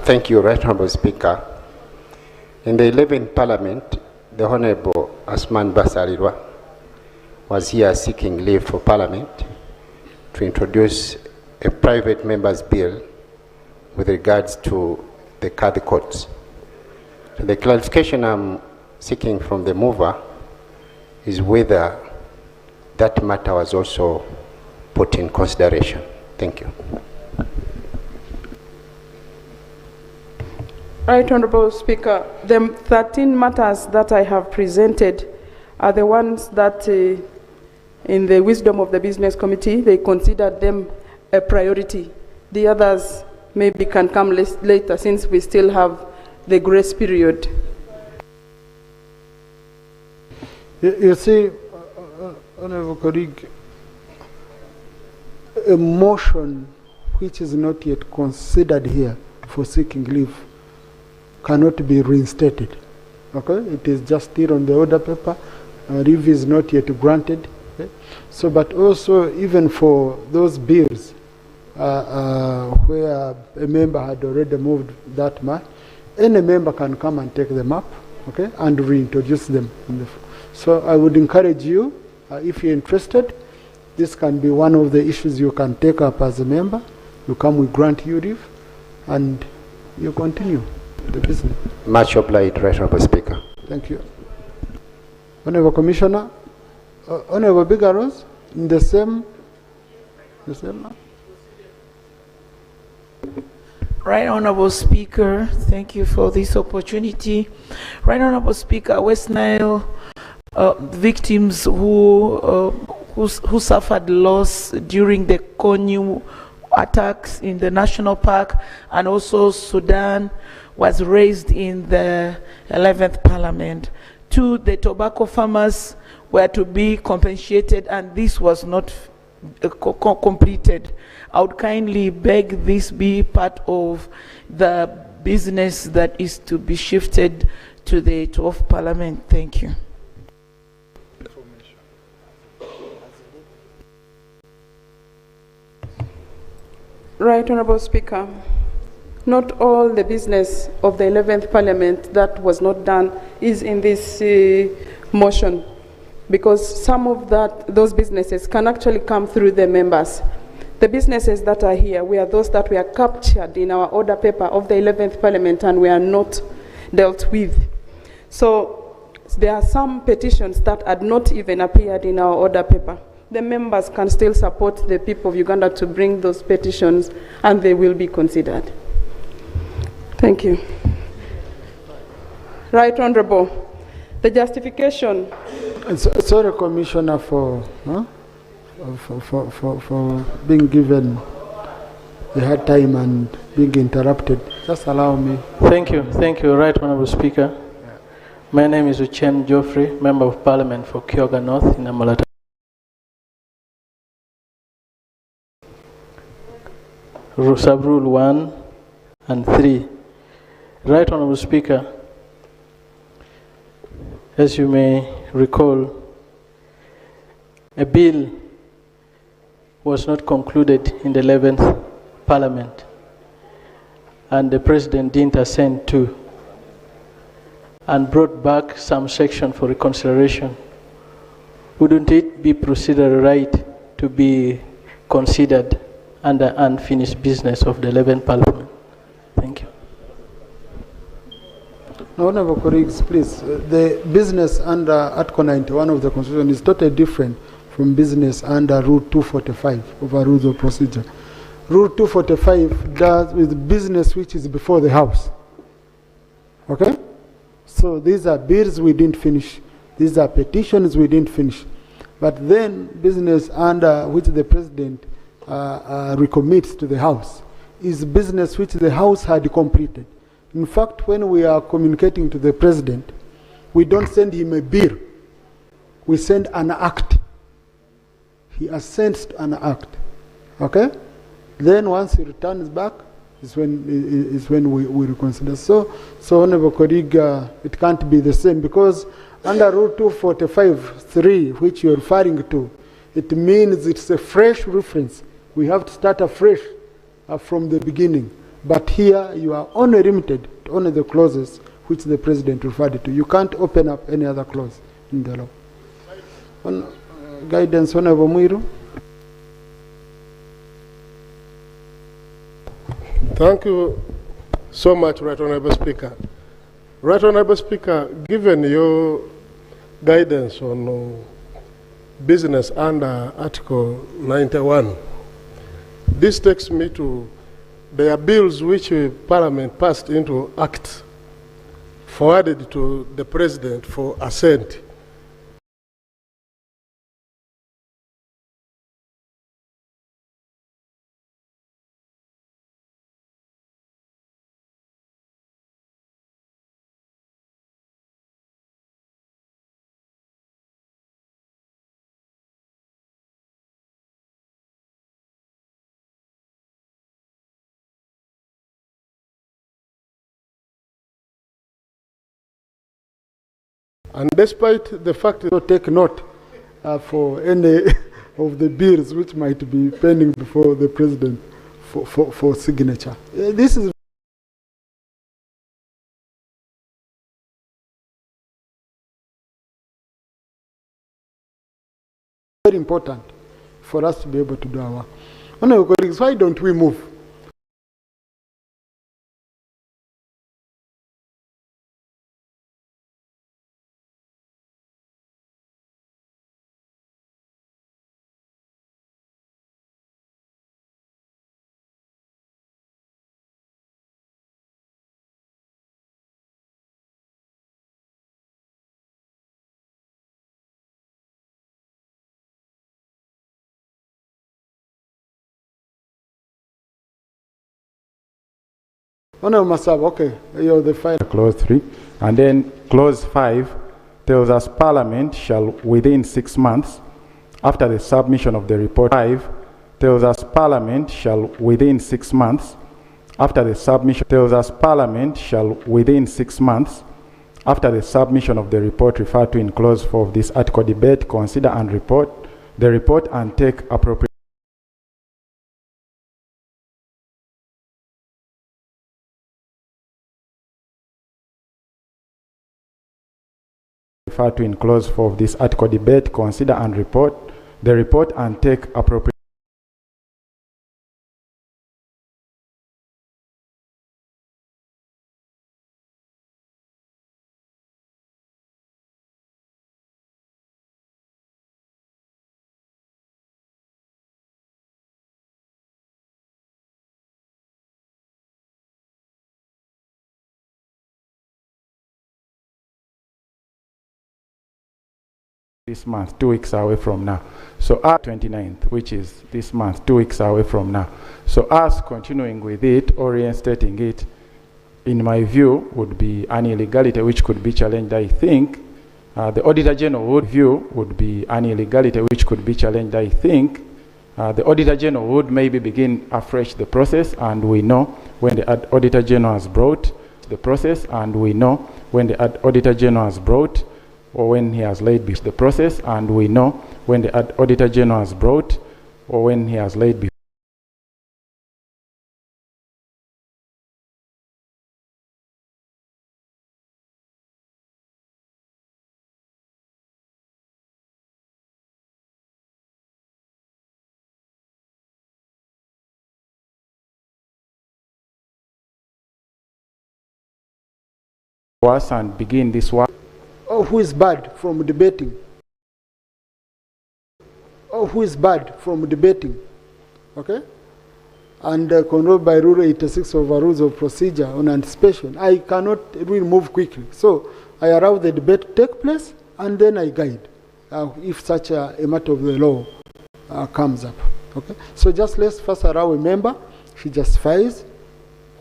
J: Thank you, Right Honorable Speaker. In the 11th Parliament, the Honorable Asman Basarirwa was here seeking leave for Parliament to introduce a private member's bill with regards to the Kadhi courts. So the clarification I'm seeking from the mover is whether that matter was also put in consideration. Thank you.
I: Right Honorable Speaker, the 13 matters that I have presented are the ones that in the wisdom of the Business Committee, they considered them a priority. The others maybe can come later, since we still have the grace period.
C: You see, Honorable colleague, a motion which is not yet considered here for seeking leave cannot be reinstated. Okay, it is just still on the order paper. Leave is not yet granted. Okay? So, but also even for those bills where a member had already moved that much, any member can come and take them up, okay, and reintroduce them. So I would encourage you, if you're interested, this can be one of the issues you can take up as a member. You come, we grant you leave, and you continue the business.
J: Much obliged, Right Honourable Speaker.
C: Thank you. Honourable Commissioner, Honourable Bigaros, in the same.
T: Right Honourable Speaker, thank you for this opportunity. Right Honourable Speaker, West Nile victims who suffered loss during the Konyu attacks in the national park, and also Sudan, was raised in the 11th Parliament. Two, the tobacco farmers were to be compensated, and this was not completed. I would kindly beg this be part of the business that is to be shifted to the 12th Parliament. Thank you.
I: Right Honourable Speaker, not all the business of the 11th Parliament that was not done is in this motion, because some of those businesses can actually come through the members. The businesses that are here were those that were captured in our order paper of the 11th Parliament and were not dealt with. So there are some petitions that had not even appeared in our order paper. The members can still support the people of Uganda to bring those petitions, and they will be considered. Thank you. Right Honourable, the justification.
C: Sorry, Commissioner, for being given a hard time and being interrupted. Just allow me.
U: Thank you, Right Honourable Speaker. My name is Uchen Geoffrey, Member of Parliament for Kyoga North in Amalata. Sub-Rule 1 and 3. Right Honourable Speaker, as you may recall, a bill was not concluded in the 11th Parliament, and the President didn't assent to, and brought back some section for reconsideration. Wouldn't it be procedural right to be considered under unfinished business of the 11th Parliament? Thank you.
C: No, Honourable colleagues, please. The business under Article 91 of the Constitution is totally different from business under Rule 245 of our Rules of Procedure. Rule 245 does with business which is before the House. Okay? So these are bills we didn't finish. These are petitions we didn't finish. But then business under which the President recommits to the House is business which the House had completed. In fact, when we are communicating to the President, we don't send him a bill. We send an act. He assents to an act. Okay? Then once he returns back, is when we reconsider. So Honourable colleague, it can't be the same, because under Rule 245(3), which you're referring to, it means it's a fresh reference. We have to start afresh from the beginning. But here you are only limited to only the clauses which the President referred to. You can't open up any other clause in the law. Guidance, Honourable Muiru.
W: Thank you so much, Right Honourable Speaker. Right Honourable Speaker, given your guidance on business under Article 91, this takes me to there are bills which Parliament passed into Act, forwarded to the President for assent. And despite the fact that take note for any of the bills which might be pending before the President for signature. This is very important.
C: for us to be able to do our work. Honorable colleagues, why don't we move? Honorable Masab, okay, you're the final.
B: Clause 3. And then clause 5 tells us Parliament shall within 6 months after the submission of the report. 5 tells us Parliament shall within 6 months after the submission. Tells us Parliament shall within 6 months after the submission of the report referred to in clause 4 of this article debate, consider and report the report and take appropriate referred to in clause 4 of this article debate, consider and report the report and take appropriate this month, 2 weeks away from now. So our 29th, which is this month, 2 weeks away from now. So us continuing with it or reinstating it, in my view, would be an illegality which could be challenged. I think the Auditor General would view would be an illegality which could be challenged. I think the Auditor General would maybe begin afresh the process, and we know when the Auditor General has brought the process, and we know when the Auditor General has brought or when he has laid before the process, and we know when the Auditor General has brought or when he has laid before. Us and begin this work.
C: Oh, who is barred from debating? Oh, who is barred from debating? Okay? And controlled by Rule 86 of our Rules of Procedure on anticipation, I cannot really move quickly. So I allow the debate to take place, and then I guide if such a matter of the law comes up. Okay? So just let's first allow a member, she justifies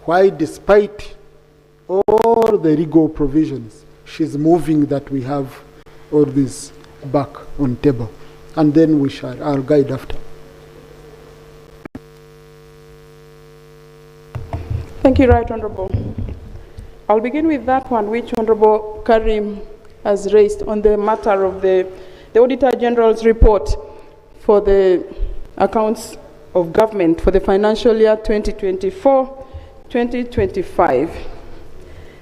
C: why, despite all the legal provisions, she's moving that we have all this back on table, and then I'll guide after.
I: Thank you, Right Honorable. I'll begin with that one which Honorable Karim has raised on the matter of the Auditor General's report for the accounts of government for the financial year 2024-2025.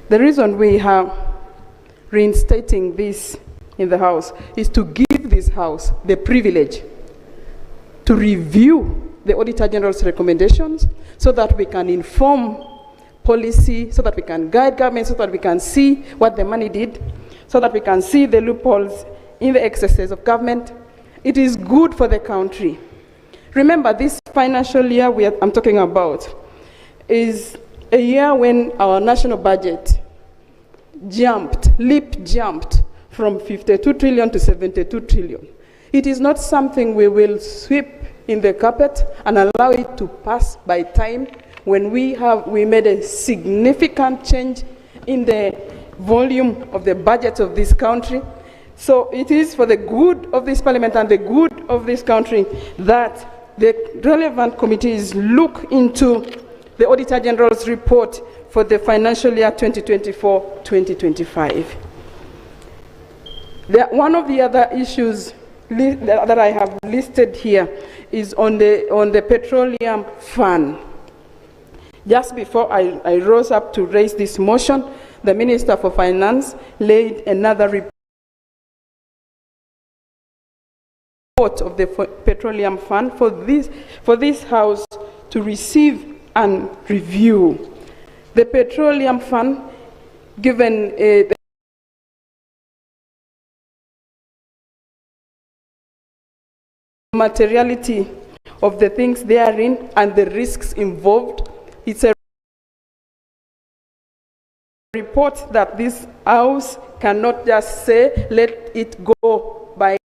I: The reason we are reinstating this in the House is to give this House the privilege to review the Auditor General's recommendations so that we can inform policy, so that we can guide government, so that we can see what the money did, so that we can see the loopholes in the excesses of government. It is good for the country. Remember, this financial year I'm talking about is a year when our national budget leap jumped from 52 trillion to 72 trillion. It is not something we will sweep in the carpet and allow it to pass by time when we made a significant change in the volume of the budget of this country. So it is for the good of this parliament and the good of this country that the relevant committees look into the Auditor General's report for the financial year 2024-2025. One of the other issues that I have listed here is on the petroleum fund. Just before I rose up to raise this motion, the Minister for Finance laid another report report of the Petroleum Fund for this House to receive and review. The Petroleum Fund, given the materiality of the things therein and the risks involved, it's a report that this House cannot just say, let it go by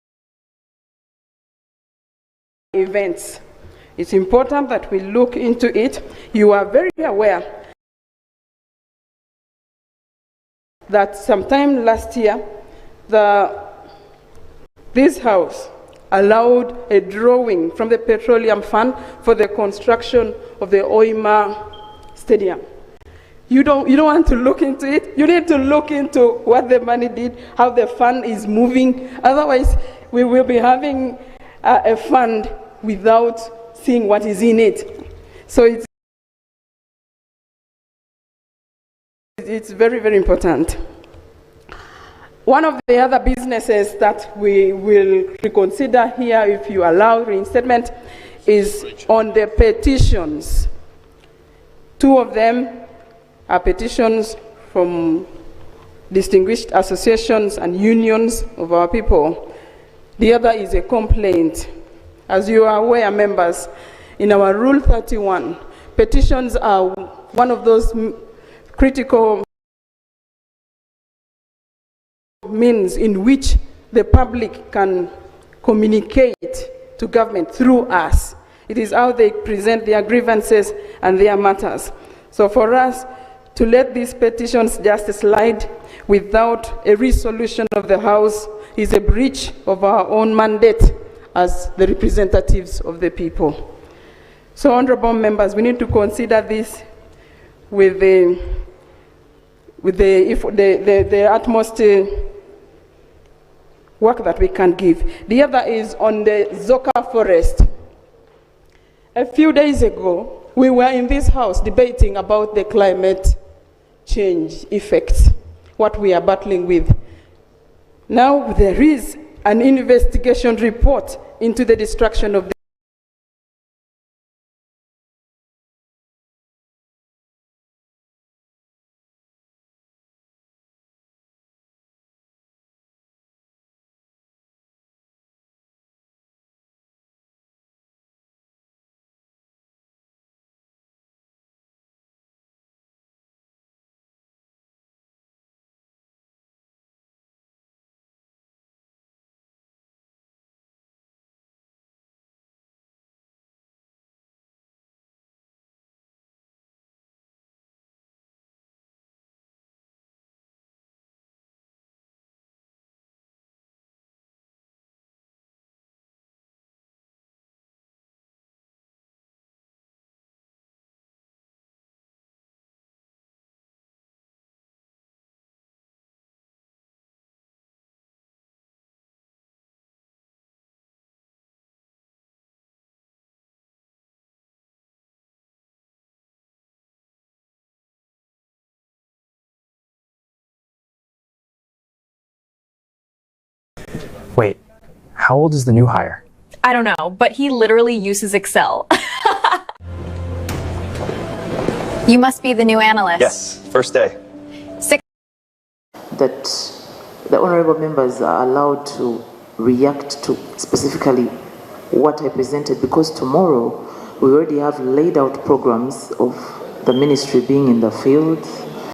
I: events. It's important that we look into it. You are very aware that sometime last year, this House allowed a drawing from the Petroleum Fund for the construction of the Oima Stadium. You don't want to look into it. You need to look into what the money did, how the fund is moving. Otherwise, we will be having a fund without seeing what is in it. So it's very, very important. One of the other businesses that we will reconsider here, if you allow reinstatement, is on the petitions. Two of them are petitions from distinguished associations and unions of our people. The other is a complaint. As you are aware, members, in our Rule 31, petitions are one of those critical means in which the public can communicate to government through us. It is how they present their grievances and their matters. So for us to let these petitions just slide without a resolution of the House is a breach of our own mandate as the representatives of the people. So, honorable members, we need to consider this with the utmost work that we can give. The other is on the Zoka forest. A few days ago, we were in this House debating about the climate change effects, what we are battling with. Now there is an investigation report into the destruction of the
H: Wait, how old is the new hire?
K: I don't know, but he literally uses Excel.
V: You must be the new analyst.
H: Yes, first day.
X: That the honorable members are allowed to react to specifically what I presented, because tomorrow we already have laid out programs of the ministry being in the field,